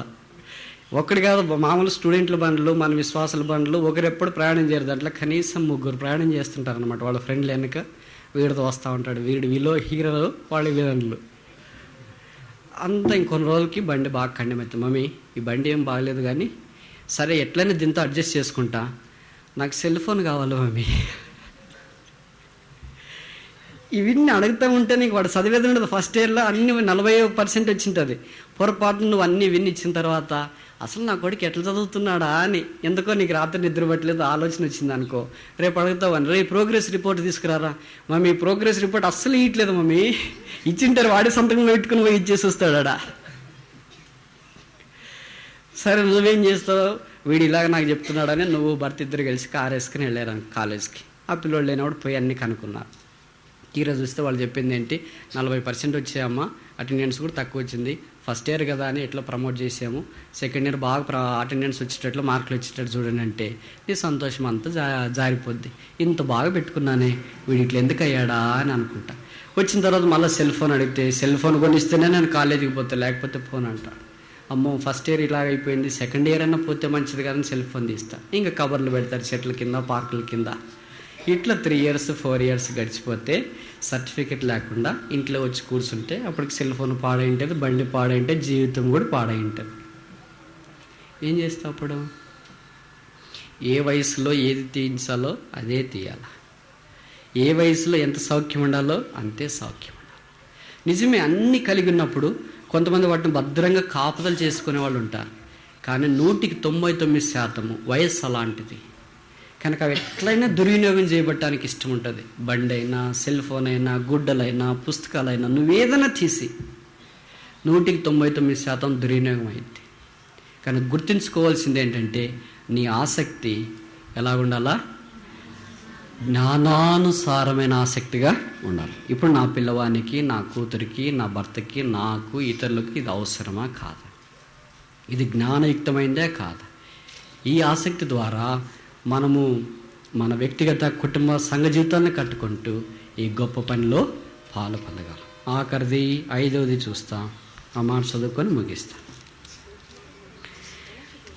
ఒక్కడి కాదు, మామూలు స్టూడెంట్ల బండ్లు, మన విశ్వాసాల బండ్లు ఒకరు ఎప్పుడు ప్రయాణం చేయరు, దాంట్లో కనీసం 3 ప్రయాణం చేస్తుంటారు అనమాట. వాళ్ళ ఫ్రెండ్లు వెనక వీడితో వస్తూ ఉంటాడు, వీళ్ళు హీరో, వాళ్ళ విలన్లు అంతా. ఇంకొన్ని రోజులకి బండి బాగా కండెమెత్తుంది, మమ్మీ ఈ బండి ఏం బాగలేదు కానీ సరే ఎట్లయినా దీంతో అడ్జస్ట్ చేసుకుంటా, నాకు సెల్ ఫోన్ కావాలి మమ్మీ. ఇవన్నీ అడుగుతూ ఉంటే నీకు వాడు చదివేది ఉండదు. ఫస్ట్ ఇయర్లో అన్ని 40% వచ్చింటుంది. పొరపాటు నువ్వు అన్నీ విన్ని ఇచ్చిన తర్వాత అసలు నా కొడుకు ఎట్లా చదువుతున్నాడా అని ఎందుకో నీకు రాత్రి నిద్ర పట్టలేదు ఆలోచన వచ్చింది అనుకో, రేపు అడుగుతావని, రేపు ప్రోగ్రెస్ రిపోర్ట్ తీసుకురారా, మమ్మీ ప్రోగ్రెస్ రిపోర్ట్ అస్సలు ఇవ్వట్లేదు మమ్మీ, ఇచ్చింటారు వాడి సంతకం పెట్టుకుని పోయి ఇచ్చేసి వస్తాడా. సరే నువ్వేం చేస్తావు, వీడు ఇలాగ నాకు చెప్తున్నాడని నువ్వు భర్త ఇద్దరు కలిసి కారు వేసుకుని వెళ్ళారు కాలేజ్కి. ఆ పిల్లోళ్ళు లేనివాడు పోయి అన్నీ కనుక్కున్నారు. తీరా చూస్తే వాళ్ళు చెప్పింది ఏంటి, 40% వచ్చాయమ్మా, అటెండెన్స్ కూడా తక్కువ వచ్చింది, ఫస్ట్ ఇయర్ కదా అని ఎట్లా ప్రమోట్ చేసాము, సెకండ్ ఇయర్ బాగా అటెండెన్స్ వచ్చేటట్లు మార్కులు వచ్చేటట్టు చూడండి అంటే నీ సంతోషం అంతా జారిపోద్ది. ఇంత బాగా పెట్టుకున్నానే వీడు ఇట్లా ఎందుకు అయ్యాడా అని అనుకుంటా. వచ్చిన తర్వాత మళ్ళీ సెల్ ఫోన్ అడిగితే సెల్ ఫోన్ కొనిస్తేనే నేను కాలేజీకి పోతే, లేకపోతే ఫోన్ అంటాడు. అమ్మో ఫస్ట్ ఇయర్ ఇలాగ అయిపోయింది, సెకండ్ ఇయర్ అన్నా పోతే మంచిది కానీ సెల్ ఫోన్ తీస్తా. ఇంకా కవర్లు పెడతారు చెట్ల కింద, పార్కుల కింద. ఇట్లా 3 years 4 years గడిచిపోతే సర్టిఫికెట్ లేకుండా ఇంట్లో వచ్చి కూర్చుంటే అప్పటికి సెల్ ఫోన్ పాడై ఉంటుంది, బండి పాడై ఉంటుంది, జీవితం కూడా పాడై ఉంటుంది. ఏం చేస్తావు అప్పుడు? ఏ వయసులో ఏది తీయించాలో అదే తీయాలి, ఏ వయసులో ఎంత సౌఖ్యం ఉండాలో అంతే సౌఖ్యం ఉండాలి. నిజమే, అన్నీ కలిగి ఉన్నప్పుడు కొంతమంది వాటిని భద్రంగా కాపుదలు చేసుకునే వాళ్ళు ఉంటారు, కానీ 99% వయస్సు అలాంటిది కనుక అవి ఎట్లయినా దుర్వినియోగం చేయబట్టడానికి ఇష్టం ఉంటుంది. బండి అయినా, సెల్ ఫోన్ అయినా, గుడ్డలైనా, పుస్తకాలైనా, నువ్వేదైనా తీసి 99% దుర్వినియోగం అయింది. కానీ గుర్తుంచుకోవాల్సింది ఏంటంటే నీ ఆసక్తి ఎలా ఉండాలా, జ్ఞానానుసారమైన ఆసక్తిగా ఉండాలి. ఇప్పుడు నా పిల్లవానికి, నా కూతురికి, నా భర్తకి, నాకు, ఇతరులకి ఇది అవసరమా కాదా, ఇది జ్ఞానయుక్తమైందే కాదా? ఈ ఆసక్తి ద్వారా మనము మన వ్యక్తిగత కుటుంబ సంఘ జీవితాన్ని కట్టుకుంటూ ఈ గొప్ప పనిలో పాలు పొందగలం. ఆఖరిది 5వది చూస్తాం, ఆ మాట చదువుకొని ముగిస్తాం.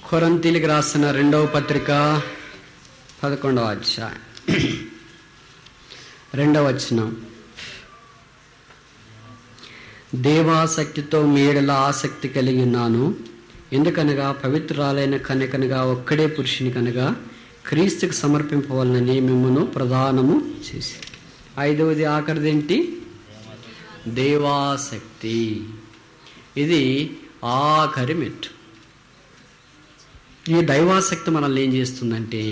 కొరింథీయులకు రాసిన 2వ పత్రిక 11వ అధ్యాయం 2వ వచనం, దేవాసక్తితో మీ యెడల ఆసక్తి కలిగి ఉన్నాను, ఎందుకనగా పవిత్రురాలైన కన్యకనగా ఒక్కడే పురుషుని కనుక క్రీస్తుకు సమర్పింపవాలని మిమ్మల్ని ప్రదానము చేసి. 5వది ఆఖరిదేంటి? దేవాసక్తి. ఇది ఆఖరి మెట్టు. ఈ దైవాసక్తి మనల్ని ఏం చేస్తుందంటే,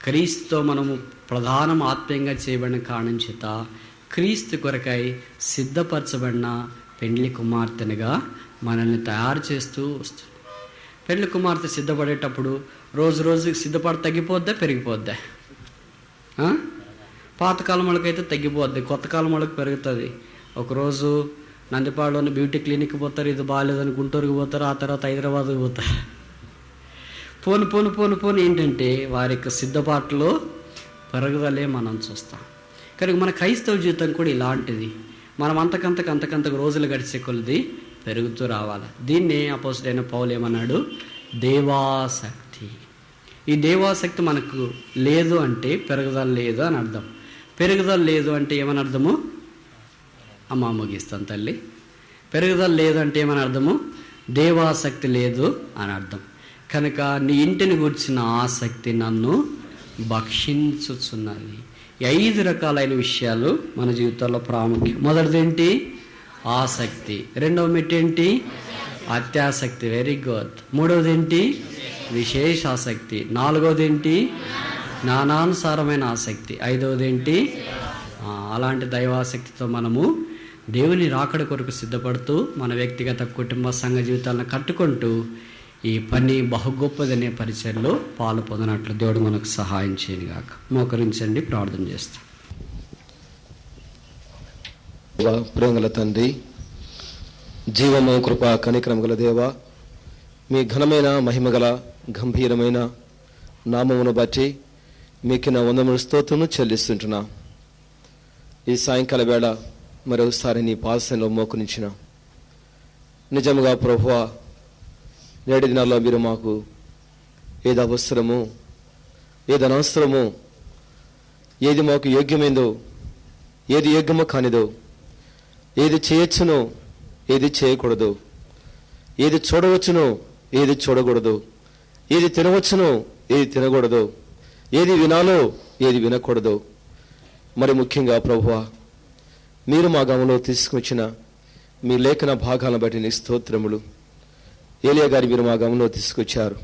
క్రీస్తుతో మనము ప్రధానం ఆత్మీయంగా చేయబడిన కారణం చేత క్రీస్తు కొరకై సిద్ధపరచబడిన పెండ్లి కుమార్తెనుగా మనల్ని తయారు చేస్తూ వస్తుంది. పెండ్లి కుమార్తె సిద్ధపడేటప్పుడు రోజు రోజుకి సిద్ధపడి తగ్గిపోద్దా పెరిగిపోద్దా? పాతకాలం వాళ్ళకైతే తగ్గిపోద్ది, కొత్త కాలం వాళ్ళకి పెరుగుతుంది. ఒకరోజు నందిపాడులోని బ్యూటీ క్లినిక్కి పోతారు, ఇది బాగాలేదని గుంటూరుకి పోతారు, ఆ తర్వాత హైదరాబాద్కి పోతారు. పోను ఏంటంటే వారి యొక్క సిద్ధపాటులో పెరుగుదలే మనం చూస్తాం. కనుక మన క్రైస్తవ జీవితం కూడా ఇలాంటిది. మనం అంతకంతకు రోజులు గడిచే కొలది పెరుగుతూ రావాలి. దీన్నే అపోస్తలుడైన పౌలు ఏమన్నాడు? దేవాసక్తి. ఈ దేవాసక్తి మనకు లేదు అంటే పెరుగుదల లేదు అని అర్థం. పెరుగుదల లేదు అంటే ఏమని అర్థము? అమ్మ ముగిస్తాను తల్లి. పెరుగుదల లేదు అంటే ఏమని అర్థము? దేవాసక్తి లేదు అని అర్థం. కనుక నీ ఇంటిని గూర్చిన ఆసక్తి నన్ను భక్షించుచున్నది. 5 రకాలైన విషయాలు మన జీవితాల్లో ప్రాముఖ్యం. మొదటిది ఏంటి? ఆసక్తి. రెండవ మెట్టు ఏంటి? అత్యాసక్తి. Very good. మూడవది ఏంటి? విశేష ఆసక్తి. నాలుగవది ఏంటి? జ్ఞానానుసారమైన ఆసక్తి. ఐదవది ఏంటి? అలాంటి దైవాసక్తితో మనము దేవుని రాకడ కొరకు సిద్ధపడుతూ మన వ్యక్తిగత కుటుంబ సంఘ జీవితాలను కట్టుకుంటూ ఈ పని బహు గొప్పదనే పరిచయంలో పాలు పొందినట్లు దేవుడు మనకు సహాయం చేయనుగాక. మోకరించండి, ప్రార్థన చేస్తాం. ప్రేమగల తండ్రి, జీవము కృప కనికరం గల దేవా, మీ ఘనమైన మహిమగల గంభీరమైన నామమును బట్టి మీకు నా వందముల స్తోత్రము చెల్లిస్తుంటున్నా. ఈ సాయంకాల వేళ మరోసారి నీ పాదసంలో మోకరించిన నిజముగా ప్రభువా, నేటి దినాల్లో మీరు మాకు ఏది అవసరము, ఏది అనవసరము, ఏది మాకు యోగ్యమైందో, ఏది యోగ్యమో కానిదో, ఏది చేయొచ్చునో, ఏది చేయకూడదు, ఏది చూడవచ్చునో, ఏది చూడకూడదు, ఏది తినవచ్చునో, ఏది తినకూడదు, ఏది వినాలో, ఏది వినకూడదు. మరి ముఖ్యంగా ప్రభువా, మీరు మా గమనంలో తీసుకొచ్చిన మీ లేఖన భాగాలను బట్టి నీ స్తోత్రములు. ఏలియా గారి మీరు మా గమనంలో తీసుకొచ్చారు.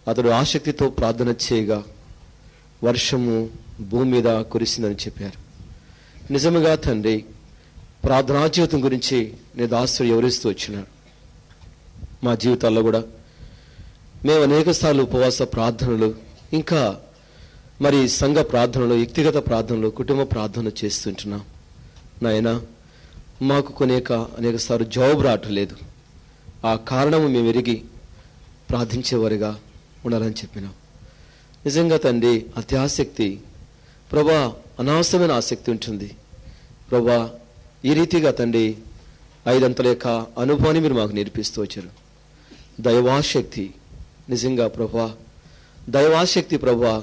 అతడు ఆసక్తితో ప్రార్థన చేయగా వర్షము భూమి మీద కురిసిందని చెప్పారు. నిజముగా తండ్రి, ప్రార్థనా జీవితం గురించి నీ దాసుడు వివరిస్తూ వచ్చినాడు. మా జీవితాల్లో కూడా మేము అనేక సార్లు ఉపవాస ప్రార్థనలు, ఇంకా మరి సంఘ ప్రార్థనలు, వ్యక్తిగత ప్రార్థనలు, కుటుంబ ప్రార్థనలు చేస్తుంటున్నాం. నాయన, మాకు అనేక సార్లు జవాబు రావట్లేదు. ఆ కారణము మేము ఎరిగి ప్రార్థించేవారుగా ఉండాలని చెప్పినాం. నిజంగా తండ్రి, అతి ఆసక్తి ప్రభా, అనవసరమైన ఆసక్తి ఉంటుంది ప్రభా. ఈ రీతిగా తండ్రి 5 అంతల యొక్క అనుభవాన్ని మీరు మాకు నేర్పిస్తూ వచ్చారు. దైవాశక్తి నిజంగా ప్రభా, దైవాశక్తి ప్రభా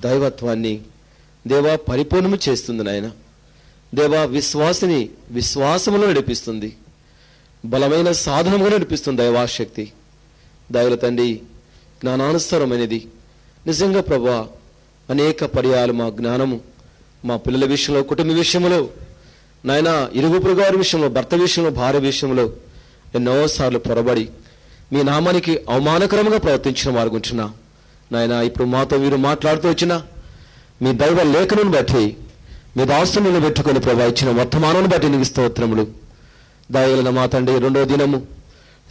దైవత్వాన్ని దేవా పరిపూర్ణము చేస్తుంది నాయన. దేవా విశ్వాసిని విశ్వాసములో నడిపిస్తుంది, బలమైన సాధనముగా నడిపిస్తుంది దైవాశక్తి. దైవ తండ్రి, జ్ఞానానుసారమైనది నిజంగా ప్రభా. అనేక పర్యాలు మా జ్ఞానము మా పిల్లల విషయంలో, కుటుంబ విషయంలో నాయన, ఇరుగు పొరుగు వారి విషయంలో, భర్త విషయంలో, భార్య విషయంలో ఎన్నోసార్లు పొరబడి మీ నామానికి అవమానకరంగా ప్రవర్తించిన వారుగుంటున్నా నాయన. ఇప్పుడు మాతో మీరు మాట్లాడుతూ వచ్చిన మీ దైవ లేఖను బట్టి, మీ దాసుని నిలబెట్టుకుని ప్రభా ఇచ్చిన వర్తమానాన్ని బట్టి నీకు స్తోత్రములు. దయగలన మా తండ్రి, 2వ దినము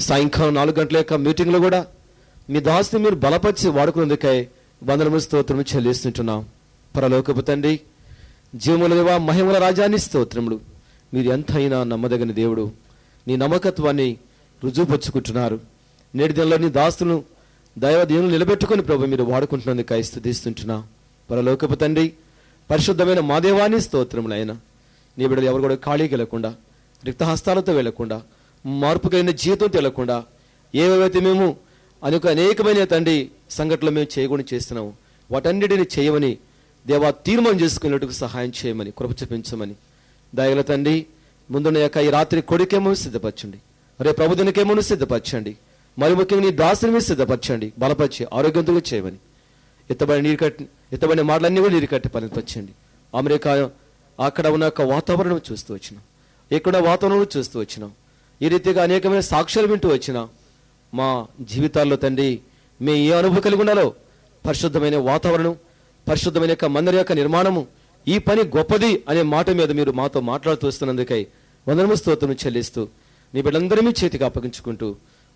సాయంకాలం 4 గంటల యొక్క మీటింగ్లో కూడా మీ దాసుని మీరు బలపరిచి వాడుకునేందుకై వందనములు స్తోత్రము చెల్లిస్తుంటున్నాం. పరలోకపు తండ్రి, జీవముల దేవా, మహిమల రాజాన్ని స్తోత్రములు. మీరు ఎంతైనా నమ్మదగిన దేవుడు. నీ నమ్మకత్వాన్ని రుజువుపరుచుకుంటున్నారు. నేటి దినంలో నీ దాసులను దైవ దేవుని నిలబెట్టుకుని ప్రభు మీరు వాడుకుంటున్నందుకై స్తుతిస్తుంటున్నాం. పరలోకపు తండ్రి, పరిశుద్ధమైన మా దేవాన్ని స్తోత్రములు. ఆయన నీ బిడ్డలు ఎవరు కూడా ఖాళీకి వెళ్లకుండా, రిక్తహస్తాలతో వెళ్లకుండా, మార్పు కలిగిన జీవితంతో వెళ్లకుండా, ఏవైతే మేము అనేకమైన తండ్రి సంఘటనలు మేము చేయకుండా చేస్తున్నాము, వాటన్నిటిని చేయమని దేవా తీర్మానం చేసుకునేట్టుకు సహాయం చేయమని, కృప చూపించమని దయగల తండ్రి, ముందున్న యొక్క ఈ రాత్రి కొడుకేమో సిద్ధపరచండి, రేపు ప్రభుదినకేమో సిద్ధపరచండి, మరి ముఖ్యంగా నీ దాసుని మీద సిద్ధపరచండి, బలపరిచి ఆరోగ్యంతో చేయమని, ఎత్తబడిన మాటలన్నీ కూడా నీరు కట్టి పనిపరచండి. అమెరికా అక్కడ ఉన్న యొక్క వాతావరణం చూస్తూ వచ్చినాం, ఇక్కడ వాతావరణం చూస్తూ వచ్చినాం. ఈ రీతిగా అనేకమైన సాక్ష్యాలు వింటూ వచ్చినాం. మా జీవితాల్లో తండ్రి మేము ఏ అనుభవం కలిగి ఉండాలో, పరిశుద్ధమైన వాతావరణం, పరిశుద్ధమైన యొక్క మందిర యొక్క నిర్మాణము, ఈ పని గొప్పది అనే మాట మీద మీరు మాతో మాట్లాడుతూ వస్తున్నందుకై వందనము స్తోత్రం చెల్లిస్తూ నీ బిడ్డలందరి మీ చేతికి అప్పగించుకుంటూ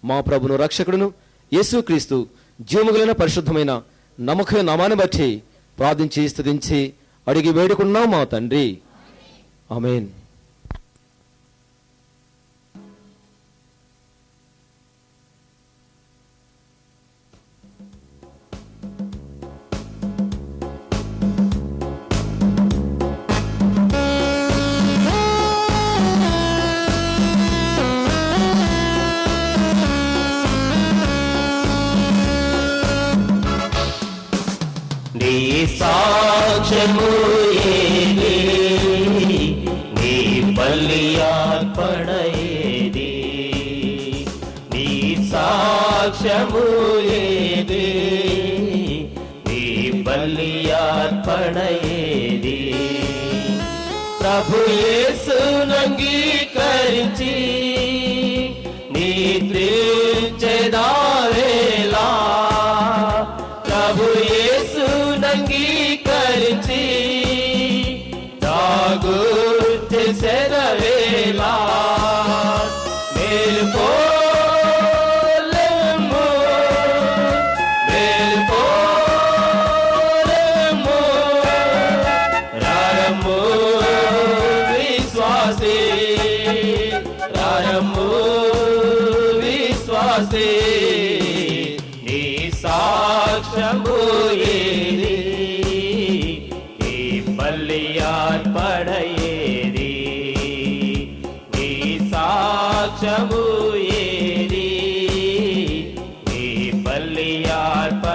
మా ప్రభును రక్షకుడును యేసుక్రీస్తు జీవముగలైన పరిశుద్ధమైన నమ్మకమైన నామాన్ని బట్టి ప్రార్థించి స్తుతించి అడిగి వేడుకున్నాం మా తండ్రి. ఆమేన్. నీ సాక్ష్యము బలియార్పణయేది, నీ సాక్ష్యము ఏది, నీ బలియార్పణయేది. ప్రభు యేసును అంగీకరించి నీ త్రించెదావేలా, ప్రభు యేసును అంగీకరించి జాగృతిసేదవేలా. మేలుకోలేము, మేలుకోలేము, రారము విశ్వాసే, రారము విశ్వాసే, నీ సాక్ష్యము ఏది, నీ బలియార్పణయేది, నీ సాక్ష్యము ఏది, నీ బలియార్పణయేది.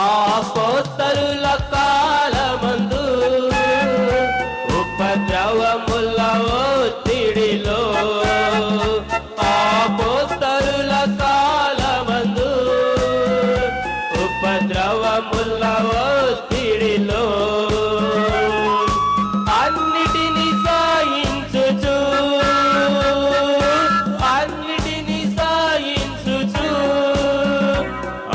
అపోస్తలుల కాలమందు ఉపద్రవముల ఒత్తిడిలో, అపోస్తలుల కాలమందు ఉపద్రవముల ఒత్తిడిలో అన్నిటిని సాయించుచు, అన్నిటిని సాయించుచు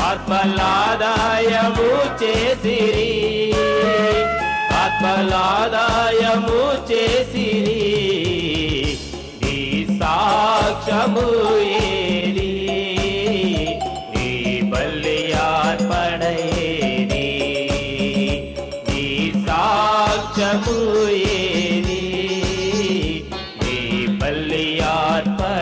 ఆత్మలాదాయము చేసిరి, ఆత్మలాదాయము చేసిరి, నీ సాక్ష్యము ఏది, నీ బలియార్పణయేది, నీ సాక్ష్యము ఏది, నీ బలియార్పణయేది.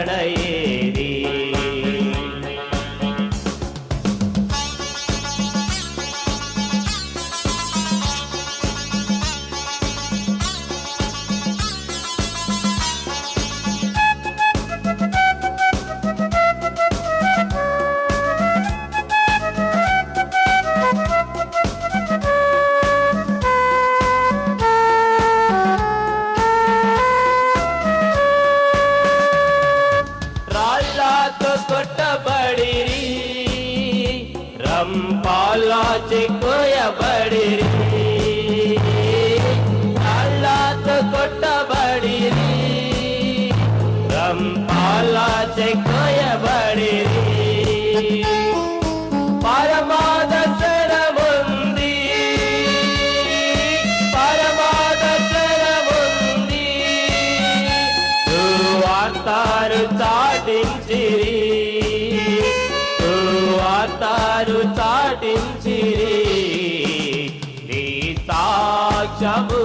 రాళ్ళతో కొట్టబడిరి, రంపాలాచి కోయబడిరి, రాళ్ళతో కొట్టబడిరి, రంపాలాచి కోయబడిరి, పరమాదర్శనముంది, పరమాదర్శనముంది, వార్తారు చాటించిరి, వార్తారు చాటించిరి, నీ సాక్ష్యము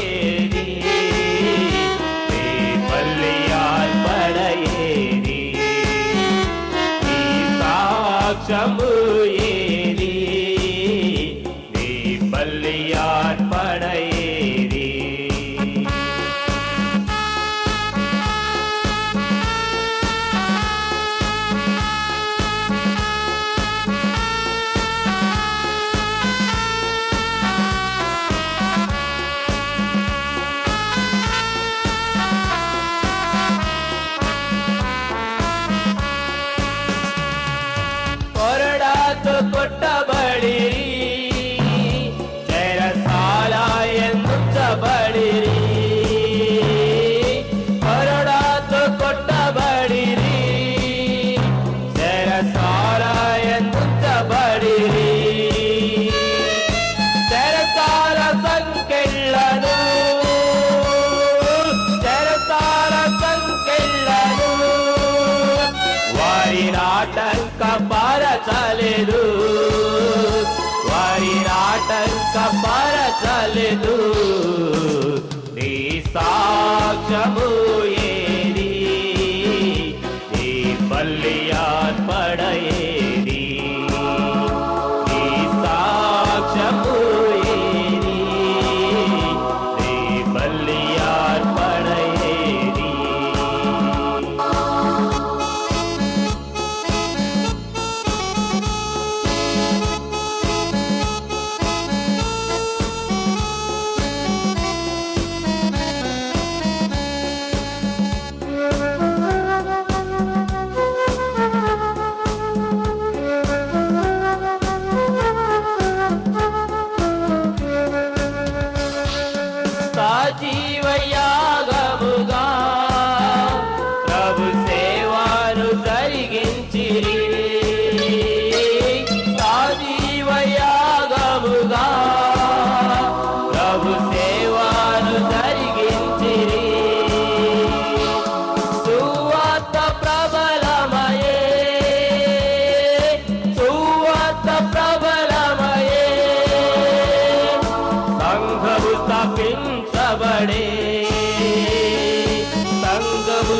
ఏది, నీ బలియార్పణయేది, నీ సాక్ష్యము ఏది, నీ బలియార్పణయేది. కొరడాతో కొట్టబడిరి, చెరసాల ఎంచబడిరి, కొరడాతో కొట్టబడిరి, చెరసాల ఎంచబడిరి, చెరసాల సంకెళ్ళను, చెరసాల సంకెళ్ళను వారి నాటంక పరచలేదు, వారి నాటంక పరచలేదు, నీ సాక్ష్యము ఏది, నీ బలియార్పణయేది, నీ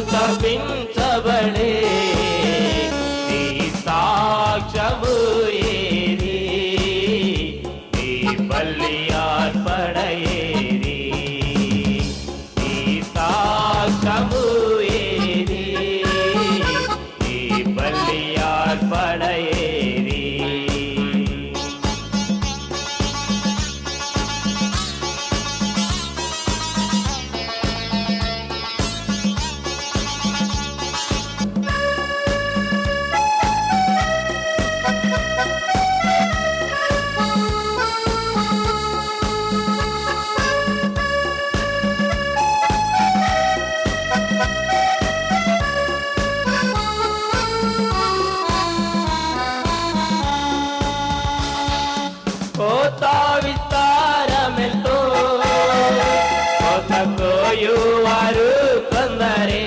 తప్పించబడే నీ సాక్ష్యము ఏది నీ బలి అర్పణ ఏది నీ సాక్ష్యము ఏది నీ బలి అర్పణ ఏది కొత్త విస్తారమెంతో కొత్త కోయువారు కొందరే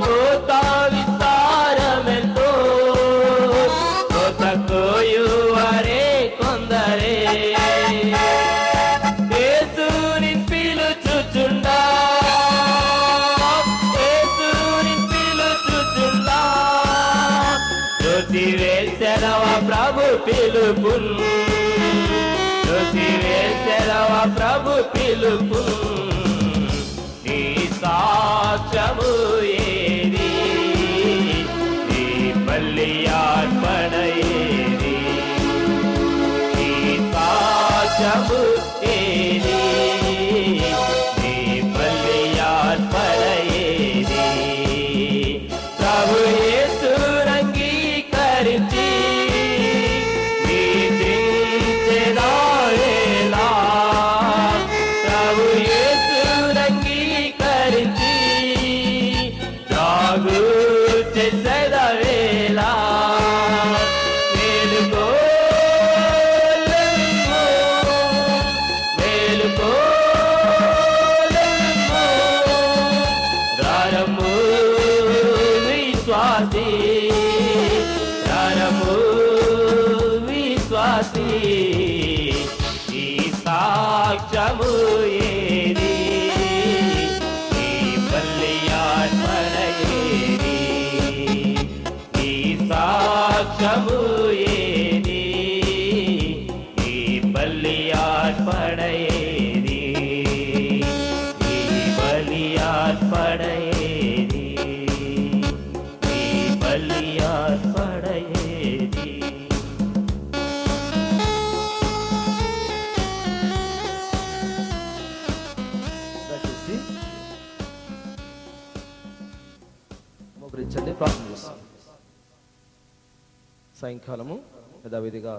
కొత్త విస్తారమెంతో కొత్త కోయువారే కొందరే యేసుని పిలుచుచుండా యేసుని పిలుచుచుండా జ్యోతి వేసెలవ ప్రభు పిలుపున్ జ్యోతి వేసెలవ ప్రభు పిలుపున్ నీ సాక్ష్యము ఏది నీ బలి అర్పణ ఏది నీ సాక్ష్యము ఏది నీ బలి అర్పణ ఏది ప్రభు యేసునంగీకరించి నిద్రించెదావేళ ప్రభు యేసునంగీకరించి త్రాగు చేసేదవేళ మేలుకో లెమ్ము మేలుకో లెమ్ము రారము విశ్వాసి రారము విశ్వాసి ఈ సాక్ష్యము ఏది ఈ బలి అర్పణ ఏది ఈ సాక్ష్యము ఏది ఈ బలి అర్పణ ఏది ఈ బలి అర్పణ ఏది ఈ బలి అర్పణ ఏది దయచేసి మోకరించండి, ప్రార్థన చేస్తాం. సాయంకాలము యథావిధిగా